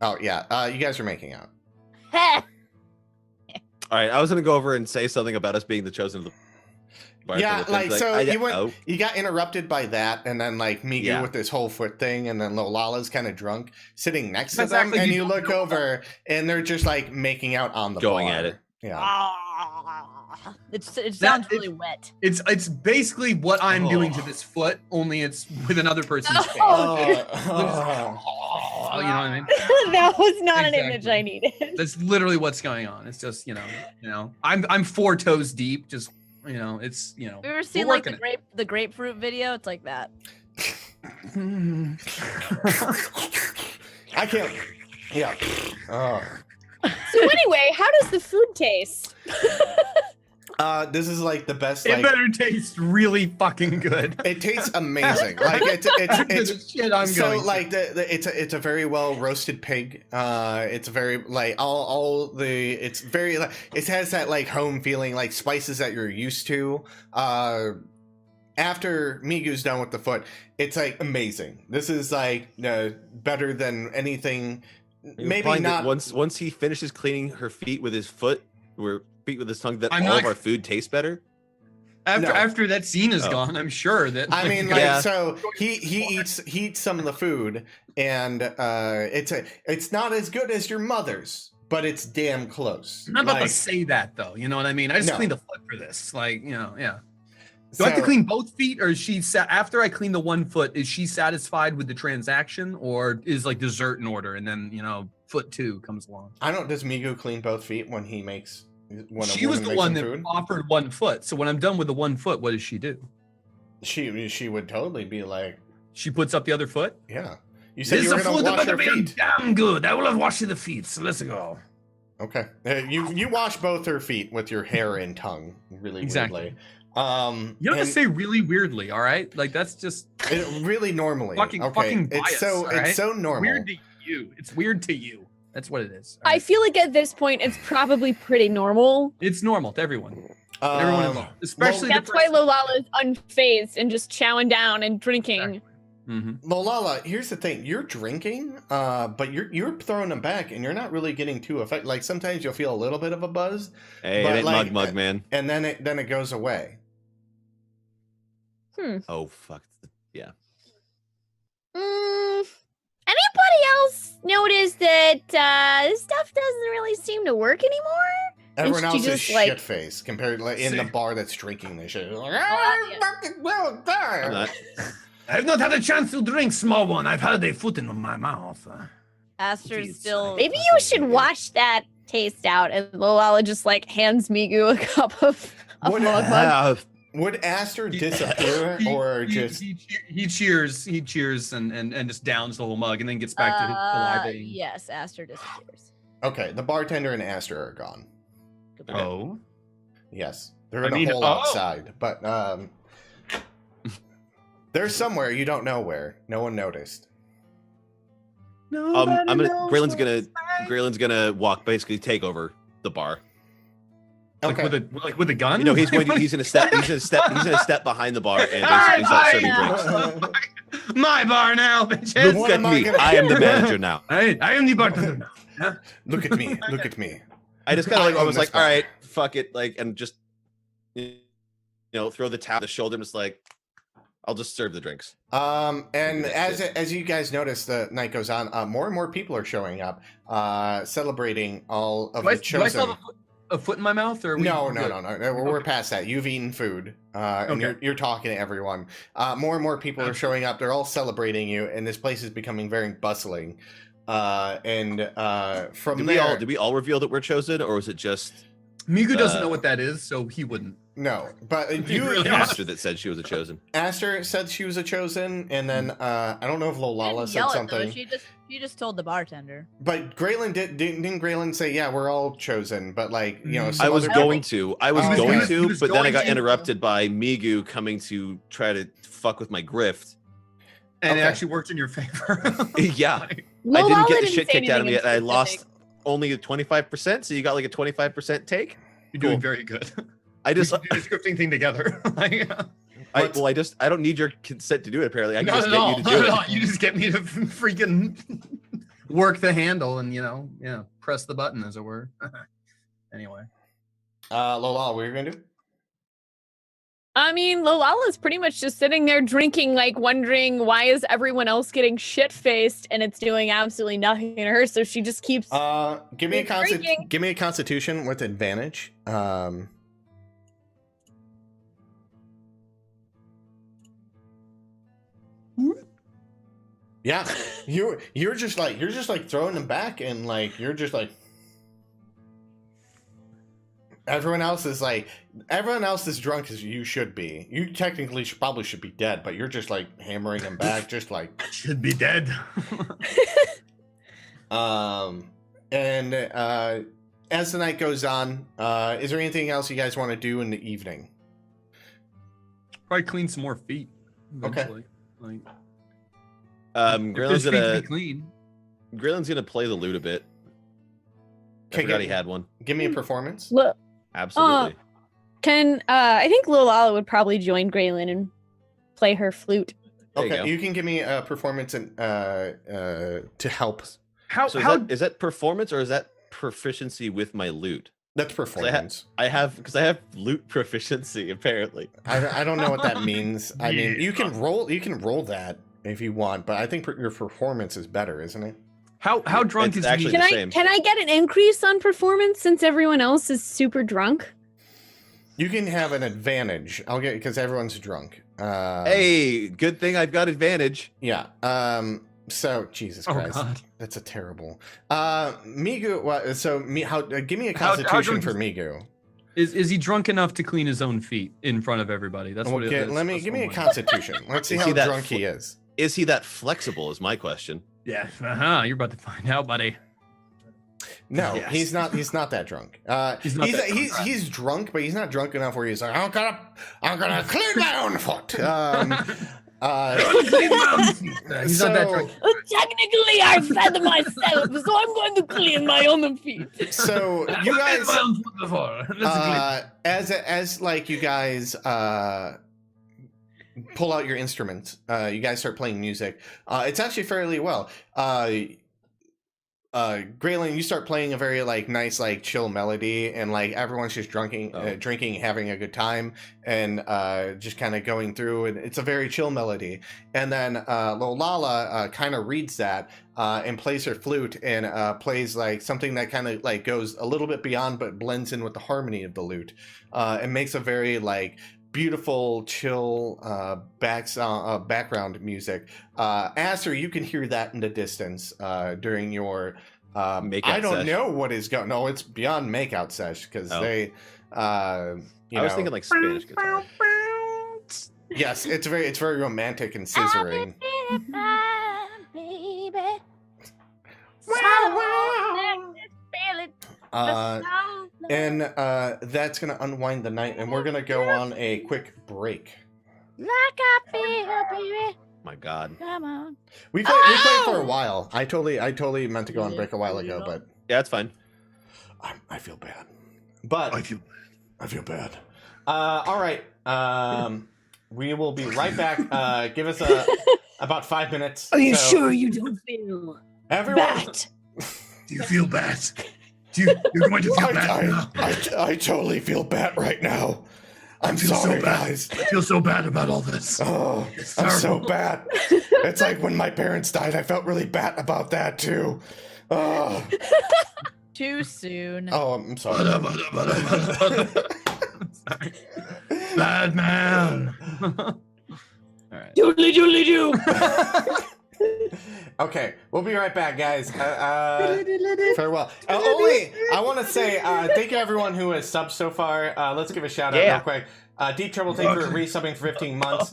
Oh yeah, you guys are making out. Heh. All right, I was gonna go over and say something about us being the chosen of the. Yeah, like so you went. Oh, You got interrupted by that, and then like Migu Yeah. with this whole foot thing, and then Lala's kind of drunk, sitting next to That's them, actually and the- you look over, and they're just like making out on the Going bar. at it. Yeah. It sounds it- really wet. It's basically what I'm doing to this foot, only it's with another person's face. Oh, Oh, you know what I mean? That was not an Exactly. image I needed. That's literally what's going on. It's just I'm 4 toes deep. Just it's We ever we're seen like working the grapefruit video? It's like that. I can't. Yeah. Oh. So anyway, how does the food taste? This is like the best. It Like, better taste really fucking good. it tastes amazing. Like it's The shit I'm so going. like it's a very well roasted pig. It's very like all the it's very like it has that like home feeling, like spices that you're used to. After Migu's done with the foot, it's like amazing. This is like better than anything. You'll Maybe find that not. once he finishes cleaning her feet with his foot, or feet with his tongue, that I'm all not- of our food tastes better. No. After that scene is Oh. gone, I'm sure that I mean, like, Yeah. so he eats some of the food, and it's not as good as your mother's, but it's damn close. I'm not about to Like, say that though. You know what I mean? I just No. cleaned a foot for this. Like, yeah. Do I have to so- clean both feet, or is she after I clean the 1 foot? Is she satisfied with the transaction, or is like dessert in order, and then foot 2 comes along? I don't. Does Migu clean both feet when he makes? When She was the makes one him that food? offered 1 foot. So when I'm done with the 1 foot, what does she do? She would totally be like, She puts up the other foot. yeah. You said This you is were a gonna food that wash better her be feet. damn good. I will have washed the feet, so let's go. Okay. You wash both her feet with your hair and tongue. Really Exactly. weirdly. You don't have to and say really weirdly, all right? Like that's just really normally. fucking okay. bias, It's so all right? it's so normal. weird to you. It's weird to you. That's what it is. all I right? feel like at this point it's probably pretty normal. It's normal to everyone. Everyone Um, involved, especially the That's why person- Lolala's unfazed and just chowing down and drinking. Mhm. Lolala, here's the thing: you're drinking, but you're throwing them back, and you're not really getting too affected. Like sometimes you'll feel a little bit of a buzz, Hey, But, it ain't like, mug, man. and then it goes away. Oh fuck. Yeah. Anybody else notice that this stuff doesn't really seem to work anymore? Everyone she else is just, like- shit faced compared like in the See. bar that's drinking this shit. Like, yeah. fucking well I'm done." not. I have not had a chance to drink, small one. I've had a foot in my mouth. Aster's Jeez. still. Maybe you should wash that taste out. And Lolala just like hands Migu a cup of What mug. Would Aster disappear or just? he cheers and just downs the whole mug and then gets back to his salivating. Yes, Aster disappears. Okay, the bartender and Aster are gone. Okay. Oh, Yes, they're I in a mean, hole oh. outside, but they're somewhere you don't know where. No one noticed. Graylin's gonna walk, basically take over the bar. like Okay. with a gun. You know, he's gonna step behind the bar and basically start serving drinks. My bar now, bitches. What Look at am I me. gonna- I am the manager now. I am the bartender now. Yeah. Look at me. Look at me. I just kind of I I own was this like, all bar. right, fuck it, like, and just throw the towel on the shoulder, and just like, I'll just serve the drinks. And That's as you guys notice, the night goes on. More and more people are showing up, celebrating all of Do I the still chosen. have a foot in my mouth, or are we No, good? no. We're past that. You've eaten food, and Okay. you're talking to everyone. More and more people are showing up. They're all celebrating you, and this place is becoming very bustling. From Did there, we all reveal that we're chosen, or was it just Migu doesn't know what that is, so he wouldn't. no, but You really you, are. Aster that said she was a chosen? Aster said she was a chosen, and then I don't know if Lolala Didn't said yell it, something. though. She just told the bartender. But Graylin didn't Graylin say, yeah, we're all chosen, but like, you know, some I was other going people- to. I was Oh, going okay. He to, was but then I going got to. interrupted by Migu coming to try to fuck with my grift. And it Okay. actually worked in your favor. Yeah. Lolala I didn't get the didn't shit say kicked out of me, anything and I in lost specific. only 25%. So you got like a 25% take. You're doing Cool. very good. I just, we should do the scripting thing together. Like, I don't need your consent to do it. Apparently, I can not just at get all. you to Not do at it. all. You just get me to freaking work the handle and press the button, as it were. Anyway, Lola, what are you gonna do? I mean, Lolala's pretty much just sitting there drinking, like wondering why is everyone else getting shit faced and it's doing absolutely nothing to her. So she just keeps. Give me a Drinking. give me a Constitution with advantage. Yeah, you're just like throwing them back, and like you're just like everyone else is drunk as you should be. You technically probably should be dead, but you're just like hammering them back, just like Should be dead. and as the night goes on, is there anything else you guys want to do in the evening? probably clean some more feet. Okay. Eventually. Like, Graylin's feet to gonna be clean. Graylin's gonna play the lute a bit. I Okay, forgot he had one. Give me a performance. Look, Absolutely. I think Lolala would probably join Graylin and play her flute. There you Okay, go. you can give me a performance and to help. How So how is that performance or is that proficiency with my loot? That's performance. I have loot proficiency apparently. I don't know what that means. I mean, Yeah. you can roll that if you want, but I think your performance is better, isn't it? How drunk It's is actually he? the Can I same. can I get an increase on performance since everyone else is super drunk? You can have an advantage. I'll get because everyone's drunk. Hey, good thing I've got advantage. Yeah. So Jesus Oh, Christ, God. that's a terrible. Migu. Give me a How constitution drunk for is- Migu. Is he drunk enough to clean his own feet in front of everybody? That's what it is. Let me That's give what me a I'm- constitution. Let's see Is how he that drunk he is. Is he that flexible? Is my question. Yeah. You're about to find out, buddy. No, Yes. he's not. He's not that drunk. He's not that drunk, right? he's drunk, but he's not drunk enough where he's like, I'm gonna clean my own foot. He's not that drunk. Technically, I fed myself, so I'm going to clean my own feet. So you guys, Before. Let's as like you guys pull out your instruments, you guys start playing music. It's actually fairly well. Graylin, you start playing a very like nice like chill melody, and like everyone's just drinking, having a good time, and just kind of going through. And it's a very chill melody. And then Lolala kind of reads that and plays her flute and plays like something that kind of like goes a little bit beyond, but blends in with the harmony of the lute, and makes a very like beautiful, chill background music. Aster, you can hear that in the distance during your Makeout I don't sesh. know what is going. No, it's beyond makeout sesh because Oh. they. I was thinking like Spanish guitar. Yes, it's very romantic and scissoring. And that's gonna unwind the night, and we're gonna go on a quick break. My God. Come on. We played for a while. I totally meant to go on break a while ago, but Yeah, it's fine. I feel bad. But I feel bad. All right. We will be right back. Give us about 5 minutes. Are you So, sure you don't feel Everyone, bad? Do you feel bad? You're going to feel bad now. I totally feel bad right now. I'm feel so sorry, bad. guys. I feel so bad about all this. Oh, It's I'm so terrible. bad. It's like when my parents died, I felt really bad about that too. Oh, Too soon. I'm sorry. Bad man. All right. Doodly doodly doo. Okay, we'll be right back, guys. Farewell. I want to say thank you everyone who has subbed so far. Let's give a shout out real quick. Deep Trouble, thank you for resubbing for 15 months.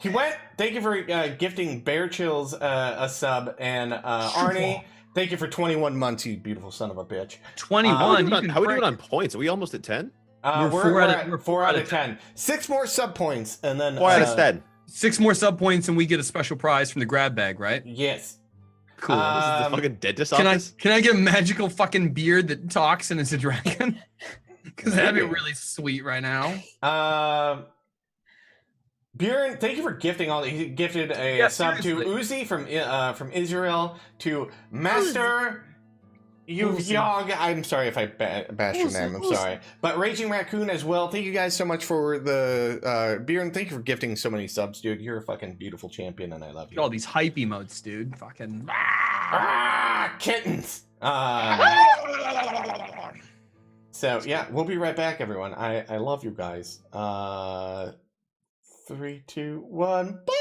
Thank you for gifting Bear Chills a sub, and Arnie, thank you for 21 months, you beautiful son of a bitch. 21. How you we can doing break- on points? Are we almost at 10? We're 4 out of 10. 6 more sub points, and then 4 out of 10. 6 more sub points, and we get a special prize from the grab bag, right? Yes. Cool. This is the Um, fucking dentist Can office. I get a magical fucking beard that talks and is a dragon? Because that'd be Maybe. really sweet right now. Bjorn, thank you for gifting all. He gifted a Yeah, sub seriously. to Uzi from Israel, to Master Yuvyog. I'm sorry if I bashed your name. I'm sorry, but Raging Raccoon as well. Thank you guys so much for the Bjorn. Thank you for gifting so many subs, dude. You're a fucking beautiful champion, and I love Look at all you. these hype emotes, dude. Fucking. Kittens. So yeah, we'll be right back, everyone. I love you guys. 3, 2, 1. Bye.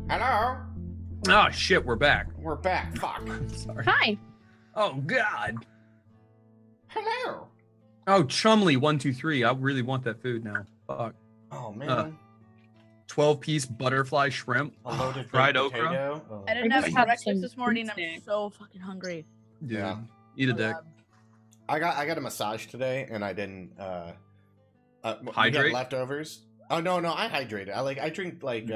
Hello? Oh shit, we're back. We're back. Fuck. Sorry. Hi. Oh god. Hello. Oh, Chumley 123. I really want that food now. Fuck. Oh man. 12-piece butterfly shrimp. A loaded fried baked okra. potato. Oh. I didn't I have just had breakfast some this morning. food I'm snack. so fucking hungry. Dude, Yeah. eat a dick. I got a massage today, and I didn't we got Hydrate? leftovers. Oh no, I hydrated. I drink like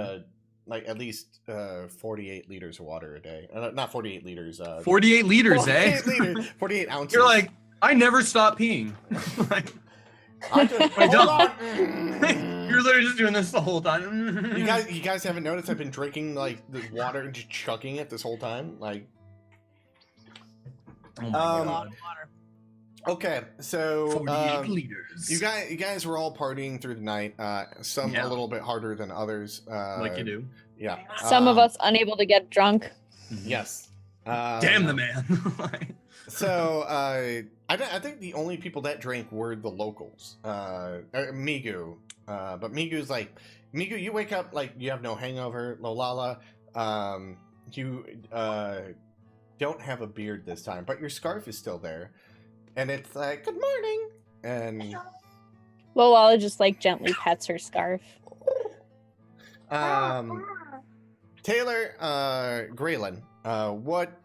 at least 48 liters of water a day. Not 48 liters. 48 liters, 48 eh? liters, 48 ounces. You're like, I never stop peeing. Like, I just, Wait, hold don't. on. You're literally just doing this the whole time. You guys haven't noticed I've been drinking like the water and just chugging it this whole time. Like, Oh my A Um, lot god. of water. okay, so 48 liters. you guys were all partying through the night. Some Yeah. a little bit harder than others. Like you do. Yeah. Some of us unable to get drunk. Yes. Damn the man. Like, So I think the only people that drank were the locals. Migu. But Migu's like, Migu, you wake up like you have no hangover. Lolala, you don't have a beard this time, but your scarf is still there, and it's like, good morning. And Lola just like gently pets her scarf. Taylor, Graylin, what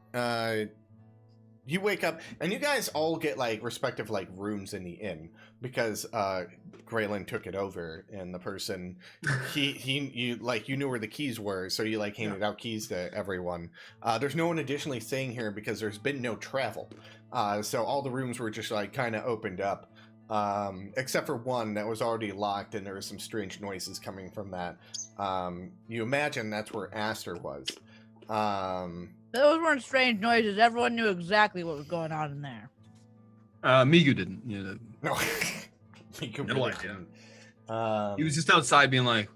you wake up and you guys all get like respective like rooms in the inn because Graylin took it over, and the person you knew where the keys were, so you like handed out keys to everyone. There's no one additionally staying here because there's been no travel, so all the rooms were just like kind of opened up, except for one that was already locked, and there were some strange noises coming from that. You imagine that's where Aster was. Those weren't strange noises. Everyone knew exactly what was going on in there. Migu didn't. You know, No, Miku No really idea. didn't. he was just outside being like,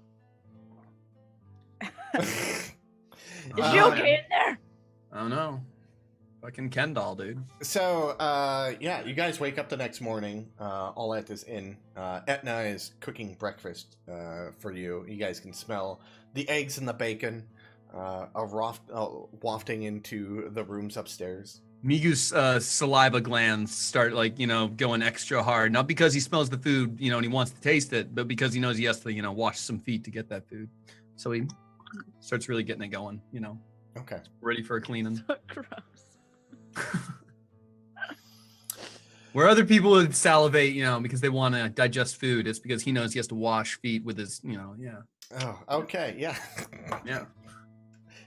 Is she Uh, okay in there? I don't know. Fucking Ken doll, dude. So, yeah, you guys wake up the next morning, all at this inn. Etna is cooking breakfast for you. You guys can smell the eggs and the bacon wafting into the rooms upstairs. Migu's saliva glands start like, going extra hard. Not because he smells the food, and he wants to taste it, but because he knows he has to, wash some feet to get that food. So he starts really getting it going, Okay. ready for a cleaning. Gross. Where other people would salivate, because they want to digest food, it's because he knows he has to wash feet with his, yeah. Oh, okay, yeah. Yeah.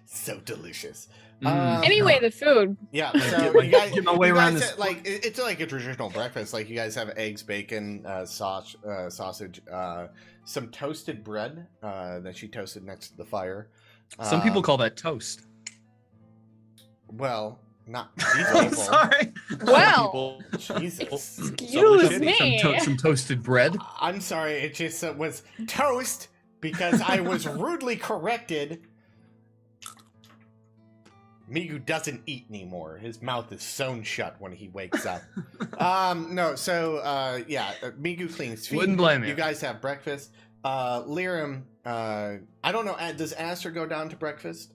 So delicious. Anyway, the food. Yeah, Get so my- you guys, get my way you around guys this. get, like it's like a traditional breakfast. Like you guys have eggs, bacon, sausage, some toasted bread that she toasted next to the fire. Some people call that toast. Well, not these I'm people. sorry. Well, Jesus. excuse me. Some toasted bread. I'm sorry. It just was toast because I was rudely corrected. Migu doesn't eat anymore. His mouth is sewn shut when he wakes up. No, so yeah, Migu cleans feet. Wouldn't blame you. You guys have breakfast. Lirim, I don't know. Does Aster go down to breakfast?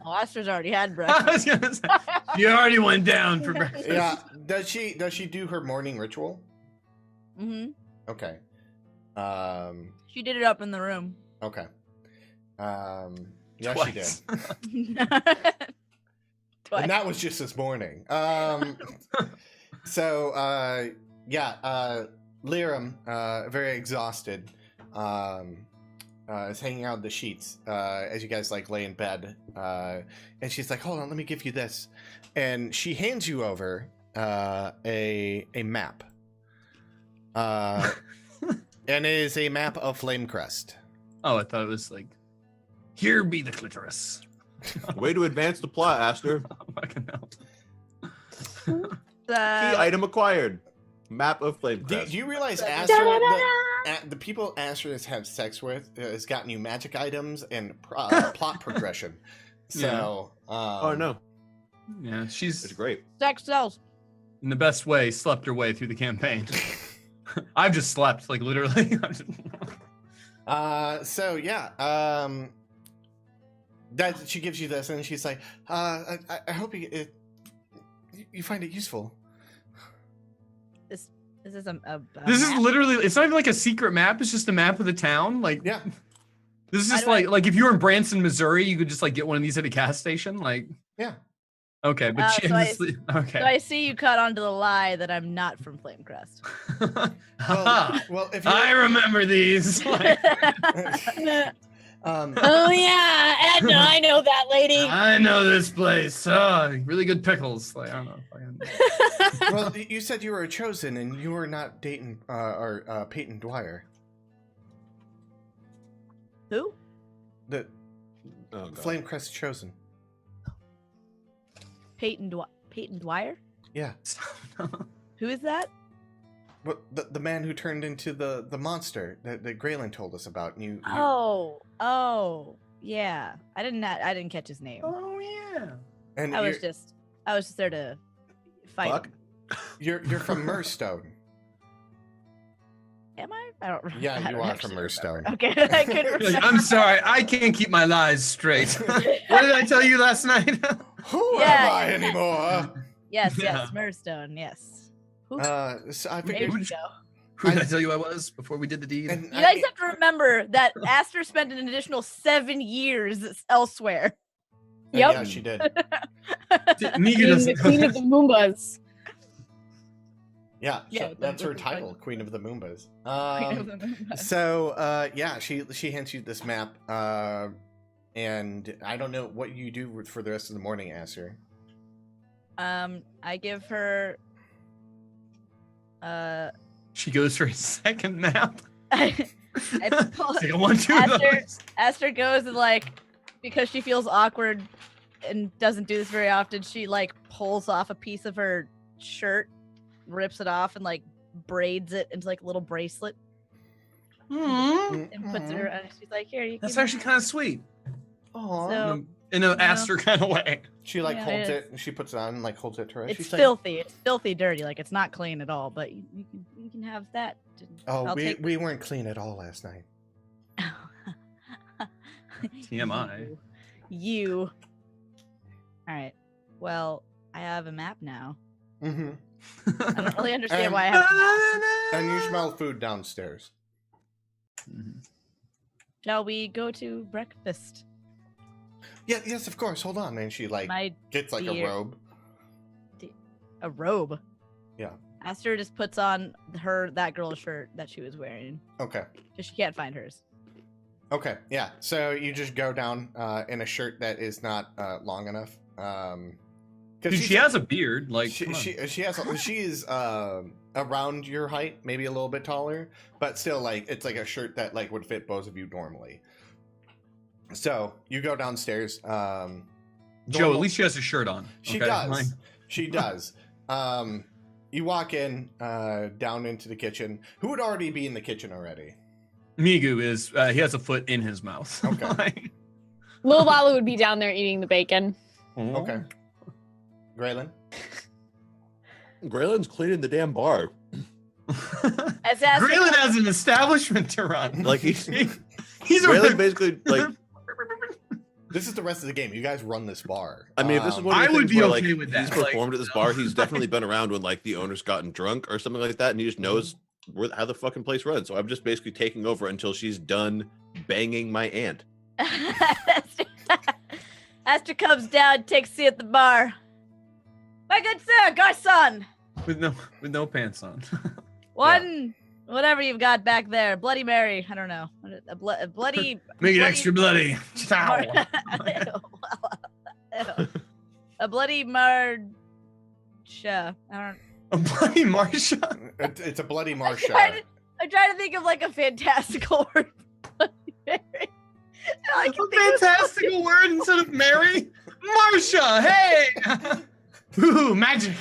Oh, Aster's already had I breakfast. was gonna say, you already went down for breakfast. Yeah. Does she do her morning ritual? Mm-hmm. Okay. She did it up in the room. Okay. Yeah, Twice. she did. Twice. And that was just this morning. So, yeah, Lirim, very exhausted, is hanging out in the sheets as you guys like lay in bed. And she's like, hold on, let me give you this. And she hands you over a map. And it is a map of Flamecrest. Oh, I thought it was like, here be the clitoris. Way to advance the plot, Aster. Fucking hell. Key item acquired. Map of Flame Do Crest. you realize Aster, the people Aster has had sex with has gotten you magic items and plot progression. So, Oh no, Yeah, it's she's great. Sex sells. in the best way slept her way through the campaign. I've just slept, like literally. So yeah, that she gives you this, and she's like, I hope you you find it useful. This is a This is map? literally, it's not even like a secret map, it's just a map of the town. Like, Yeah. this is How just do I- like if you were in Branson, Missouri, you could just like get one of these at a gas station. Like, Yeah. okay, but So I- okay. So I see you caught onto the lie that I'm not from Flamecrest. Well, if you I remember these. Like, Oh yeah, Edna, I know that lady. I know this place. Oh, really good pickles. Like, I don't know. well, you said you were a chosen, and you were not Dayton or Peyton Dwyer. Who? The Oh, God. Flamecrest chosen. Peyton Dwyer? Yeah. Who is that? But the man who turned into the monster that Graylin told us about. And you Oh, yeah. I didn't catch his name. Oh yeah. and I was just there to fight. Fuck. him. you're from Murstone. Am I? I don't remember. Yeah, I you don't are actually from Murstone. remember. Okay, I couldn't You're like, remember. I'm sorry, I can't keep my lies straight. What did I tell you last night? Who Yeah, am I yeah. anymore? Yes, Yeah. Murstone, yes. Who? So I There figured. you go. Who did I tell you I was before we did the deed? And You guys have to remember that Aster spent an additional 7 years elsewhere. Yep. Yeah, she did. Miga Being the doesn't. queen of the Moombas. Yeah, Yeah, so that's her that's fine. title, Queen of the Moombas. Yeah, she hands you this map, and I don't know what you do for the rest of the morning, Aster. I give her She goes for a second nap. I pull, It's like a 1, 2, Aster goes and because she feels awkward and doesn't do this very often, she pulls off a piece of her shirt, rips it off, and braids it into a little bracelet and puts it around. She's like, "Here, you That's can." actually kind of sweet. Aw. So In an Aster kind of way. She Yeah, holds it it, and she puts it on, and holds it to her. it's She's filthy. It's filthy dirty. It's not clean at all. But you can have that. Oh, I'll we take- we weren't clean at all last night. TMI. You. All right. Well, I have a map now. Mm-hmm. I don't really understand And- why I have. And you smell food downstairs. Shall we go to breakfast? Yeah, yes, of course. Hold on, and she My gets a dear- robe. a robe. Yeah. Aster just puts on that girl's shirt that she was wearing Okay. because she can't find hers. Okay. Yeah. So you just go down in a shirt that is not long enough. Dude, she has a beard. Like, she come on. she is around your height, maybe a little bit taller, but still it's a shirt that would fit both of you normally. So you go downstairs. Joe, normal- at least she has a shirt on. She okay? does. Like, She does. You walk in down into the kitchen. Who would already be in the kitchen already? Migu is, he has a foot in his mouth. Okay. Like, Lil Lala would be down there eating the bacon. Okay. Graylin? Graylin's cleaning the damn bar. As Aster Graylin has an establishment to run. Like he's He's Graylin a basically This is the rest of the game. You guys run this bar. I mean, if this is one of I the would things be where, okay with he's that, like, performed at this bar, he's definitely been around when the owner's gotten drunk or something like that, and he just knows how the fucking place runs. So I'm just basically taking over until she's done banging my aunt. Aster comes down, takes a seat at the bar. My good sir, garçon, with no pants on. one whatever you've got back there, Bloody Mary. I don't know, a bloody. Make it bloody- extra bloody. Mar- Ew. A bloody Marcia. I don't. A bloody Marsha. It's a bloody I'm Marsha. trying to think of a fantastical word. Bloody Mary. All I A can think of is- fantastical word instead of Mary. Marsha, hey. Ooh, magic.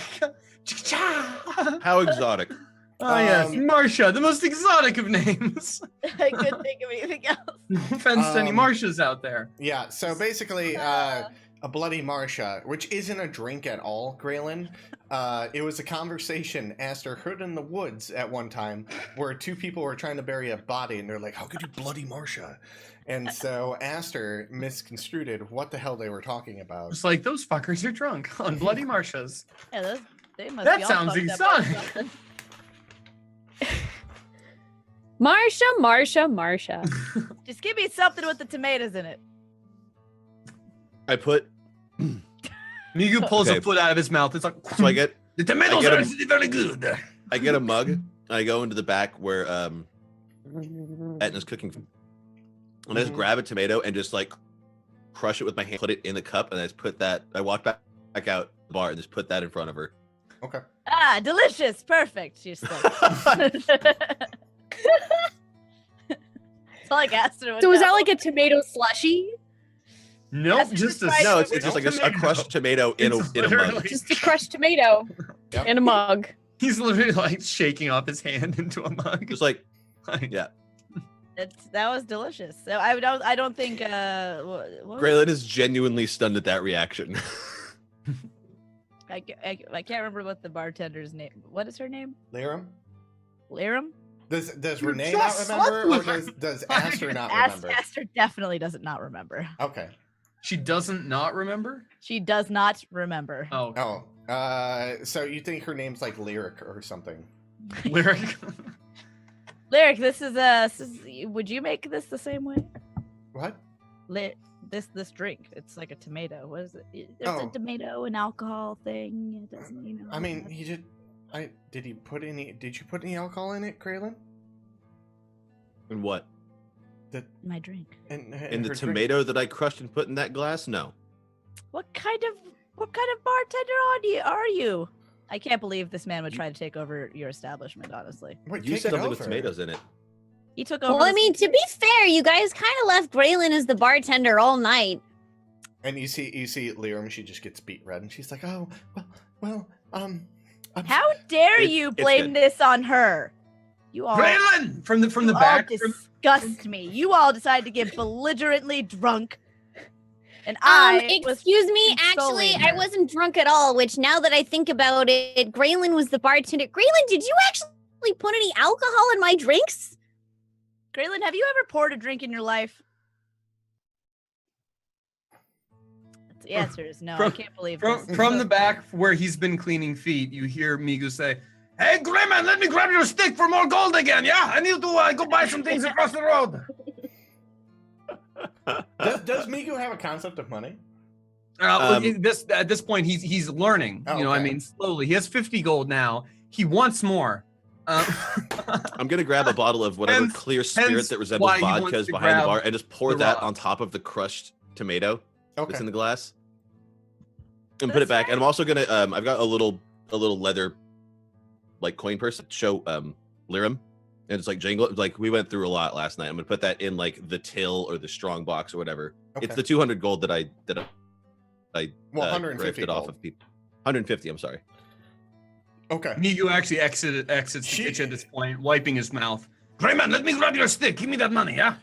Cha-cha. How exotic. Oh yes, Um, Marsha, the most exotic of names. I couldn't think of anything else. No offense to any Marshas out there. Yeah, so basically, a bloody Marsha, which isn't a drink at all, Graylin. It was a conversation Aster heard in the woods at one time where two people were trying to bury a body, and they're like, "How could you bloody Marsha?" And so Aster misconstrued what the hell they were talking about. It's like those fuckers are drunk on Bloody Marsha's. Yeah, they must That be all sounds fucked up on exotic. something. Marsha. Just give me something with the tomatoes in it. I put Migu pulls Okay. a foot out of his mouth. It's like so I get The tomatoes get are 'em. actually very good. I get a mug. And I go into the back where Etna's cooking, and I just grab a tomato and just like crush it with my hand, put it in the cup, and I just put that. I walk back out the bar and just put that in front of her. Okay. Ah, delicious. Perfect. She's like. It's all like Aster would So was know. that like a tomato slushy? nope, That's just a just No, it's just like a tomato. crushed tomato in It's a mug. literally- Just a crushed tomato Yep. in a mug. He's literally like shaking off his hand into a mug. Just like Like, yeah. That was delicious. So I don't think what Graylin is genuinely stunned at that reaction. I can't remember what the bartender's name. What is her name? Lyram? Lyram? Does You Renee not just remember, or slept does Aster not remember? Aster definitely doesn't not remember. Okay. She doesn't not remember? She does not remember. Oh, Oh. So you think her name's like Lyric or something? lyric. Lyric, would you make this the same way? What? This drink. It's like a tomato. What is it? It's Oh. a tomato and alcohol thing. It doesn't, I mean, he did. Did you put any alcohol in it, Kraylin? And what? my drink. And In the her drink? tomato that I crushed and put in that glass? No. What kind of bartender are you? I can't believe this man would try to take over your establishment, honestly. Wait, You take said it something with over. tomatoes in it. He took over. Well, I this- mean, to be fair, you guys kind of left Graylin as the bartender all night. And you see Lyram, she just gets beat red, and she's like, "Oh, I'm How dare It's- you it's blame good. this on her? You all Braylon! From the you back. all From, disgust me. You all decided to get belligerently drunk, and I was Excuse me, consoling actually, I her. wasn't drunk at all, which now that I think about it, Graylin was the bartender. Graylin, did you actually put any alcohol in my drinks? Graylin, have you ever poured a drink in your life? The answer is no. I From- can't believe from, this. from the back where he's been cleaning feet, you hear Migu say, Hey, Grayman, let me grab your stick for more gold again, yeah? I need to go buy some things across the road. does Miku have a concept of money? at this point, he's learning. Oh, You know, I okay. mean, slowly. He has 50 gold now. He wants more. I'm gonna grab a bottle of whatever Hence- clear spirit hence that resembles why he wants vodka is to behind the grab bar and just pour the that rock. on top of the crushed tomato that's Okay. in the glass and put it back. And I'm also gonna I've got a little leather like coin purse to show Lyram, and it's like jangle. Like we went through a lot last night. I'm gonna put that in like the till or the strong box or whatever. It's Okay. the 200 gold that I Well, 150 grifted off gold. of people. 150. I'm sorry. Okay. Migu actually exits the She- kitchen at this point, wiping his mouth. Grayman, let me grab your stick. Give me that money, yeah?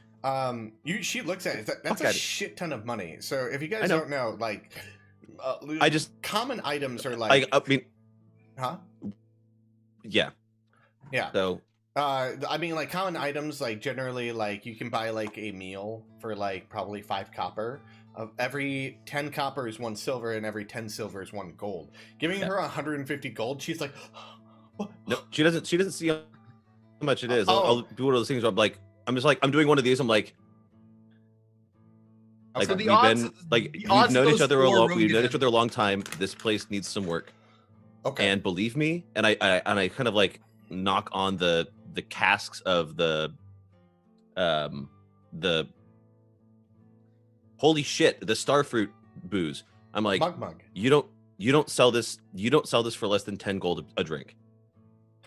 She looks at it. That's Fuck a at it. shit ton of money. So if you I guys know. don't know, like, I just common items are like, I mean huh? yeah. Yeah. So I mean, like common items, like generally, like you can buy like a meal for like probably 5 copper. Every 10 copper is 1 silver, and every 10 silver is 1 gold. Giving her 150 gold, she's like, what? no, she doesn't see how much it is. Oh. I'll do one of those things where I'm doing one of these. I'm like Okay. So the we've odds- been like the we've odds known of each those other a four long really we've known good. each other a long time. This place needs some work. Okay. And believe me, and I kind of like knock on the casks of the holy shit, the starfruit booze. I'm like, Mug. you don't sell this for less than 10 gold a drink.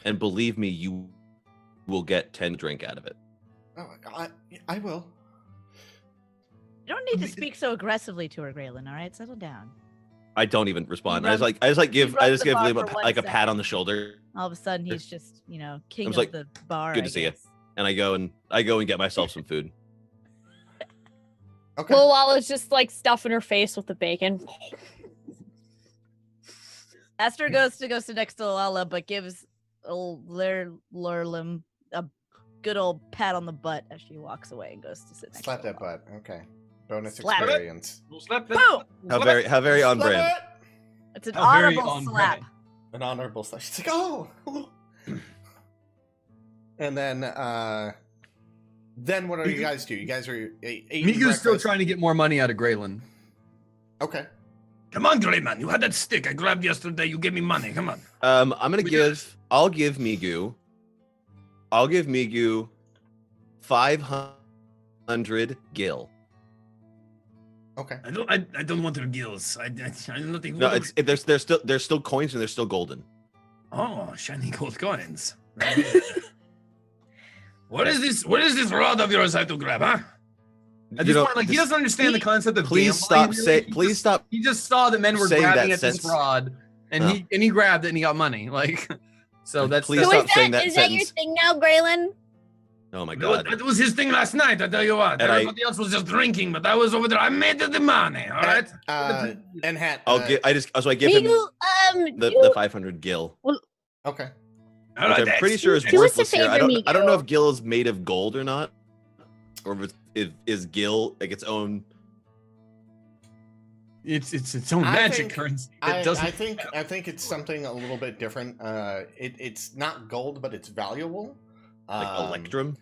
And believe me, you will get 10 drink out of it. Oh, I will. You don't need to speak so aggressively to her, Graylin. All right, settle down. I don't even respond. runs- I just give runs the bar Liam for 1 like a pat on second. the shoulder, All of a sudden, he's just king was of like, the bar. "Good I to see ya." guess. and I go and get myself some food. Okay. Well, while it's just like stuffing her face with the bacon. Esther goes to sit next to Lala, but gives Lurlim a good old pat on the butt as she walks away and goes to sit next Slap to that butt. Okay. Bonus Slap it. experience. We'll slap that. Boom! How very on Slap brand. it! It's an How very audible on slap. brand. An honorable slash. She's like, oh. And then what do you guys do? You guys are eating Migu's still breakfast? trying to get more money out of Graylin. Okay. Come on, Grey Man. You had that stick I grabbed yesterday. You gave me money. Come on. I'm gonna I'll give Migu 500 gil. Okay. I don't want her gills. I'm not even. No, there's still coins and they're still golden. Oh, shiny gold coins. What is this? What is this rod of yours I have to grab, huh? At this point, like, he doesn't understand the concept of Please gambling, stop really. please stop He just saw that men were saying grabbing that at this sentence. rod, and he grabbed it and he got money. Like, so that's Please So stop is saying that that is that your sentence. thing now, Graylin? Oh my god. That was his thing last night. I tell you what. And Everybody else was just drinking, but I was over there. I made the money. All right. And Hat. I give him Migu, the 500 gil. Okay. All Which right. I'm pretty sure is Do us a worthless here. favor, I don't know Migu. if gil is made of gold or not, or if is gil like its own. it's its own I magic think- currency. I It doesn't. think it's something a little bit different. It's not gold, but it's valuable. Like electrum.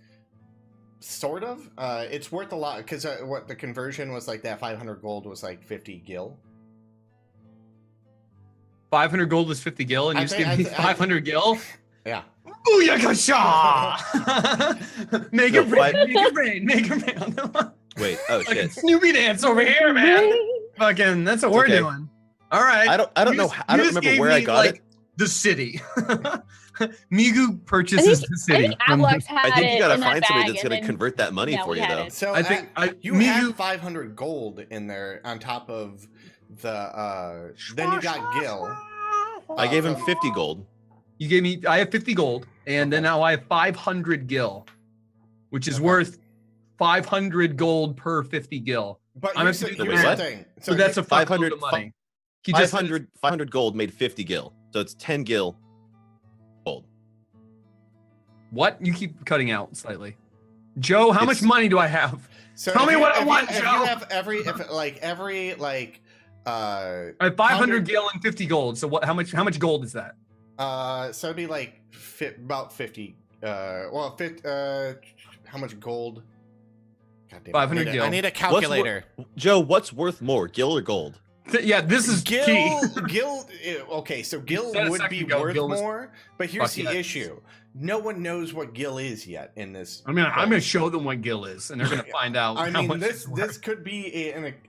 Sort of. It's worth a lot because what the conversion was like that 500 gold was like 50 gil. 500 gold is 50 gil, and I you just think- give me I thi- 500 gil. Yeah. Booyakasha! Make No, it rain, make it rain, make it rain. Wait. Oh Fucking shit. Snoopy dance over here, man. Fucking, that's what we're Okay. doing. All right. I don't You know. just- I you don't just remember gave where I me, got it. The city. Migu purchases the I city. think from- Avlox had I think it you gotta in that find somebody bag, that's and gonna then- convert that money yeah, for we you had though. it. So I think you Migu, had 500 gold in there on top of the. Then you got gil. I gave him from- 50 gold. you gave me. I have 50 gold, and then now I have 500 gil, which is Okay. worth 500 gold per 50 gil. But I'm here's gonna the do here's the what? thing. So that's a 500 500 of money. He just 500 gold made 50 gil, so it's 10 gil gold. what? You keep cutting out slightly. Joe, how much It's- money do I have? So Tell if me you- what I if you- want, if Joe. You have every I have 500 100 gil and 50 gold. So what? How much gold is that? so it'd be like about 50. How much gold? God damn it. 500 gil. I need a calculator. Joe, what's worth more, gil or gold? Yeah, this is key. Gil. Okay, so Gil Said a would second be ago, worth Gil was- more, but here's Fuck the yeah. issue: no one knows what Gil is yet in this. I'm gonna place. show them what gil is, and they're gonna find out I how mean, much this it's worth. this could be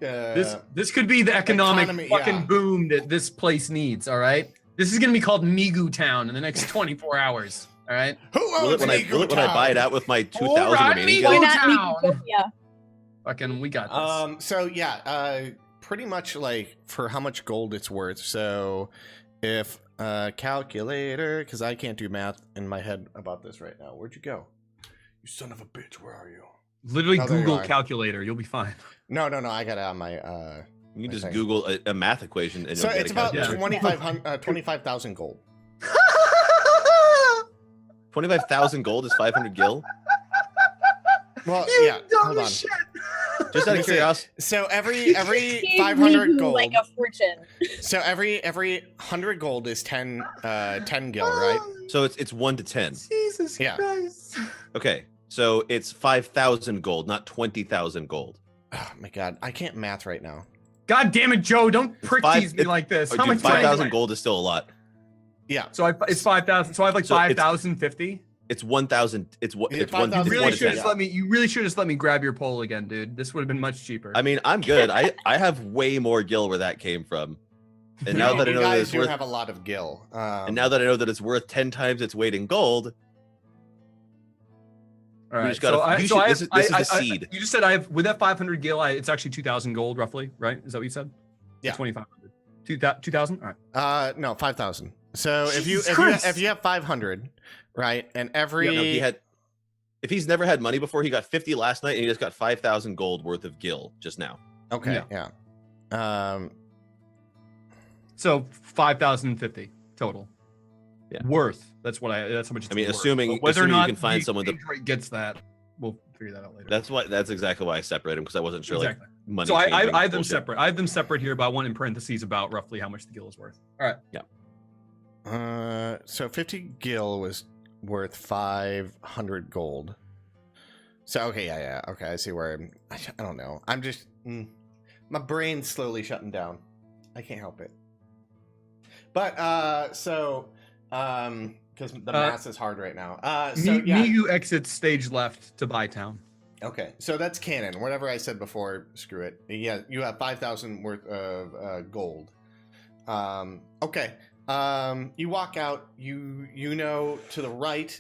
This could be the economic economy, fucking yeah. boom that this place needs. All right, this is gonna be called Migutown in the next 24 hours. All right. Who Will owns it when I buy it out with my 2,000 Alright, remaining Migo Why gil? not Town. Migutopia? Fucking, we got this. So yeah, pretty much like for how much gold it's worth. So if calculator, because I can't do math in my head about this right now. Where'd you go? You son of a bitch! Where are you? Literally oh, there you Google are. calculator. You'll be fine. No, I got it on my. You can just Okay. Google a math equation and So you'll get it's a about calculator. 25,000 gold. 25,000 gold is 500 gil. Well, You yeah. dumb Hold on. shit. Just out of Let me see. curiosity, So every Gave 500 Migu gold. like a fortune. So every 100 gold is 10 gil, right? so it's 1 to 10. Jesus Yeah. Christ. Okay, so it's 5,000 gold, not 20,000 gold. Oh my god, I can't math right now. God damn it, Joe! Don't prick five- tease me like this. Oh, How dude, much money do 5,000 I- gold is still a lot. Yeah. So it's 5,000. So I have like So it's- 5,050. It's 1,000. It's one. Yeah, It's one. 5,000 It's You one really to should 10. just let me. You really should just let me grab your pole again, dude. This would have been much cheaper. I mean, I'm good. I have way more gil where that came from, and now that I you know that guys it's do worth, have a lot of gil. and now that I know that it's worth 10 times its weight in gold, All we just gotta- I- you so should- I this have- is the I- seed. You just said I have with that 500 gil. It's actually 2,000 gold, roughly, right? Is that what you said? Yeah. 2,500. 2,000. All right. No, 5,000. So Jesus if Christ. you have 500, right, and every no, he had. If he's never had money before, he got 50 last night, and he just got 5,000 gold worth of gil just now. okay, yeah. So 5,050 total. Yeah. Worth. That's how much. It's I mean, worth. assuming But whether or you not can find the someone to. exchange rate gets that, we'll figure that out later. That's exactly why I separated them, because I wasn't sure Exactly. like money. So I changing have them bullshit. separate. I have them separate here, but I want in parentheses about roughly how much the gil is worth. All right. So 50 gil was worth 500 gold. So okay, yeah. Okay, I see where I don't know. I'm just my brain's slowly shutting down. I can't help it. But because the math is hard right now. So yeah. Migu exits stage left to Bytown. Okay, so that's canon. Whatever I said before, screw it. Yeah, you have 5,000 worth of gold. Okay. You walk out. You know to the right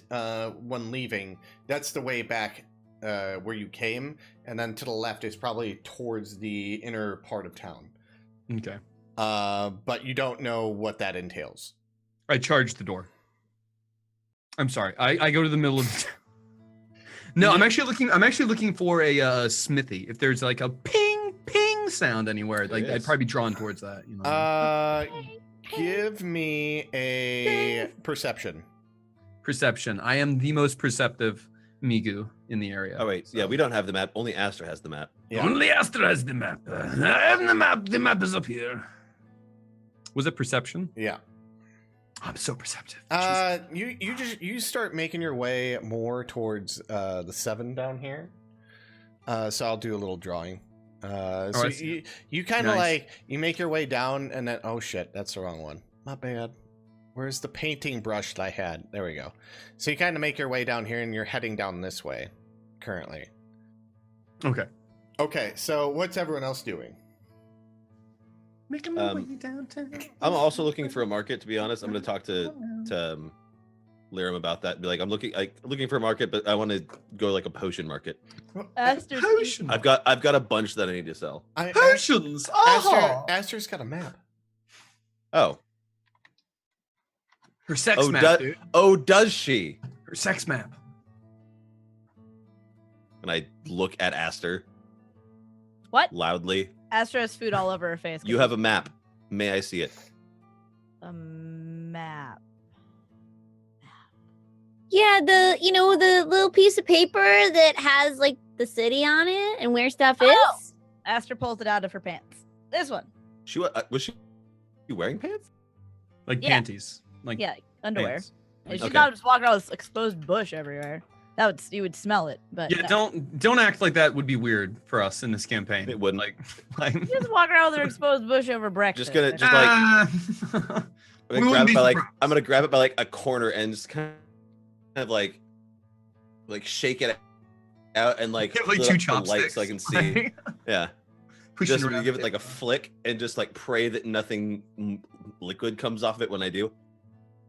when leaving. That's the way back where you came, and then to the left is probably towards the inner part of town. Okay. But you don't know what that entails. I charge the door. I'm sorry. I go to the middle of the town. No, I'm actually looking for a smithy. If there's like a ping ping sound anywhere, like I'd probably be drawn towards that. You know. Give me a perception. Perception. I am the most perceptive Migu in the area. Oh wait, yeah, we don't have the map. Only Astra has the map. Yeah. Only Astra has the map. I have the map. The map is up here. Was it perception? Yeah. I'm so perceptive. You start making your way more towards the 7 down here. So I'll do a little drawing. So you kind of like you make your way down, and then oh shit, that's the wrong one. My bad. Where's the painting brush that I had? There we go. So you kind of make your way down here, and you're heading down this way currently. Okay. Okay. So what's everyone else doing? Making my way downtown. I'm also looking for a market. To be honest, I'm going to talk to Liram about that. Be like, I'm looking for a market, but I want to go like a potion market. Potion. I've got a bunch that I need to sell. Potions. Aster's got a map. Oh. Her sex map, dude. Oh, does she? Her sex map. And I look at Aster. What? Loudly. Astra has food all over her face. You have a map. May I see it? A map. Yeah, the little piece of paper that has like the city on it and where stuff is. Astra pulls it out of her pants. This one. Was she wearing pants? Like panties. Like underwear. pants. And she's Okay. not just walking around with exposed bush everywhere. You would smell it, but Yeah, don't act like that would be weird for us in this campaign. It wouldn't. Like You just walk around with her exposed bush over breakfast. Just like I'm I'm gonna grab it by like a corner and just kind of like shake it out and like, like flip two up the chopsticks light so I can see. Yeah. Just give it like a flick and just like pray that nothing liquid comes off of it when I do.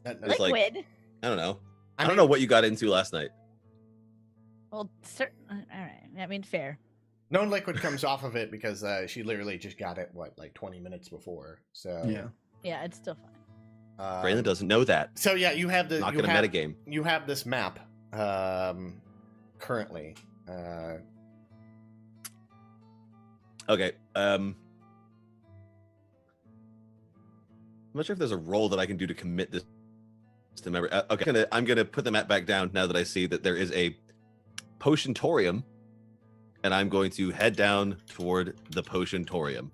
It's like, liquid. I don't know. I don't know what you got into last night. Well, all right. I mean, fair. No liquid comes off of it because she literally just got it, like 20 minutes before. So Yeah, it's still fine. Braylon doesn't know that. So yeah, you have the Not gonna metagame. You have this map currently. Okay. I'm not sure if there's a role that I can do to commit this to memory. Okay, I'm gonna put the map back down now that I see that there is a potiontorium, and I'm going to head down toward the potiontorium.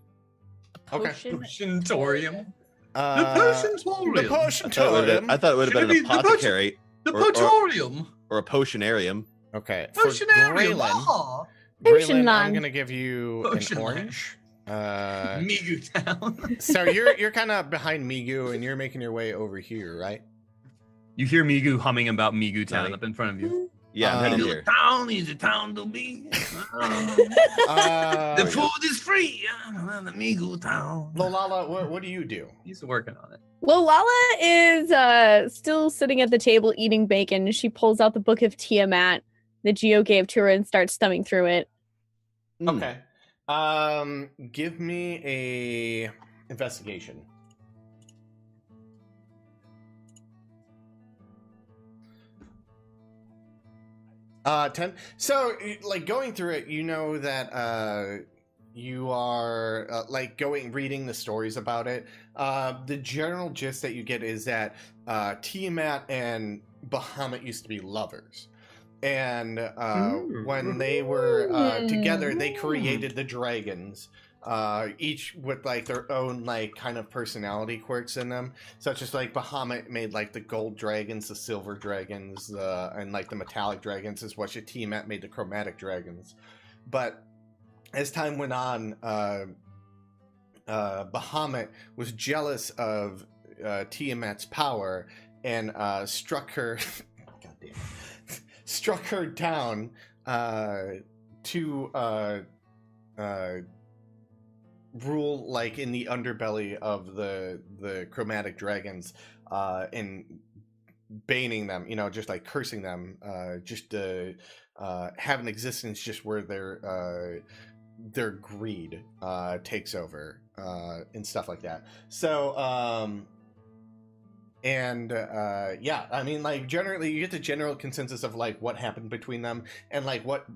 Okay. Potiontorium. The potiontorium. potiontorium. I thought it would have been an apothecary The potiontorium. or a potionarium. Okay. Potionarium. Graylin, I'm gonna give you an orange. Migutown. So you're kind of behind Migu, and you're making your way over here, right? You hear Migu humming about Migutown up in front of you. Yeah, I'm headed Little here. town is a town to be. The food is free. The Migutown. Lolala, what do you do? He's working on it. Well, Lala is still sitting at the table eating bacon. She pulls out the book of Tiamat that Geo gave to her and starts thumbing through it. Okay. Give me a investigation. 10. So, like, going through it, you know that you are like reading the stories about it. The general gist that you get is that Tiamat and Bahamut used to be lovers. And when they were together, they created the dragons, each with like their own like kind of personality quirks in them, such as like Bahamut made like the gold dragons, the silver dragons, and like the metallic dragons, is what Tiamat made the chromatic dragons. But as time went on, Bahamut was jealous of Tiamat's power and struck her. God damn it. Struck her down to rule like in the underbelly of the chromatic dragons, and baning them, just like cursing them, just to have an existence just where their greed takes over, and stuff like that. So yeah, I mean, like, generally you get the general consensus of like what happened between them, and like what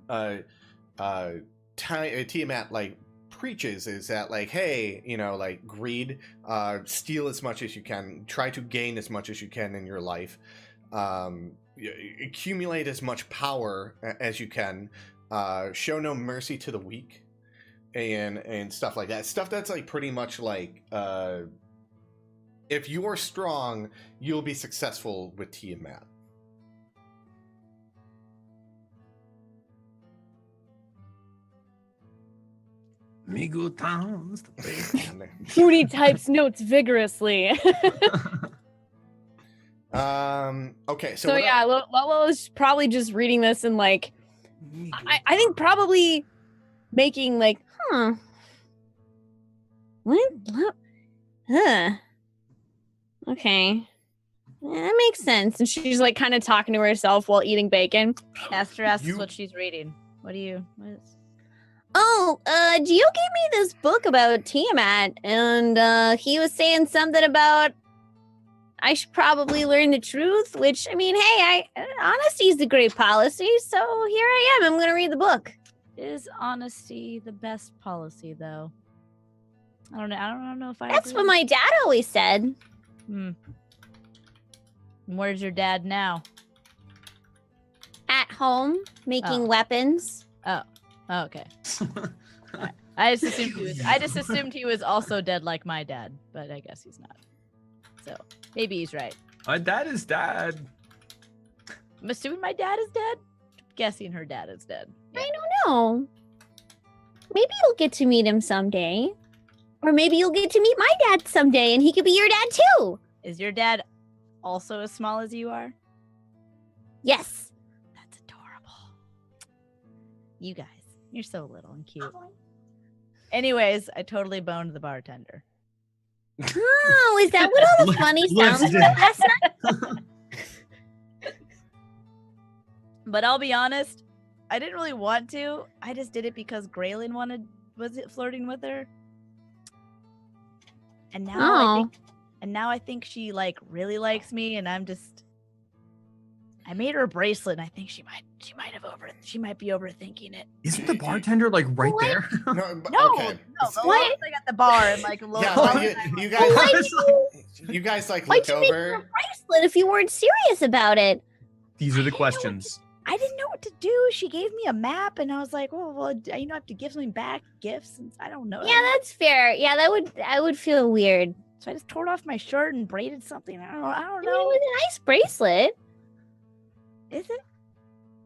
Tiamat like preaches is that like, hey, like greed, steal as much as you can, try to gain as much as you can in your life, accumulate as much power as you can, show no mercy to the weak, and stuff like that. Stuff that's like pretty much like if you are strong, you'll be successful with Tiamat. Migutown. Fruity types notes vigorously. Okay, so yeah, Lolo is probably just reading this and like, I think probably making like, what? Okay. Yeah, that makes sense. And she's like kind of talking to herself while eating bacon. Aster asks what she's reading. What is... Oh, Gio gave me this book about Tiamat, and he was saying something about I should probably learn the truth, which, I mean, hey, honesty is the great policy, so here I am. I'm going to read the book. Is honesty the best policy, though? I don't know if I That's agree. what my dad always said. Where's your dad now? At home, making weapons. Oh, okay. Right. I just assumed he was also dead like my dad, but I guess he's not. So maybe he's right. My dad is dead. I'm assuming my dad is dead. Guessing her dad is dead. Yeah. I don't know. Maybe you'll get to meet him someday. Or maybe you'll get to meet my dad someday and he could be your dad too. Is your dad also as small as you are? Yes. That's adorable. You guys, you're so little and cute. Anyways, I totally boned the bartender. Oh, is that what all the funny sounds were last night? But I'll be honest, I didn't really want to. I just did it because Graylin was it flirting with her? And now I think she like really likes me, and I made her a bracelet, and I think she might be overthinking it. Isn't the bartender like right there? No, Okay. the what? Like at the bar and like You guys like Why'd looked you make over. her a bracelet if you weren't serious about it? These are the questions. I didn't know what to do. She gave me a map, and I was like, well, I have to give something back, gifts, and I don't know. Yeah, that's fair. Yeah, I would feel weird. So I just tore off my shirt and braided something. I don't know. I mean, it was a nice bracelet. Is it?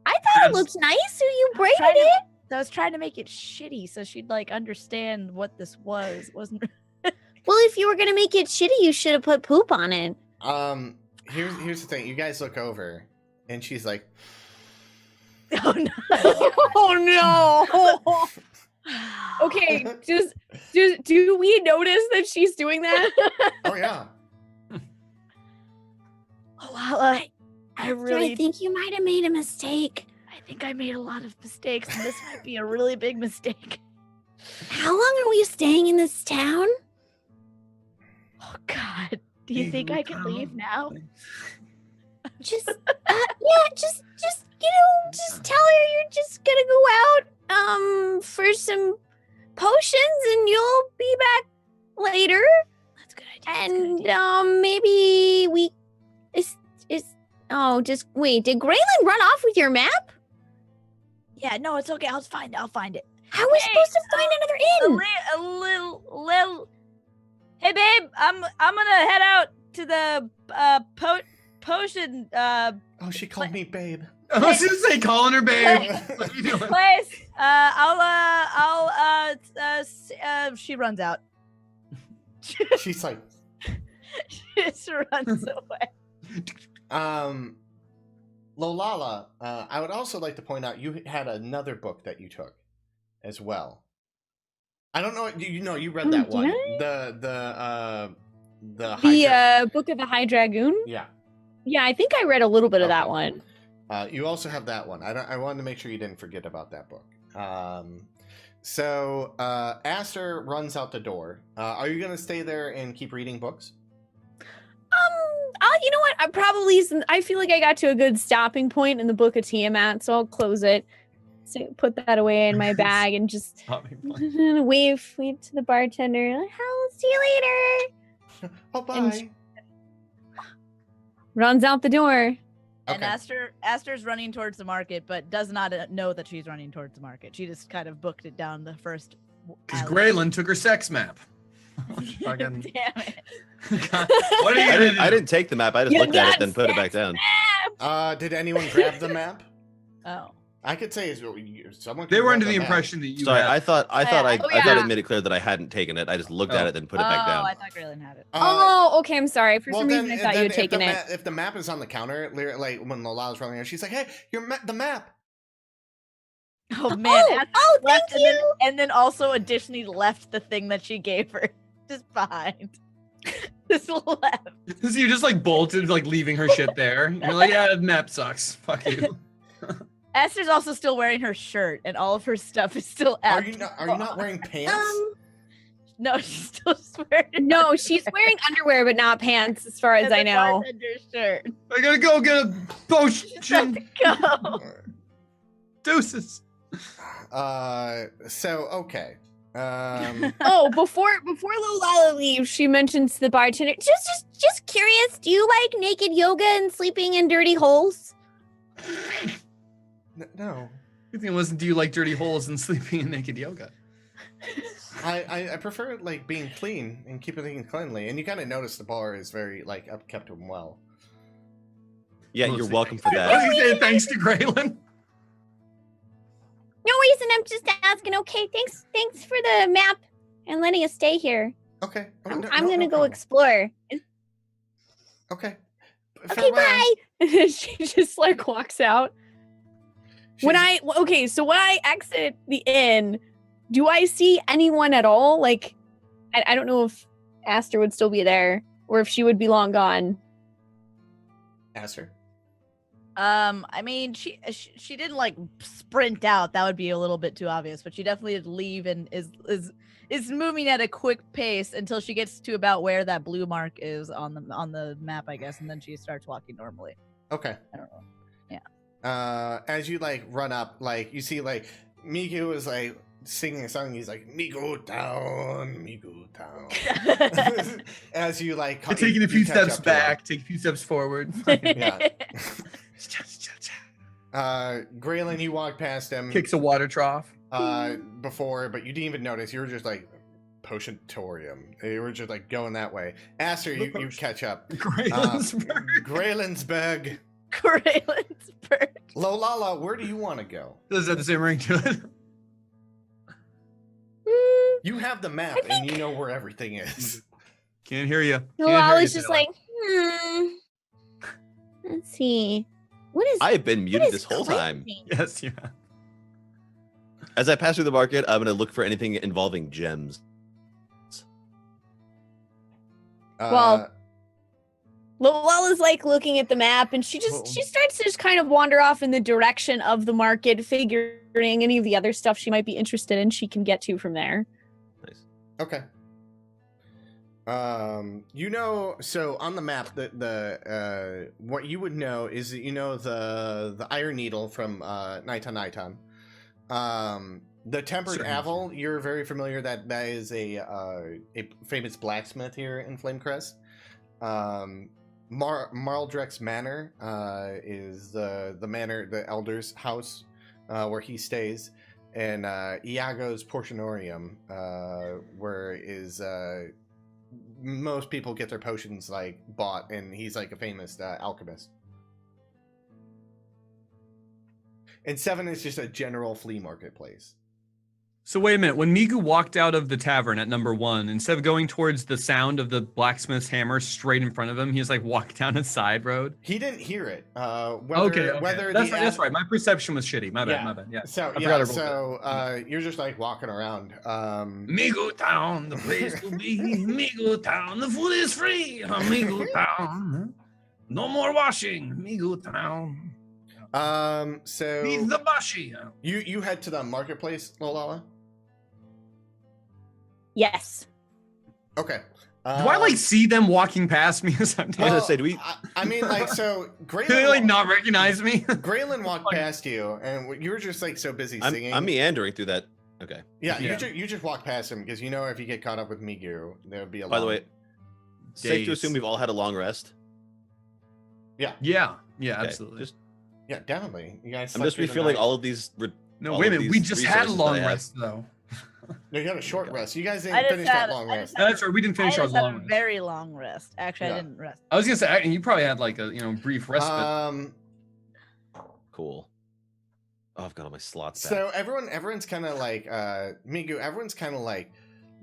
I thought it looked nice, so you braided it. I was trying to make it shitty so she'd like understand what this was. Wasn't. Well, if you were gonna make it shitty, you should have put poop on it. Here's the thing. You guys look over, and she's like, Oh no! Oh no! Okay, just do we notice that she's doing that? oh yeah. I I think you might have made a mistake. I think I made a lot of mistakes, and this might be a really big mistake. How long are we staying in this town? Oh God! Do you think I can leave now? Just just tell her you're just gonna go out for some potions and you'll be back later. That's a good idea. That's a good And idea. maybe we just wait. Did Graylin run off with your map? Yeah, no, it's okay. I'll find it. How are we supposed to find another inn? A little. Hey, babe, I'm gonna head out to the potion Oh, she called me babe. I was just say calling her babe. What are you doing? place. She runs out. She's like, She just runs away. Lolala, I would also like to point out you had another book that you took as well. I don't know. You read that Did one. I? The Book of the High Dragoon. yeah. Yeah, I think I read a little bit of that Okay. one. You also have that one. I wanted to make sure you didn't forget about that book. So Aster runs out the door. Are you gonna stay there and keep reading books? You know what? I feel like I got to a good stopping point in the Book of Tiamat, so I'll close it. So put that away in my bag and just wave to the bartender. I'll see you later. Oh, bye. Runs out the door. And Okay. Aster's running towards the market, but does not know that she's running towards the market. She just kind of booked it down the first. Because alley. Graylin took her sex map. Fucking- Damn it. What are you I gonna didn't, I didn't take the map. I just You looked at got it, then put it back down. Did anyone grab the map? Oh. I could say someone. They could were grab under the map. impression that you Sorry, had. I thought Oh, I thought yeah. it made it clear that I hadn't taken it. I just looked at Oh. it, then put it back down. I thought Graylin had it. Oh, okay. I'm sorry. For some reason, I thought you then had taken it. If the map is on the counter, like when Lola's running around, she's like, "Hey, the map." Oh man! Aster thank left you. and then also additionally left the thing that she gave her just behind. Just left. So you just like bolted, like leaving her shit there. You're like, yeah, the map sucks. Fuck you. Esther's also still wearing her shirt, and all of her stuff is still Are out. you not wearing pants? No, she's still just wearing. No, she's wearing underwear, but not pants, as far as I know. Bartender's shirt. I gotta go get a potion. Go. Deuces. So okay. Oh, before Lolala leaves, she mentions to the bartender. Just curious, do you like naked yoga and sleeping in dirty holes? No. Good thing it wasn't, do you like dirty holes and sleeping in naked yoga? I prefer like being clean and keeping things cleanly, and you kind of notice the bar is very like upkept and well. Yeah, Well, you're say welcome for thanks- that. I was gonna say thanks to Graylin. No reason, I'm just asking. Okay, thanks for the map and letting us stay here. Okay. I'm No gonna go problem. explore. Okay. Okay, Farewell. bye. And then she just like walks out. When She's- I exit the inn, do I see anyone at all? Like, I don't know if Aster would still be there or if she would be long gone. Aster. I mean, she didn't like sprint out. That would be a little bit too obvious. But she definitely did leave and is moving at a quick pace until she gets to about where that blue mark is on the map, I guess, and then she starts walking normally. Okay. I don't know. As you like run up, like you see like Miku is like singing a song. He's like Migutown, Migutown. As you like Taking a few you catch steps up to him. back, take a few steps forward. Yeah. Graylin, you walked past him Kicks a water trough. before, but you didn't even notice. You were just like Potiontorium. You were just like going that way. Aster, you catch up. Graylin. Graylensburg. Graylensburg. Lolala, where do you want to go? Does that the same ring to it? You have the map and you know where everything is. Can't hear you. Lolala's just like, Let's see. What is? I have been what muted is this whole time. cleansing? Yes, yeah. As I pass through the market, I'm gonna look for anything involving gems. Well, Lolala's like looking at the map and she starts to just kind of wander off in the direction of the market, figuring any of the other stuff she might be interested in she can get to from there. Nice. okay. You know, so on the map, the what you would know is that you know the Iron Needle from Nighton. The Tempered Certain- Avel, you're very familiar that is a famous blacksmith here in Flamecrest. Marldrek's Manor is the manor, the elder's house where he stays, and Iago's Portionorium, where is most people get their potions like bought, and he's like a famous alchemist. And 7 is just a general flea marketplace. So wait a minute. When Migu walked out of the tavern at number 1, instead of going towards the sound of the blacksmith's hammer straight in front of him, he just like walked down a side road. He didn't hear it. Okay. Whether That's right. My perception was shitty. My bad. Yeah. So I forgot I rolled so you're just like walking around. Migutown, the place to be. Migutown, the food is free. Migutown, no more washing. Migutown, So beat the bashi. you head to the marketplace, Lolala. Yes. Okay. Do I like see them walking past me as I'm I was gonna say, do we? I mean, like, so Do they like not recognize me? Graylin walked past you, and you were just like so busy singing. I'm meandering through that. Okay. Yeah, Yeah. you just walk past him because you know if you get caught up with Migu, there would be a. By the way, safe to Days. assume we've all had a long rest. Yeah, Okay, absolutely. Just, Yeah, definitely. You guys. I'm slept just through the refilling night. all of these. No, all wait a of minute. We these just had a resources that I long have. rest though. No, you had a short rest. You guys I didn't just finish had- that long I rest. just No, that's right. We didn't finish I our just had long a rest. very long rest. Actually, Yeah. I didn't rest. I was gonna say, you probably had like a brief respite. Cool. Oh, I've got all my slots back. So everyone's kind of like Migu. Everyone's kind of like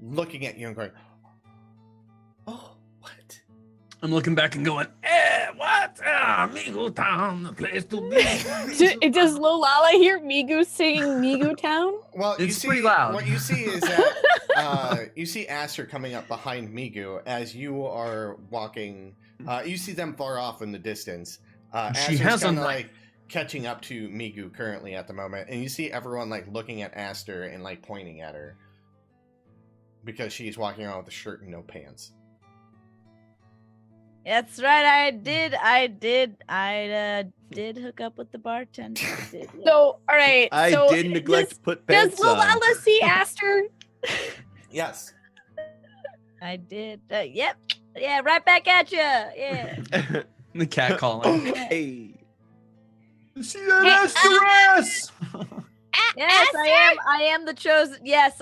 looking at you and going, "Oh, what?" I'm looking back and going, what? Migutown, the place to be. Does Lolala hear Migu singing Migutown? Well, you It's see, pretty loud. What you see is that you see Aster coming up behind Migu as you are walking. You see them far off in the distance. She Aster's has a kinda, knife. like catching up to Migu currently at the moment, and you see everyone like looking at Aster and like pointing at her because she's walking around with a shirt and no pants. That's right. I did hook up with the bartender. So, all right. I so did neglect to put Does pants on. Lolala see Aster? Yes. I did. Yep. Yeah. Right back at you. Yeah. The cat calling. Hey. See that Asteress! Yes, I am the chosen. Yes,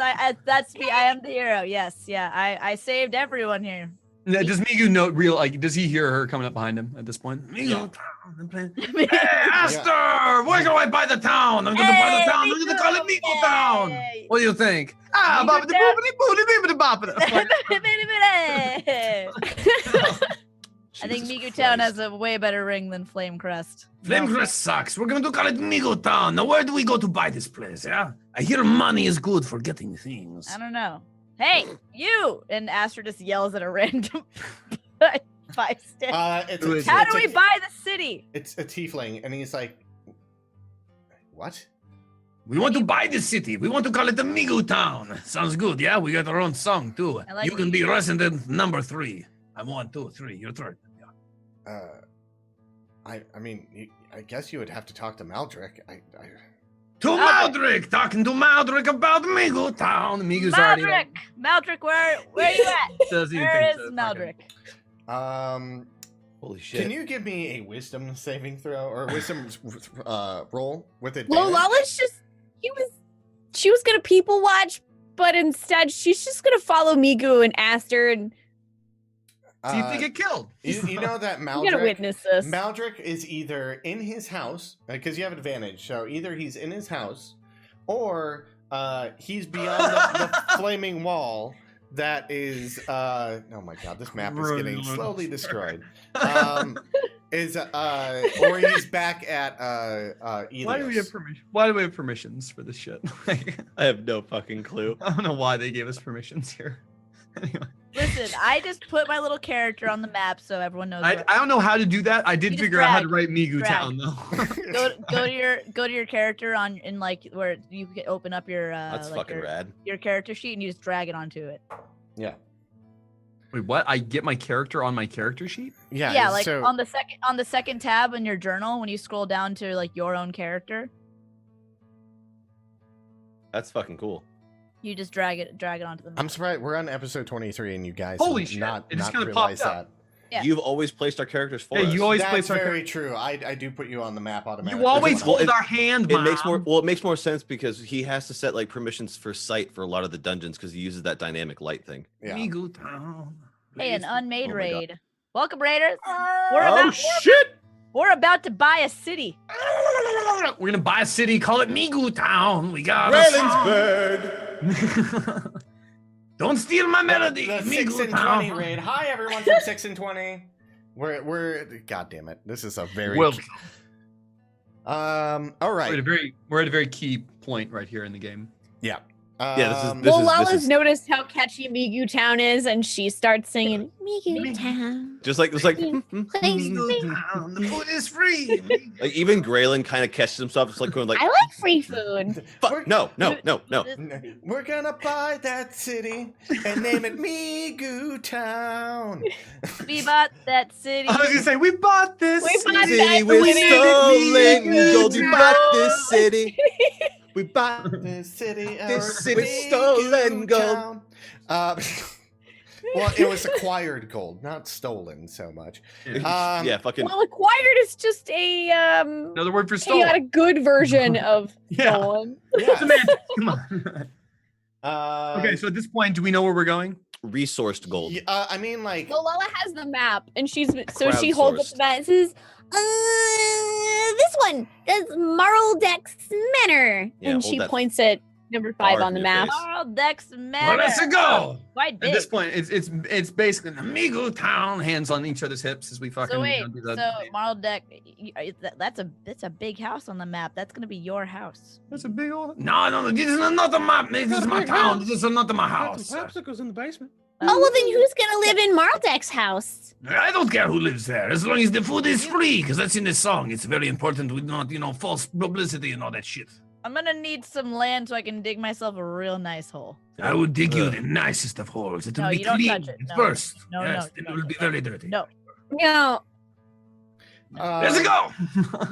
that's me. I am the hero. Yes, yeah. I saved everyone here. Now, does Migu know real? Like, does he hear her coming up behind him at this point? Migutown, the place. Hey, Aster, where can I buy the town? I'm going to buy the town. I'm going to call it Migutown. Yay. What do you think? Ah, Migu boppity boopity boopity boppity. I think Jesus Migutown Christ. has a way better ring than Flamecrest. Flamecrest sucks. We're going to call it Migutown. Now, where do we go to buy this place, yeah? I hear money is good for getting things. I don't know. Hey, you! And Aster just yells at a random 5 sticks. It's How it's do we a- buy the city? It's a tiefling, and he's like, "What?" We want to buy the city. We want to call it the Migutown. Sounds good, yeah? We got our own song, too. I like You can it. be resident number 3. I'm 1, 2, 3. You're third. Yeah. I mean, I guess you would have to talk to Maldrick. To Maldrick! Talking to Maldrick about Migutown. Migu's already. Maldrick, where you at? Doesn't even Where think is so. Maldrick? Holy shit. Can you give me a wisdom saving throw or wisdom roll with it? Lolala's just she was gonna people watch, but instead she's just gonna follow Migu and Aster, and See if they get killed. You know that I'm gonna Maldrick. witness this. Maldrick is either in his house because you have advantage. So either he's in his house, or he's beyond the flaming wall. That is, oh my god, this map is getting slowly destroyed. Or he's back at Elios. Why do we have permission? Why do we have permissions for this shit? I have no fucking clue. I don't know why they gave us permissions here. Anyway, Listen, I just put my little character on the map so everyone knows. I don't know how to do that. I did just figure out how to drag. write Migu Drag. Town though. go to your character in like where you can open up your That's like fucking your, rad. your character sheet and you just drag it onto it. Yeah, Wait, what? I get my character on my character sheet? yeah, Yeah, like so, on the second tab in your journal when you scroll down to like your own character. That's fucking cool. You just drag it onto the map. I'm surprised we're on episode 23 and you guys Holy have shit, not it just not kinda popped realized up. that. Yeah. You've always placed our characters for Yeah, us. you always That's place our very true. I do put you on the map automatically. You always Well, hold our hand, It makes more Mom. well. It makes more sense because he has to set like permissions for sight for a lot of the dungeons because he uses that dynamic light thing. Yeah. Migutown. Hey, an unmade Oh my God. raid. Welcome, raiders. Oh shit! We're about to buy a city. We're gonna buy a city, call it Migutown. We got a Raylensburg. Don't steal my melody. The 6 and 20 Migutown. raid. Hi everyone from 6 and 20. We're God damn it. This is a very Welcome. all right. We're at a very key point right here in the game. Yeah. Yeah, this Well, is- Lala's noticed how catchy Migutown is, and she starts singing Migutown. just like it's like Please. Migutown. The food is free. like even Graylin kind of catches himself. It's like going like I like free food. fuck no. We're gonna buy that city and name it Migutown. We bought that city. I was gonna say we bought this. We bought city. that City with city. stolen gold. We Migutown. bought this city. We bought This city, This city stolen gold. Well, it was acquired gold, not stolen so much. yeah, fucking Well, acquired is just a Another word for not stolen. a good version of Yeah. stolen. Yeah. Semantics, come on. Okay, so at this point, do we know where we're going? resourced gold. I mean, like, Well, Lala has the map, and she holds up the Crowdsourced. map. It says, "This one, that's Marldex Manor," Yeah, and hold she that points at number 5 bar on the in your map. face. Carl Dex Well, Manor. let's go. Quite big. At this point, it's basically Migutown, hands on each other's hips as we fucking So wait, do that. so Marl Deck, that's a big house on the map. That's gonna be your house. That's a big old. No, this is not a map. This is my town. This is not my house. Popsicles in the basement. Oh, well, then who's gonna live in Marldek's house? I don't care who lives there, as long as the food is free, because that's in the song. It's very important with not, false publicity and all that shit. I'm gonna need some land so I can dig myself a real nice hole. I would dig you the nicest of holes. It will No, be you don't clean touch it. at No. first. No, yes, no, then no, it will be no. very dirty. No, No, Let's go.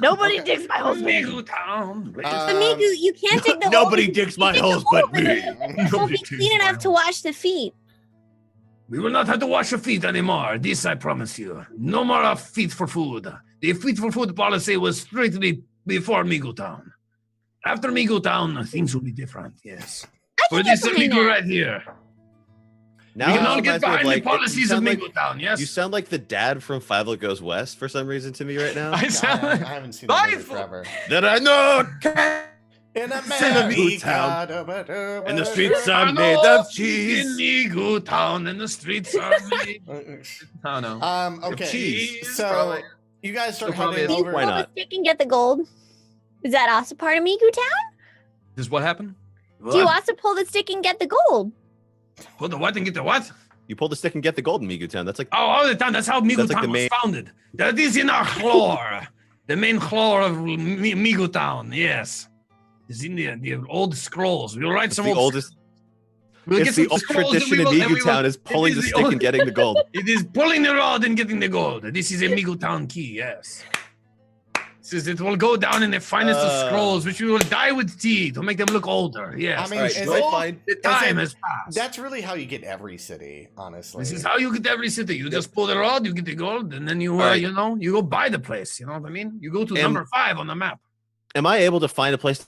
nobody Okay. digs my holes. Migutown. but Migu, you can't dig the Nobody hole. digs my You dig the holes hole, but me. It won't be clean enough to wash the feet. We will not have to wash your feet anymore. This I promise you. No more feet for food. The feet for food policy was strictly before Migutown. After Migutown, things will be different. Yes. I For can get this behind illegal that. right here. Now We can it all get reminds me of, behind like, the you policies of sound like- Migutown. Yes. You sound like the dad from Five It Goes West for some reason to me right now. I I sound haven't seen that movie Bye, forever. that I know. In Migutown. And the streets I are made know of cheese. In Migutown, and the streets are made. I don't know. Okay, cheese, so probably. you guys start So probably heading it's- over. Why Pull not? the stick and get the gold. Is that also part of Migutown? Does what happen? Do you What? also pull the stick and get the gold? Hold the what and get the what? You pull the stick and get the gold in Migutown. That's like Oh, all the time. That's how Migutown like the was main- founded. That is in our lore. The main lore of Migutown. Yes. It's in the old scrolls. We'll write it's some the old. oldest. We'll It's get the some old scrolls and tradition in we will- and we will- Migutown is it pulling is the the stick old- and getting the gold. It is pulling the rod and getting the gold. This is a Migutown key. Yes. Says it will go down in the finest of scrolls, which we will dye with tea to make them look older. Yes. I mean, All right, is do I it- find The time has passed. That's really how you get every city, honestly. This is how you get every city. You just pull the rod, you get the gold, and then you, All right. you go buy the place. You know what I mean? You go to Am- number 5 on the map. Am I able to find a place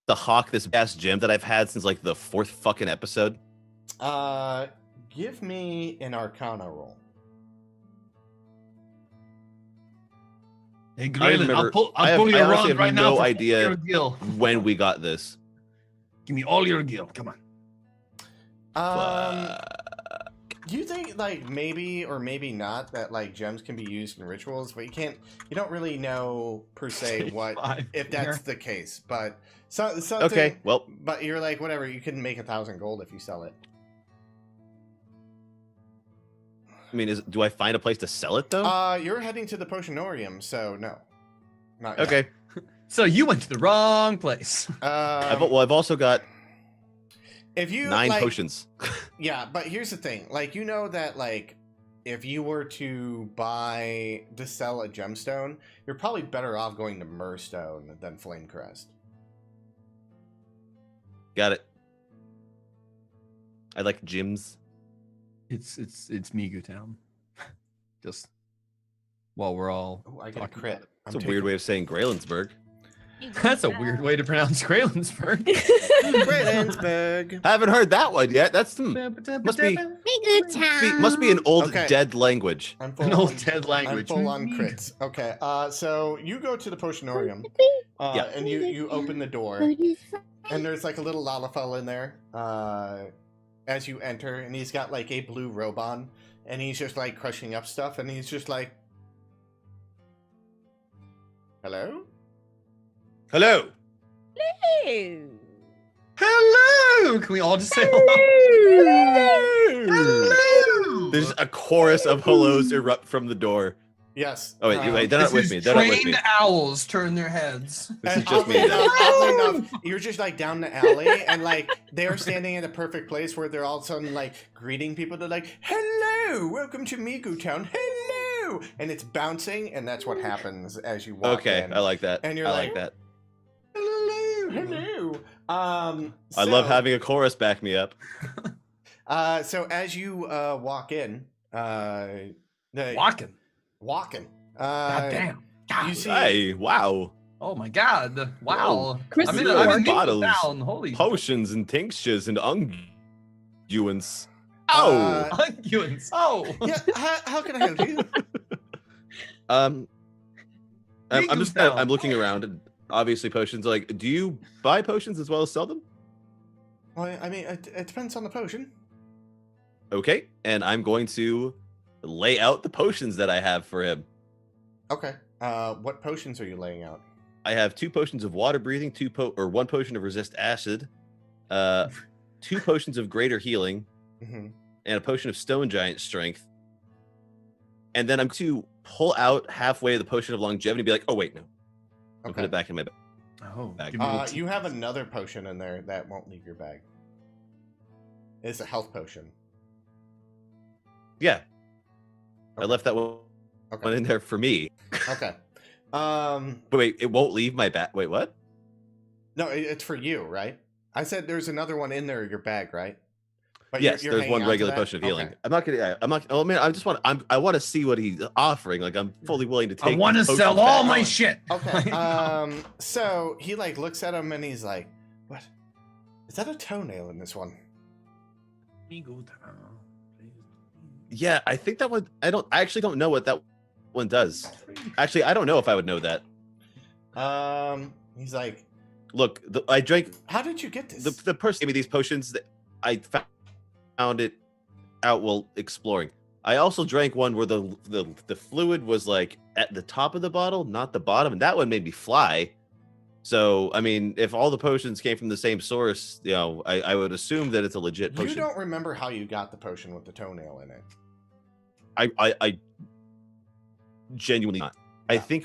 to hawk this gas gem that I've had since like the 4th fucking episode? Give me an Arcana roll. Hey, I Graylin, remember- I'll pull I your honestly rod have right now. no for idea your gil. when we got this. Give me all your gil. Come on. Do you think like maybe or maybe not that like gems can be used in rituals, but you don't really know per se what if that's the case. But something, Okay, well, but you're like whatever, you can make 1,000 gold if you sell it. I mean, do I find a place to sell it though? You're heading to the Potionorium, so no. Not yet. Okay. So you went to the wrong place. I've also got if you 9 like, potions. Yeah, but here's the thing. Like, you know that, like, if you were to sell a gemstone, you're probably better off going to Murstone than Flamecrest. Got it. I like gyms. It's Migutown. Just while we're all Oh, I get a talking crit. about That's a weird way of saying Graylensburg. it. That's a weird way to pronounce Graylensburg. Graylensburg. Haven't heard that one yet. That's must be an old Okay. dead language. I'm an full old on, dead I'm language. full on crits. Okay, so you go to the potionorium, Yeah. and you open the door, and there's like a little Lalafell in there as you enter, and he's got like a blue robe on, and he's just like crushing up stuff, and he's just like, hello? Hello. Hey. Hello! Can we all just say hello? Hello! There's a chorus of hellos erupt from the door. Yes. Oh wait, wait, they're not This with is me. They're not with me. trained owls turn their heads. This is And just me. oddly enough, you're just like down the alley, and like they're standing in a perfect place where they're all of a sudden like greeting people. They're like, "Hello, welcome to Migutown. Hello," and it's bouncing, and that's what happens as you walk Okay, in. I like that. And you're I like, like that. Hello. I love having a chorus back me up. So as you walk in, Walking. walking. God damn. You see, Hey, wow. Oh my god. Wow. Chris I'm is in, the I'm in bottles. Migutown. Holy Potions and tinctures and unguents. Oh. unguents. Oh. yeah. How can I help you? I'm just Migutown. I'm looking around and obviously potions like do you buy potions as well as sell them? Well, I mean, it depends on the potion. Okay, and I'm going to lay out the potions that I have for him. Okay. What potions are you laying out? I have 2 potions of water breathing, 1 potion of resist acid, 2 potions of greater healing, Mm-hmm. and a potion of stone giant strength. And then I'm going to pull out halfway the potion of longevity and be like, oh wait, no. I'll put Okay. it back in my bag. Oh, Bag. give me a You have another potion in there that won't leave your bag. It's a health potion. Yeah. I Okay. left that one Okay. in there for me. Okay. But wait, it won't leave my bag. Wait, what? No, it's for you, right? I said there's another one in there in your bag, right? But Yes, you're there's hanging one on to regular that? potion of healing. Okay. I'm not gonna. I'm not. Oh man, I want to see what he's offering. Like I'm fully willing to take. I want to these sell potions all back. my shit. Okay. So he like looks at him and he's like, "What? Is that a toenail in this one?" Yeah, I think that one. I actually don't know what that one does. Actually, I don't know if I would know that. He's like, Look, I drank "How did you get this?" the person gave me these potions. That I found it out while exploring. I also drank one where the fluid was like at the top of the bottle, not the bottom, and that one made me fly. So, I mean, if all the potions came from the same source, you know, I would assume that it's a legit potion. You don't remember how you got the potion with the toenail in it. I genuinely not. Yeah. I think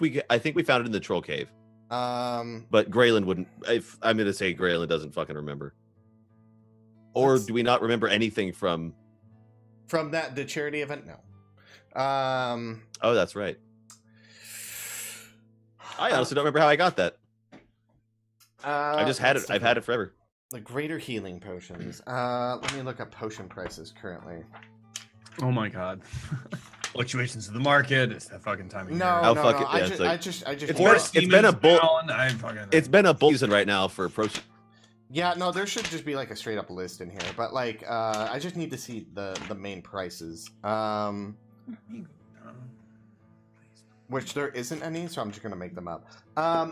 we found it in the troll cave. But But Graylin wouldn't. If I'm gonna say Graylin doesn't fucking remember, or That's- do we not remember anything from? from the charity event, no. Oh, that's right. I honestly don't remember how I got that. I just had it. let's I've had it forever. The greater healing potions. Let me look up potion prices currently. Oh my god. Fluctuations of the market. It's that fucking time of No, year. Oh, no, fuck no. it, yeah, it's like- I just. It's want- been- it's been a bull- Down, I fucking It's been a bull season right now for protein. Yeah, no, there should just be like a straight up list in here, but like, I just need to see the main prices. Which there isn't any, so I'm just gonna make them up.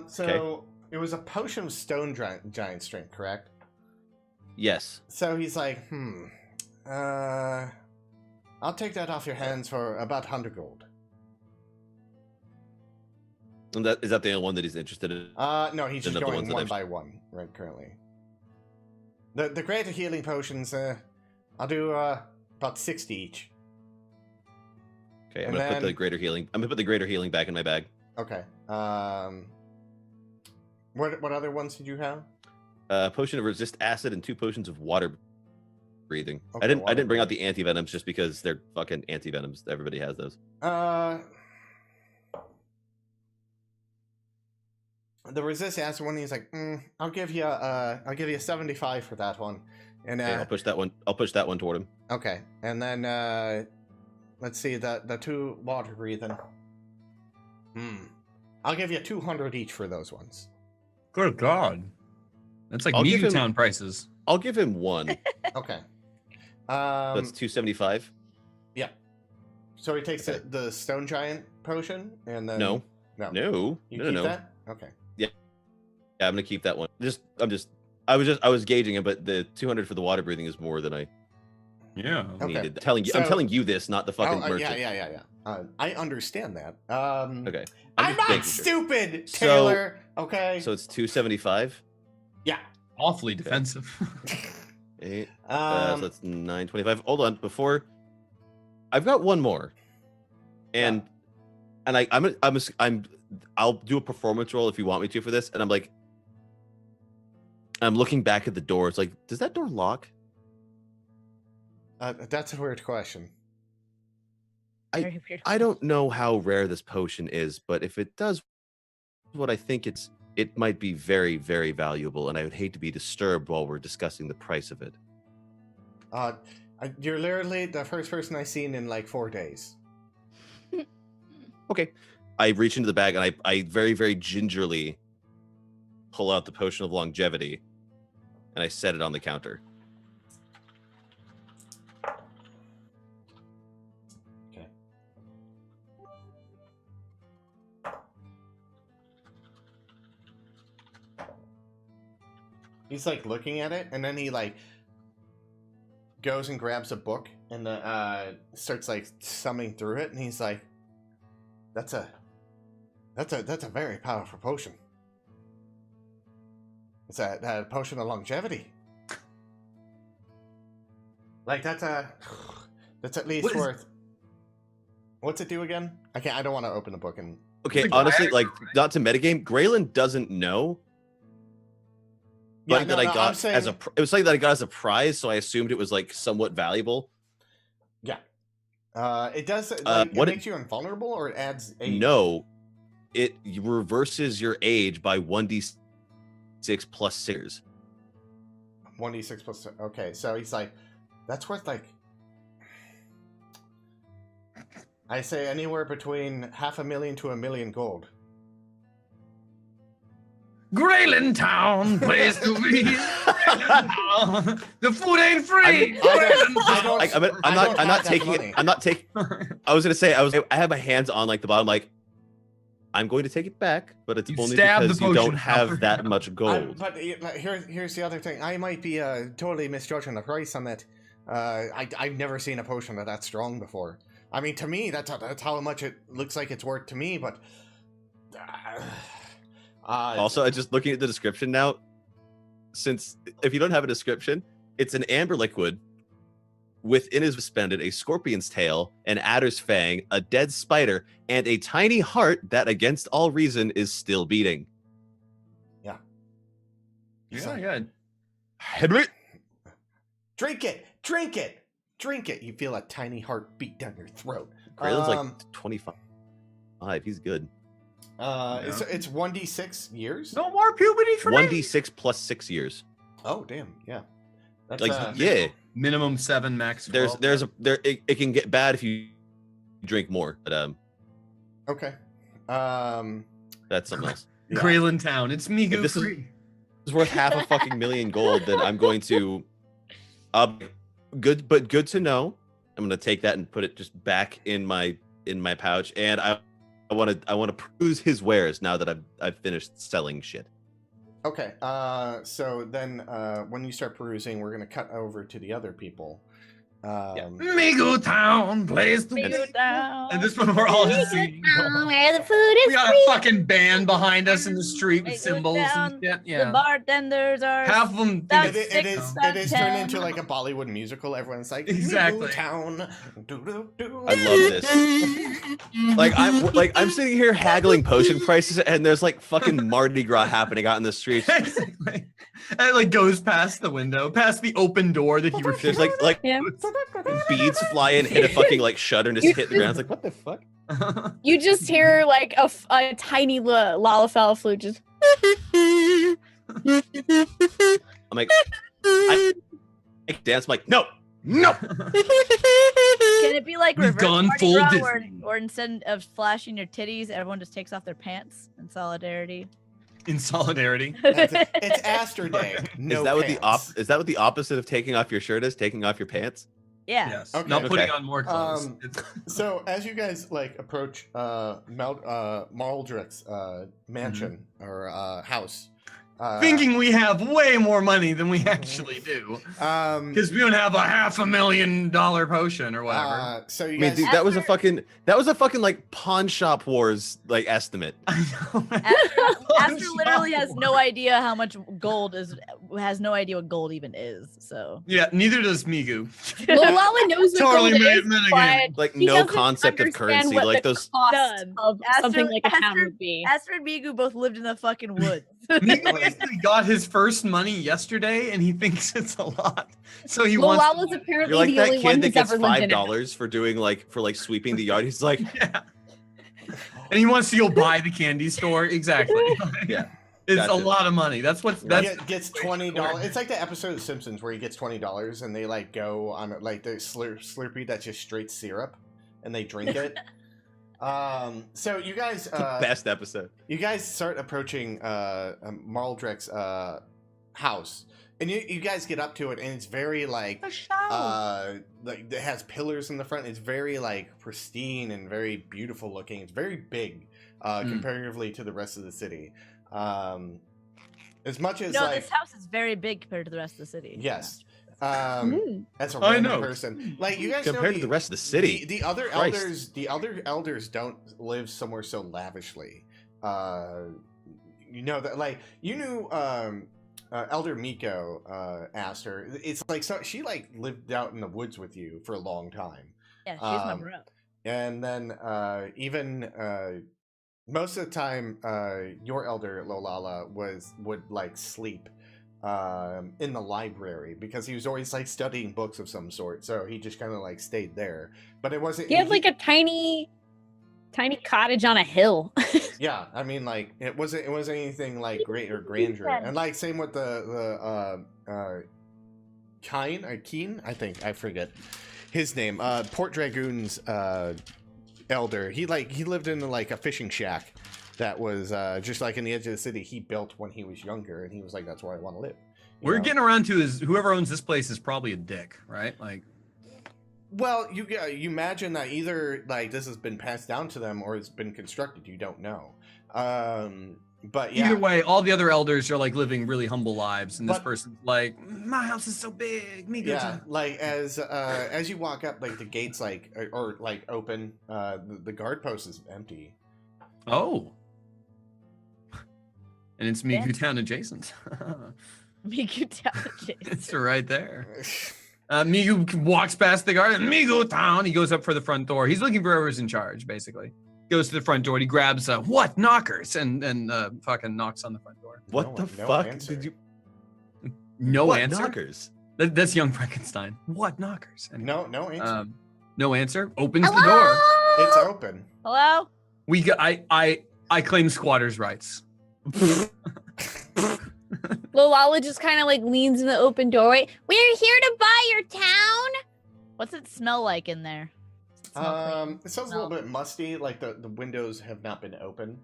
So Okay. it was a potion of stone giant strength, correct? Yes. So he's like, I'll take that off your hands for about 100 gold. And is that the only one that he's interested in? No, he's just Another going ones that one I've- by one right currently. The greater healing potions, I'll do about 60 each. Okay, I'm And gonna put the then- greater healing. I'm gonna put the greater healing back in my bag. Okay. What other ones did you have? Potion of resist acid and 2 potions of water breathing. Okay, I didn't water bring out the anti venoms just because they're fucking anti venoms. Everybody has those. the resist acid one. He's like, I'll give you 75 for that one. And Okay, I'll push that one. I'll push that one toward him. okay, and then let's see the 2 water breathing. I'll give you 200 each for those ones. Good God. That's like I'll give him- Migutown prices. I'll give him 1. Okay. That's 275. Yeah. So he takes the stone giant potion and then No. You No. keep that? Okay. Yeah, I'm gonna keep that one. I was gauging it, but the 200 for the water breathing is more than I Yeah. Okay. needed. I'm So- telling you this, not the fucking merchant. Yeah. I understand that. Okay. I'm just not making sure. stupid, So- Taylor. Okay. So it's 275. yeah. Awfully defensive. 8. So that's 925. Hold on, before I've got one more, and I'll do a performance roll if you want me to for this. And I'm looking back at the door. It's like, does that door lock? That's a weird question. Very weird. I don't know how rare this potion is, but if it does what I think it might be very, very valuable, and I would hate to be disturbed while we're discussing the price of it. You're literally the first person I've seen in like 4 days. Okay. I reach into the bag and I very, very gingerly pull out the potion of longevity and I set it on the counter. Okay. He's like looking at it, and then he like goes and grabs a book and starts like thumbing through it, and he's like, "That's a very powerful potion. It's a potion of longevity. Like that's at least What is- worth. What's it do again? I don't want to open the book and. Okay, Like, honestly, I- like not to metagame, Graylin doesn't know. But that I got as it was something that I got as a prize, so I assumed it was like somewhat valuable. Yeah. It does. Like, what it it- makes you invulnerable, or it adds age? No, it reverses your age by 1d6 plus 6 years. 1d6 plus. Okay, so he's like, that's worth like. I say anywhere between 500,000 to 1 million gold. Graylin Town, place to be. The food ain't free. I'm not taking it. I'm not taking. I was gonna say I have my hands on like the bottom, like I'm going to take it back, but it's You only stabbed because the you don't potion have power. that much gold. But here's the other thing. I might be totally misjudging the price on it. I've never seen a potion that strong before. I mean, to me, that's how much it looks like it's worth to me. But Also, just looking at the description now, since if you don't have a description, it's an amber liquid. Within is suspended a scorpion's tail, an adder's fang, a dead spider, and a tiny heart that, against all reason, is still beating. Yeah. drink it. You feel a tiny heart beat down your throat. Graylin's like 25. He's good. It's 1d6 years. No more puberty for me. 1d6 plus 6 years. Oh damn, yeah. That's, Like yeah, Minimum 7, max 12. it can get bad if you drink more, but Okay. that's something else. Yeah. Graylin Town. It's me If this is- free. It's worth half a fucking million gold. Then I'm going to, good to know. I'm gonna take that and put it just back in my pouch, and I want to peruse his wares now that I've finished selling shit. Okay. So then, when you start perusing, we're gonna cut over to the other people. Migutown, place to be. Migutown. And this one we're all just singing. Where the food is We got a free. fucking band behind us in the street with Migutown, cymbals and shit. The Yeah. bartenders are. Half of them. That's It is six, turned ten. into like a Bollywood musical. Everyone's like, Exactly. Town. I love this. I'm sitting here haggling potion prices, and there's like fucking Mardi Gras happening out in the streets. Exactly. And it like goes past the window, past the open door that he There's refused. like Yeah. beads fly in, hit a fucking like shutter, and just hit the ground. It's like, what the fuck? You just hear like a tiny Lalafell flute just. I'm like, I dance. I'm like, no. Can it be like We've reverse gone Mardi full Gras, Disney. or instead of flashing your titties, everyone just takes off their pants in solidarity? In solidarity. It's Aster Day. No is that what the pants. is that what the opposite of taking off your shirt is? Taking off your pants? Yeah. Yes. Okay. Not putting Okay. on more clothes. So as you guys like approach Maldrick's mansion or house, Thinking we have way more money than we actually do. Because we don't have a $500,000 potion or whatever. so you I mean, guys, dude, that was a fucking like pawn shop wars like estimate. I know. Aster literally has no idea how much gold is. Has no idea what gold even is. So Yeah, neither does Migu. Lala knows what Totally gold made is, it but again. Like she no doesn't concept of understand currency. what Like the those. cost Done. of something like a town would be. Aster and Migu both lived in the fucking woods. Migu basically got his first money yesterday, and he thinks it's a lot. So he Well, wants. Lala's apparently You're like the that only kid one that who's gets ever lived in it. $5 for doing like sweeping the yard. He's like, Yeah. And he wants to go buy the candy store. Exactly. Yeah. It's Gotcha. a lot of money. That's what. That's gets $20. It's like the episode of Simpsons where he gets $20 and they like go on like the Slurpee that's just straight syrup, and they drink it. So you guys, best episode. you guys start approaching Maldrick's house, and you guys get up to it, and it's very like it has pillars in the front. It's very like pristine and very beautiful looking. It's very big comparatively to the rest of the city. As much as No, like this house is very big compared to the rest of the city. yes, Mm. as a I random know. person, like you guys Compared know to the rest of the city. The other Christ. elders don't live somewhere so lavishly. You know that, like you knew Elder Miko asked her. It's like so she like lived out in the woods with you for a long time, Yeah, she's my Um, bro. and then even most of the time, your elder Lolala would like sleep in the library because he was always like studying books of some sort. So he just kind of like stayed there. But it wasn't. He had like a tiny cottage on a hill. Yeah, I mean, like it wasn't anything like great or grandeur. And like same with the Keen, I think I forget his name. Port Dragoon's elder. He lived in like a fishing shack that was just like in the edge of the city. He built when he was younger, and he was like, "That's where I want to live." You we're know? getting around to is whoever owns this place is probably a dick, right? Like, Well, you imagine that either like this has been passed down to them or it's been constructed. You don't know. But yeah. either way, all the other elders are like living really humble lives, and this But- person's like, my house is so big. Me go Yeah, to-" like as you walk up, like the gates like or like open, the guard post is empty. Oh. And it's Yeah. Migutown adjacent. Migutown. It's right there. Migu walks past the guard. Migutown. He goes up for the front door. He's looking for whoever's in charge, basically. Goes to the front door. He grabs what knockers and fucking knocks on the front door. What No- the no fuck answer. did you? No what answer. knockers? That's young Frankenstein. What knockers? Anyway, No answer. no answer. Opens the door. It's open. Hello? We got. I claim squatters' rights. Lolala just kind of like leans in the open doorway. We're here to buy your town. What's it smell like in there? Does it smell clean? It smells a Smell- little bit musty. Like the windows have not been open.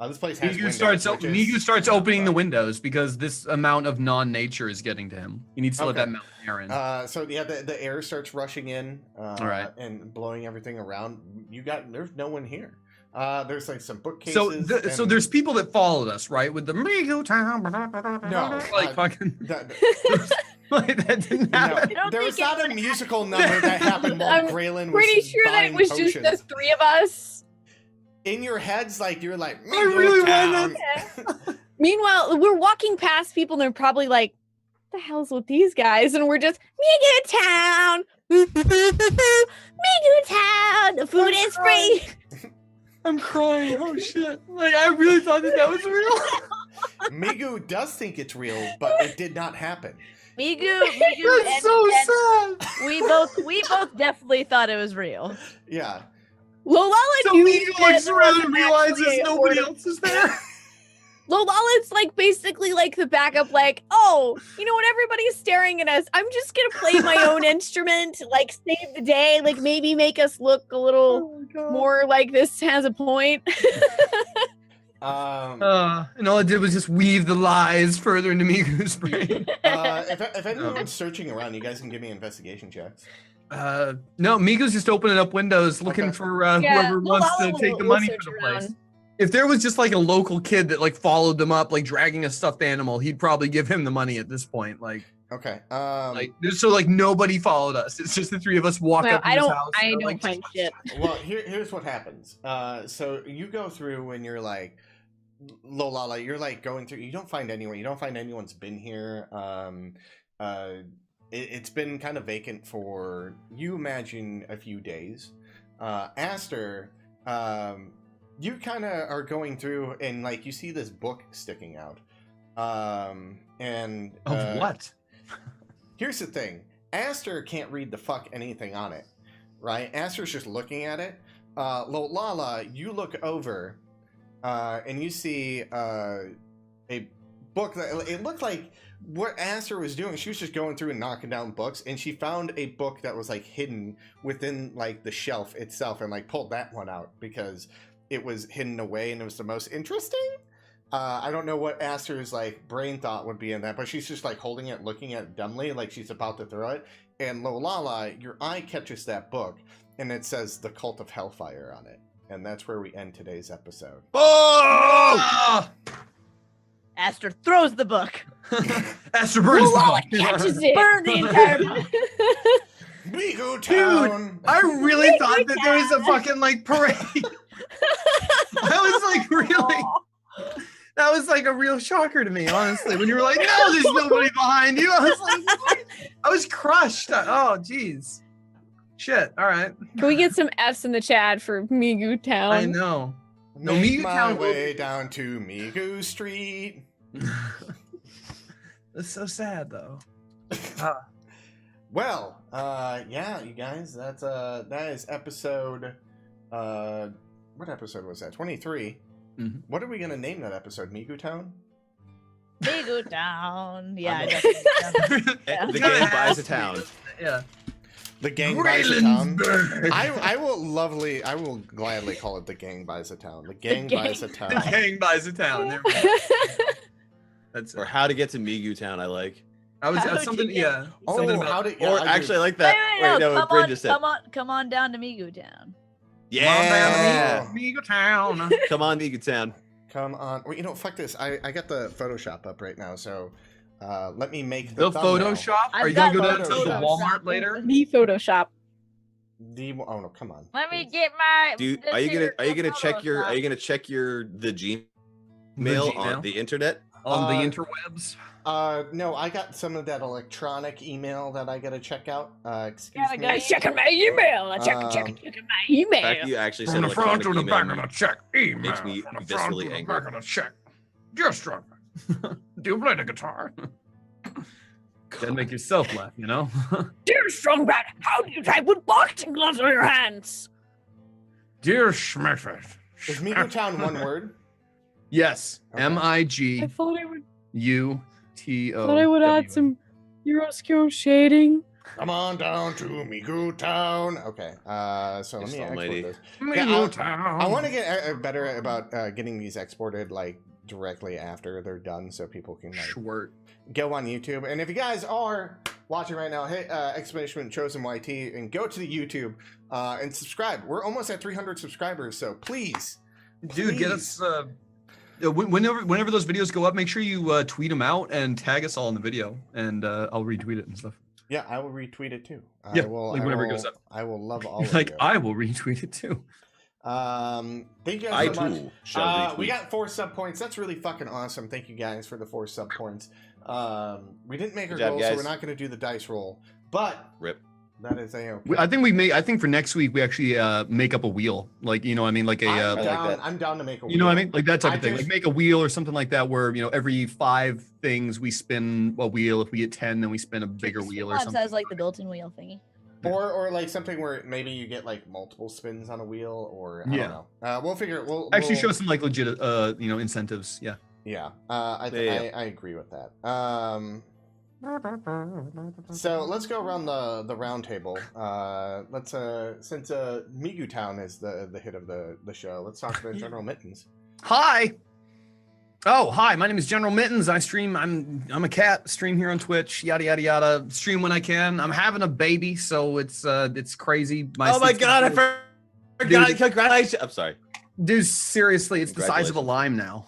This place has Migu windows. starts. which is Migu starts not opening the fun. windows because this amount of non-nature is getting to him. He needs to let Okay. that mountain air in. So yeah, the air starts rushing in, right. and blowing everything around. There's no one here. There's like some bookcases. So and- there's people that followed us, right? With the Migu town. No, like fucking. that, Like that didn't no, happen. don't there was think it not a musical number that happened while I'm Graylin was Pretty sure that it buying was just the potions. three of us. In your heads, like you're like, I really wanted Migutown. Meanwhile, we're walking past people and they're probably like, "What the hell's with these guys?" And we're just Migutown, Migutown. The food is free. I'm crying. Oh shit! Like I really thought that was real. Migu does think it's real, but it did not happen. Migu, That's so sad. we both definitely thought it was real. Yeah. Lolala So knew Migu that looks there around wasn't and realizes actually a nobody order. else is there. Lola's like basically like the backup, like, oh, you know what? Everybody's staring at us. I'm just gonna play my own instrument, like save the day, like maybe make us look a little more like this has a point. Um, And all it did was just weave the lies further into Migu's brain. if anyone's searching around, you guys can give me investigation checks. No, Migu's just opening up windows looking Okay. for Yeah, whoever wants to Lolala take the will money search for the place. around. If there was just like a local kid that like followed them up, like dragging a stuffed animal, he'd probably give him the money at this point. Like Okay. so like nobody followed us. It's just the three of us walk Well, up to I his don't house. I and don't they're like, find shit. Well, here's what happens. So you go through and you're like, Lolala, you're like going through. You don't find anyone. You don't find anyone's been here. It's been kind of vacant for, you imagine, a few days. Aster, you kind of are going through and like you see this book sticking out. And Of what? Here's the thing. Aster can't read the fuck anything on it, right? Aster's just looking at it. Lolala, you look over, and you see a book that it looked like what Aster was doing. She was just going through and knocking down books, and she found a book that was like hidden within like the shelf itself, and like pulled that one out because it was hidden away and it was the most interesting. I don't know what Aster's like brain thought would be in that, but she's just like holding it, looking at it dumbly, like she's about to throw it. And Lolala, your eye catches that book, and it says "The Cult of Hellfire" on it, and that's where we end today's episode. Oh! Aster throws the book. Aster burns the Lolala book. catches it. Burn the entire book. Migutown! I really thought that there was a fucking like parade. I was like really. That was like a real shocker to me, honestly. When you were like, "No, there's nobody behind you," I was like, what? I was crushed. Oh, jeez. Shit. All right. Can we get some F's in the chat for Migutown? I know. No, Make my Migutown will- way down to Migu Street. That's so sad, though. Well, yeah, you guys, that is episode. What episode was that? 23. Mhm. What are we gonna name that episode? Migutown? Migutown. Yeah, I I'm- definitely. The game buys a town. Yeah. The Gang Buys a Town. Graylinsburg. I will gladly call it The Gang Buys a Town. The Gang Gang Buys a The Town. gang buys a town. There we go. That's Or it. how to get to Migutown, I like. I was How something. to get- Yeah. Oh, Something about. how did? Yeah, Or I actually, I do. like that. Wait, no, what Bryn just said. Come on down to Migutown. Yeah. Migutown. Come on, Migutown. Come on. Well, you know, fuck this. I got the Photoshop up right now, so let me make The thumbnail. Photoshop? I've Are you gonna got go down to the Photoshop. Walmart later? The Photoshop. Oh no, come on. Let me get my. Dude, are you gonna check your the Gmail Gmail? on the internet? On the Uh, interwebs? No, I got some of that electronic email that I gotta check out. Excuse Yeah, me. I Checking my email. Checking my The email. fact you actually said From the front to the electronic back of email the check. Email. makes me From the front viscerally to the angry. back of the check. Just drunk. Do you play the guitar? Gotta make yourself laugh, you know? Dear Strongbat, how do you type with boxing gloves on your hands? Dear Schmeckfest. Is Migutown one word? Yes. Okay. Miguto. thought I would add some Euroscale shading. Come on down to Migutown. Okay. So let Yes, me almighty. export this. Yeah, Migutown. I want to get better about getting these exported like directly after they're done, so people can like Schwert. go on YouTube. And if you guys are watching right now, hit exclamation chosen YT and go to the YouTube and subscribe. We're almost at 300 subscribers, so please, Dude, get please. us. Whenever those videos go up, make sure you tweet them out and tag us all in the video, and I'll retweet it and stuff. Yeah, I will retweet it too. Yeah, I will, like I whenever it will- goes up. I will love all of Like you. I will retweet it too. Thank you I guys so much. too shall We retweet. got 4 sub points. That's really fucking awesome. Thank you guys for the 4 sub points. We didn't make our Good job, goal, so guys. we're not going to do the dice roll. But Rip. that is a I think for next week we actually make up a wheel, like you know what I mean, like a I'm, like down, that. I'm down to make a you know what I wheel. mean, like that type I of thing. just- Like make a wheel or something like that, where you know every 5 things we spin a wheel. If we get 10, then we spin a bigger wheel or Sometimes something. has like the built-in wheel thingy. Or like something where maybe you get like multiple spins on a wheel, or I Yeah. don't know. We'll figure it. We'll Actually, we'll, show some like legit, incentives. Yeah. Yeah, Yeah. I agree with that. So let's go around the round table. Let's since Migutown is the hit of the show, let's talk to General Mittens. Hi. Oh, hi. My name is General Mittens. I stream. I'm a cat. Stream here on Twitch. Yada yada yada. Stream when I can. I'm having a baby, so it's crazy. Oh my god! I forgot. Dude. Congratulations! I'm sorry. Dude, seriously, it's the size of a lime now.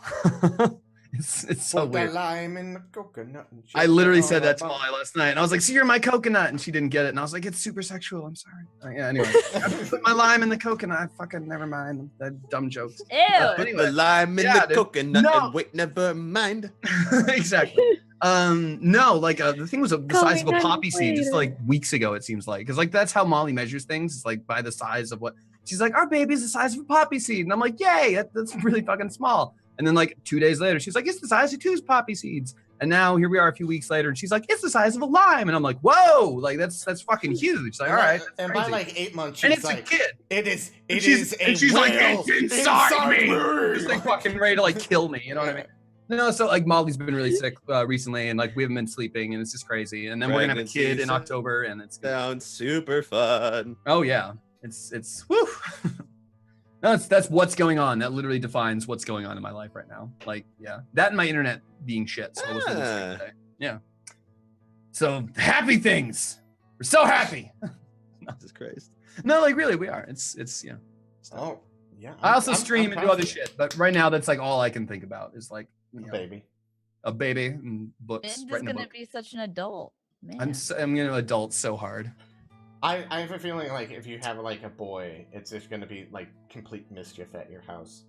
it's so Put that weird. lime in the coconut. And I literally said that to Molly last night, and I was like, "So you're my coconut," and she didn't get it, and I was like, "It's super sexual. I'm sorry." Yeah. Anyway, I put my lime in the coconut. Fucking never mind that dumb jokes. Ew. Anyway. The lime in Yeah, the dude. coconut No. and wait, never mind. Exactly. No, like the thing was the size of a Coconut poppy seed just later. like weeks ago. It seems like because like that's how Molly measures things. It's like by the size of what she's like. Our baby's the size of a poppy seed, and I'm like, yay, that's really fucking small. And then like 2 days later, she's like, it's the size of 2 poppy seeds. And now here we are a few weeks later, and she's like, it's the size of a lime. And I'm like, whoa, like that's fucking huge. It's like, all right, that's and crazy. by like 8 months, And she's it's like, a kid. It is And a she's like, whale it's inside me. me. She's like fucking ready to like kill me. You know what I mean? No, so like Molly's been really sick recently, and like we haven't been sleeping, and it's just crazy. And then we're gonna have a kid in Pregnancy October, and it's gonna, Sounds super fun. oh yeah, it's woo. No, that's what's going on. That literally defines what's going on in my life right now. Like, yeah, that and my internet being shit. So we'll see this thing today. Yeah. So happy things. We're so happy. Jesus Christ. No, like really, we are. It's yeah. Oh, yeah. I also I'm stream and proud do of other you. shit, but right now that's like all I can think about is like Baby. a baby and books. Min's Writing a gonna book. be such an adult. Man. I'm gonna adult so hard. I have a feeling like if you have like a boy, it's just gonna be like complete mischief at your house.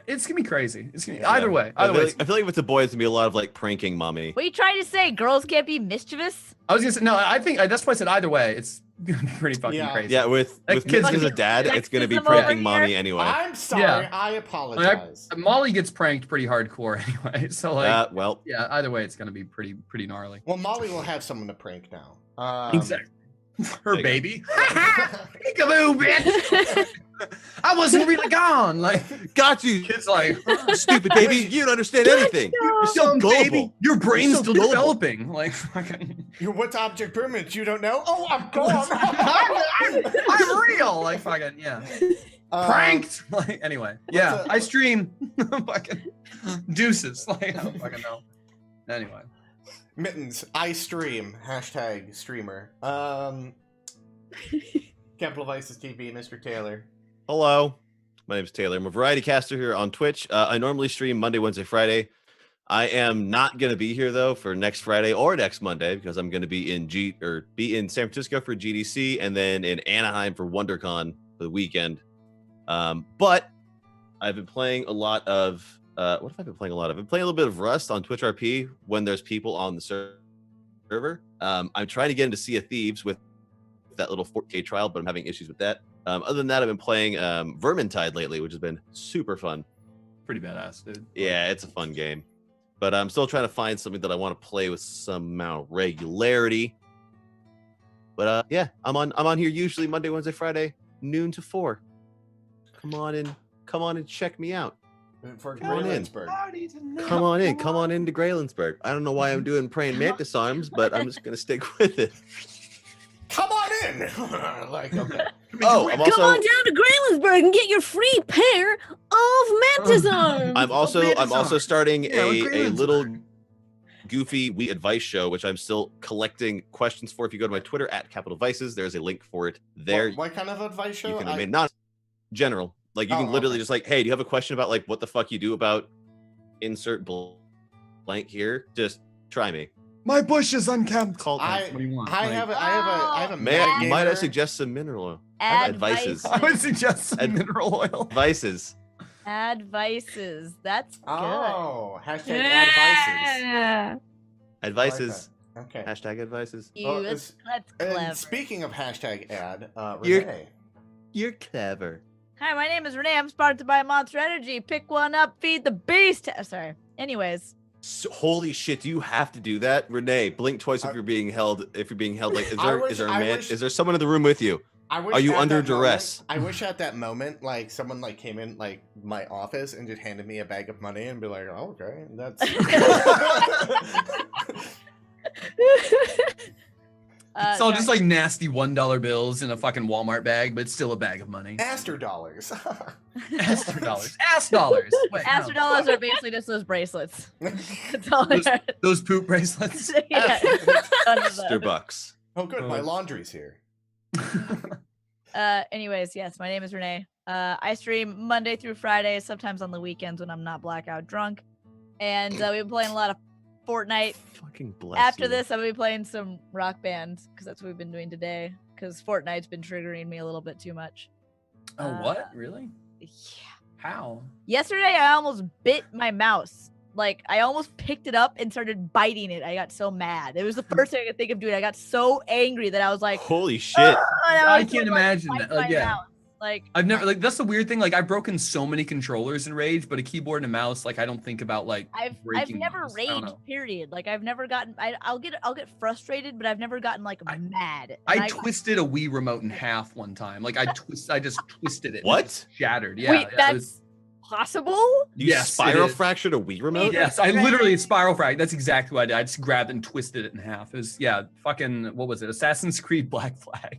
It's gonna be crazy. It's gonna be, Yeah. either way. I Either feel, way. like, I feel like with the boys, it's gonna be a lot of like pranking mommy. What are you trying to say? Girls can't be mischievous? I was gonna say no. I think that's why I said either way. It's gonna be pretty fucking Yeah. crazy. Yeah, with Like, kids kids as a get- dad, it's gonna be Sexism pranking over mommy here. anyway. I'm sorry. Yeah. I apologize. Molly gets pranked pretty hardcore anyway. So like, Well, yeah. Either way, it's gonna be pretty gnarly. Well, Molly will have someone to prank now. Exactly. Her there you go. baby. Peekaboo, bitch. I wasn't really gone. Like got you, kids, like stupid baby. You don't understand anything. You're so dumb gullible. baby. Your brain's so still gullible. developing. Like fucking. What's object permanence? You don't know? Oh, I'm gone. I'm real. Like fucking yeah. Pranked. Like anyway, yeah. I stream. Fucking deuces. Like I don't fucking know. Anyway. Mittens, I stream. Hashtag streamer. Capital Vices TV, Mr. Taylor. Hello, my name is Taylor. I'm a variety caster here on Twitch. I normally stream Monday, Wednesday, Friday. I am not going to be here though for next Friday or next Monday because I'm going to be in San Francisco for GDC and then in Anaheim for WonderCon for the weekend. But I've been playing a lot of what have I been playing a lot of? I've been playing a little bit of Rust on Twitch RP when there's people on the server. I'm trying to get into Sea of Thieves with that little 4K trial, but I'm having issues with that. Other than that, I've been playing Vermintide lately, which has been super fun. Pretty badass, dude. Yeah, it's a fun game. But I'm still trying to find something that I want to play with some amount of regularity. But yeah, I'm on here usually Monday, Wednesday, Friday, noon to 4. Come on and check me out. For Come on in. Graylinsburg. Come on into Graylinsburg. I don't know why I'm doing praying mantis arms, but I'm just gonna stick with it. Come on in. Like, okay. Oh, I'm Come on also down to Graylinsburg and get your free pair of mantis arms. I'm also starting Yeah, with a Graylinsburg. little goofy we advice show, which I'm still collecting questions for. If you go to my Twitter at Capital Vices, there's a link for it there. What kind of advice show? You can remain not general. Like you can literally okay. just like, hey, do you have a question about like what the fuck you do about insert blank here? Just try me. My bush is unkempt. Call What do you want? I Like, have a might I mitigator. suggest some mineral oil? Advices. I would suggest some Ad- mineral oil. Advices. Advices. That's good. Oh, hashtag advices. Yeah. Advices. Okay. Hashtag advices. You, Well, that's And clever. speaking of hashtag ad, You're- Renee. You're clever. Hi, my name is Renee. I'm sponsored by Monster Energy. Pick one up, feed the beast. Sorry. Anyways, So, holy shit! Do you have to do that, Renee? Blink twice if you're being held. If you're being held, like, I wish- is there a I man? wish- Is there someone in the room with you? wish Are you at under that moment- duress? I wish at that moment, like someone like came in like my office and just handed me a bag of money and be like, oh, okay, that's. It's all just like nasty $1 bills in a fucking Walmart bag, but it's still a bag of money. Aster dollars. Aster dollars. Ass dollars. Wait, Aster no. dollars are basically just those bracelets. That's all Those, they are. those poop bracelets. Yeah. None of Aster those. bucks. Oh, good, my laundry's here. Anyways, yes, my name is Renee. I stream Monday through Friday, sometimes on the weekends when I'm not blackout drunk. And we've been playing a lot of Fortnite. Fucking bless After you. this, I'm gonna be playing some Rock Band because that's what we've been doing today. Because Fortnite's been triggering me a little bit too much. Oh, what? Really? Yeah. How? Yesterday, I almost bit my mouse. Like, I almost picked it up and started biting it. I got so mad. It was the first thing I could think of doing. I got so angry that I was like, Holy shit. "Ugh," and I was can't just, like, imagine biting that. Like, my yeah. mouse. Like, I've never like that's the weird thing. Like I've broken so many controllers in Rage, but a keyboard and a mouse, like I don't think about like I've breaking never those. I don't raged. know. Period. Like I've never gotten. I'll get frustrated, but I've never gotten like mad. And I twisted a Wii remote in half one time. Like I just twisted it. What? It just shattered. Yeah. Wait, yeah, it that's was- possible? You Yes, it spiral is. fractured a Wii remote? Yes, I literally spiral frag. That's exactly what I did. I just grabbed it and twisted it in half. It was fucking what was it? Assassin's Creed Black Flag.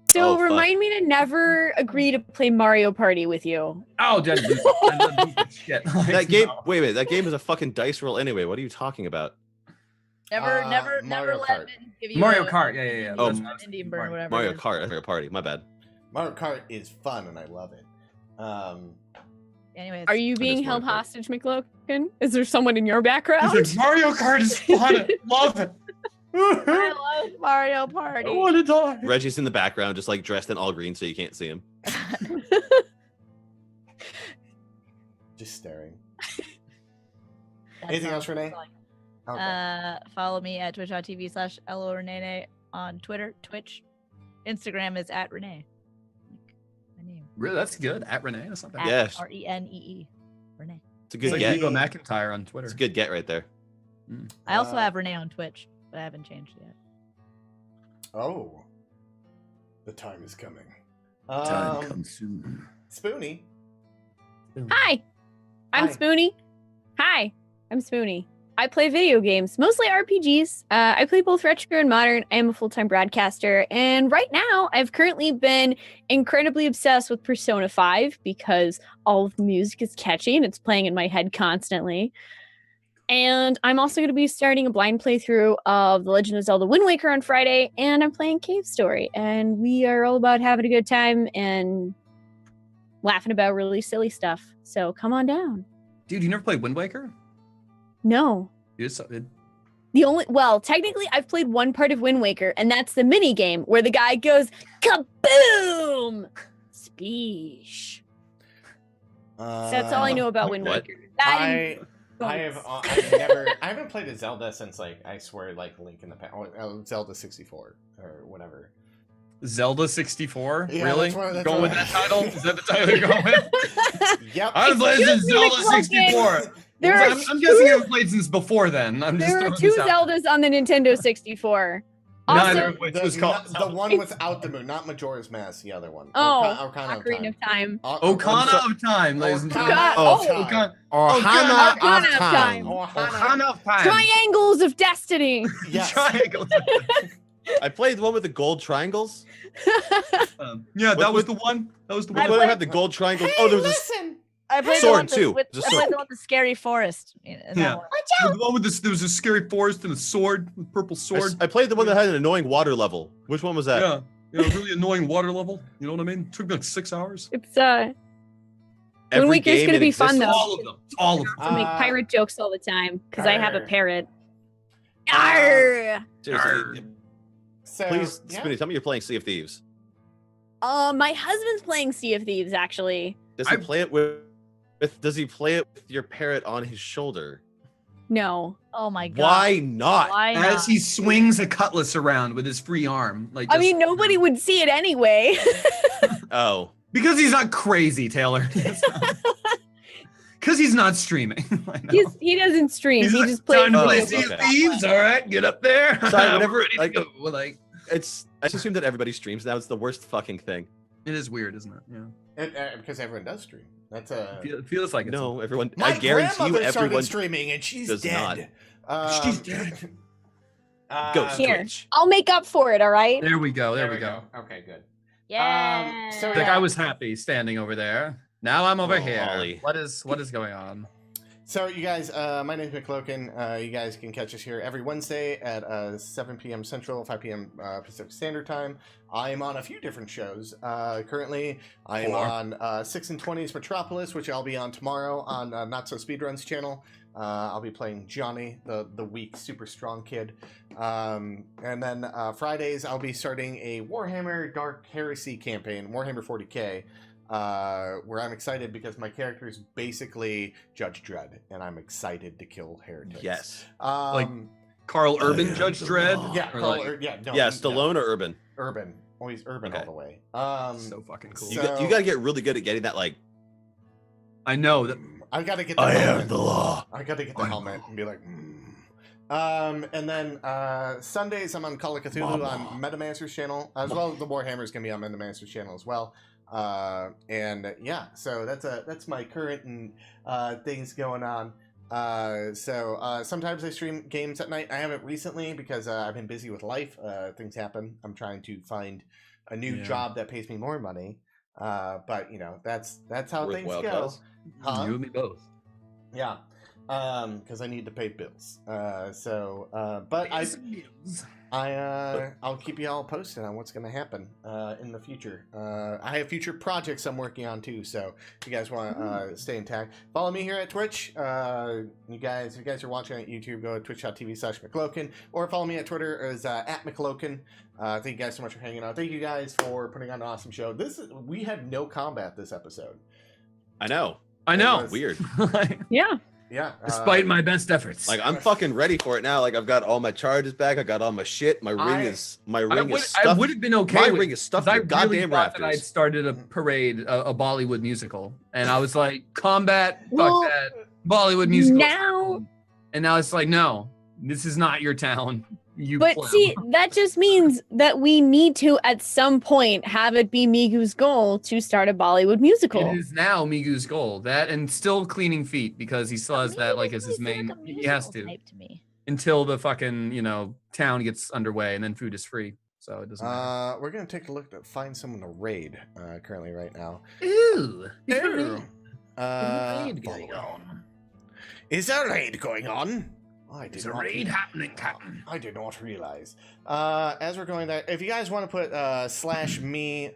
So Oh, fuck. remind me to never agree to play Mario Party with you. Oh, I love this shit. Like, That game, no. wait a minute, that game is a fucking dice roll anyway. What are you talking about? never Mario let Kart. it give you Mario a- Kart. Yeah. Oh, That's an not- Indian burn, whatever. Mario it is. Kart, Mario Party, my bad. Mario Kart is fun and I love it. Anyways, Are you being just held Mario Kart. hostage, McLogan? Is there someone in your background? He's like, Mario Kart is fun. Love it. I love Mario Party. I want to die. Reggie's in the background, just like dressed in all green so you can't see him. Just staring. That's Anything all else, Renee? I'm like. Okay. Follow me at twitch.tv/LORenee on Twitter, Twitch. Instagram is at Renee. Like my name. Really, that's good. At Renee, that's not bad. At Yes. RENEE. Renee. It's a It's good like get. Hugo McIntyre on Twitter. It's a good get right there. I also Uh, have Renee on Twitch, but I haven't changed yet. Oh. The time is coming. Time comes soon. Spoonie. Hi, I'm Hi. Spoonie. Hi, I'm Spoonie. I play video games, mostly RPGs. I play both retro and modern. I am a full-time broadcaster, and right now I've currently been incredibly obsessed with Persona 5 because all of the music is catchy and it's playing in my head constantly. And I'm also going to be starting a blind playthrough of The Legend of Zelda Wind Waker on Friday, and I'm playing Cave Story, and we are all about having a good time and laughing about really silly stuff. So come on down. Dude, you never played Wind Waker? No. Technically, I've played one part of Wind Waker, and that's the mini game where the guy goes kaboom, speesh. So that's all I know about Wind What? Waker. That and I haven't played a Zelda since like I swear like Link in the Past, Zelda 64 or whatever. Zelda 64? Yeah, Really? that's Going what- with that title? Is that the title you're going with? Yep. I'm playing Excuse me, Zelda McLaughlin. 64. There I'm, are I'm guessing you've played since before then. I'm just there are throwing two this out there. Zeldas on the Nintendo 64. Neither Also, of which was called the one without the moon, not Majora's Mask, the other one. oh, Ocarina Ocarina of Time. Okana of Time, ladies and gentlemen. Okana- Oh, oh, time. Ohana Ohana of Time. Ohana of Time. Triangles of Destiny. Yes. Triangle. I played the one with the gold triangles. Yeah, that What- was the one. That was the Which one. one played- had the gold triangles? Oh, there was this. I played Sword, the one too. With, There's a I played sword. the one with the scary forest. In that Yeah. one. The one with this, there was a scary forest and a sword, a purple sword. I played the one that had an annoying water level. Which one was that? Yeah, really annoying water level. You know what I mean? Took me like 6 hours. It's Every Wind Waker's game gonna that be fun, exists- though. All of them. All of them. I make pirate jokes all the time because I have a Arr. parrot. Arr! Seriously, So, please, yeah. Spinny, tell me you're playing Sea of Thieves. My husband's playing Sea of Thieves, actually. Does he play it with? Does he play it with your parrot on his shoulder? No. Oh my god. Why not? Why not? As he swings a cutlass around with his free arm, like I just- mean, nobody would see it anyway. Oh, because he's not crazy, Taylor. Because he's not streaming. I know. He doesn't stream. He's He like, just plays. time to Oh, play video Sea games. of Thieves. All right, get up there. Sorry, We're whenever- ready to like- go. We're like, I just assume that everybody streams now. It's the worst fucking thing. It is weird, isn't it? Yeah. Because everyone does stream. That's It feels like it's No, everyone. My I guarantee you, grandmother started everyone streaming and she's does dead. She's dead. Ghost Here. Twitch. I'll make up for it. All right. There we go. There we go. Okay, good. Yeah. so Like I was happy standing over there. Now I'm over Oh, here. Ollie. What is going on? So you guys, my name is Migutown. You guys can catch us here every Wednesday at 7 p.m. Central, 5 p.m. Pacific Standard Time. I'm on a few different shows. Currently, I'm 4. on 6 and 20's Metropolis, which I'll be on tomorrow on Not So Speedruns channel. I'll be playing Johnny, the weak, super strong kid. And then Fridays, I'll be starting a Warhammer Dark Heresy campaign, Warhammer 40k. Where I'm excited because my character is basically Judge Dredd, and I'm excited to kill heretics. Yes. Like Carl Urban, Judge Dredd. Yeah, Or Carl, like- Yeah, Stallone or Urban. Urban, always Urban Okay. all the way. So fucking cool. So- You got to get really good at getting that. Like, I know that. I gotta get the helmet. law. I gotta get the helmet and be like. And then Sundays I'm on Call of Cthulhu on Metamaster's channel, as well as the Warhammer's gonna be on Metamaster's channel as well. And yeah, so that's my current and things going on. So sometimes I stream games at night. I haven't recently because I've been busy with life. Things happen. I'm trying to find a new Yeah. job that pays me more money. But you know that's how things Worthwhile go. cause. Huh? You and me both. Yeah. Because I need to pay bills. But I'll keep you all posted on what's going to happen in the future. I have future projects I'm working on too, so if you guys want to stay intact, follow me here at Twitch. If you guys are watching on YouTube, go to twitch.tv/McLoken, or follow me at Twitter as at McLoken. Thank you guys so much for hanging out. Thank you guys for putting on an awesome show. We had no combat this episode. I know. I know. was- Weird. Yeah. Yeah. Despite my best efforts. Like, I'm fucking ready for it now. Like, I've got all my charges back. I got all my shit. My ring is I stuffed. would have been okay. My with ring is stuffed I with really goddamn thought that I'd rafters. started a parade, a Bollywood musical, and I was like, combat, Well, fuck that, Bollywood musical. now- And now it's like, no, this is not your town. You But pleb. see, that just means that we need to, at some point, have it be Migu's goal to start a Bollywood musical. It is now Migu's goal. That and still cleaning feet because he still has that like as his main. He has to me. until the fucking town gets underway and then food is free. So it doesn't matter. We're gonna take a look to find someone to raid currently right now. Ew. Uh, going on. Is there a raid going on? I did There's a not raid happening, Captain. I did not realize. As we're going there, if you guys want to put /me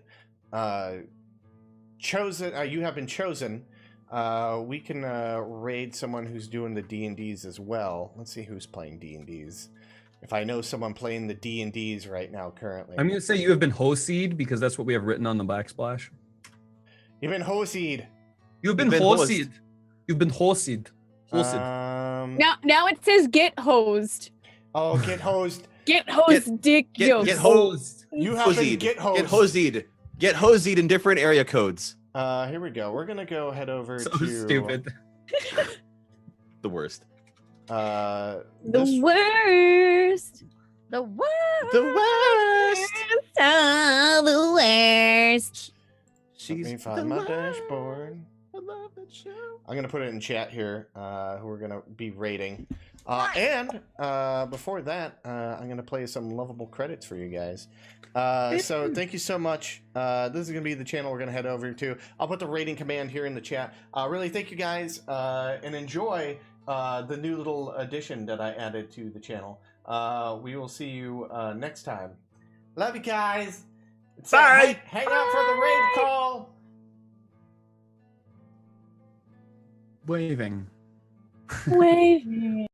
chosen, you have been chosen. We can raid someone who's doing the D&Ds as well. Let's see who's playing D&Ds. If I know someone playing the D&Ds right now currently. I'm gonna say you have been hosied because that's what we have written on the backsplash. You've been hosied. You've been been hosied. You've been hosied. Hosed. Now it says get hosed. Oh, get hosed. Get hosed, dick Get jokes. hosed. You have been Hosied. get hosed. Get hosied. Get hosied in different area codes. Here we go. We're gonna go head over So to stupid. The worst. The this- worst. The worst. The worst. Oh, the worst. Let me find my dashboard. I love that show. I'm gonna put it in chat here. Who we're gonna be rating, and before that, I'm gonna play some lovable credits for you guys. So thank you so much. This is gonna be the channel we're gonna head over to. I'll put the rating command here in the chat. Really, thank you guys, and enjoy the new little addition that I added to the channel. We will see you next time. Love you guys. Bye. Hang out for the raid call. Waving. Waving.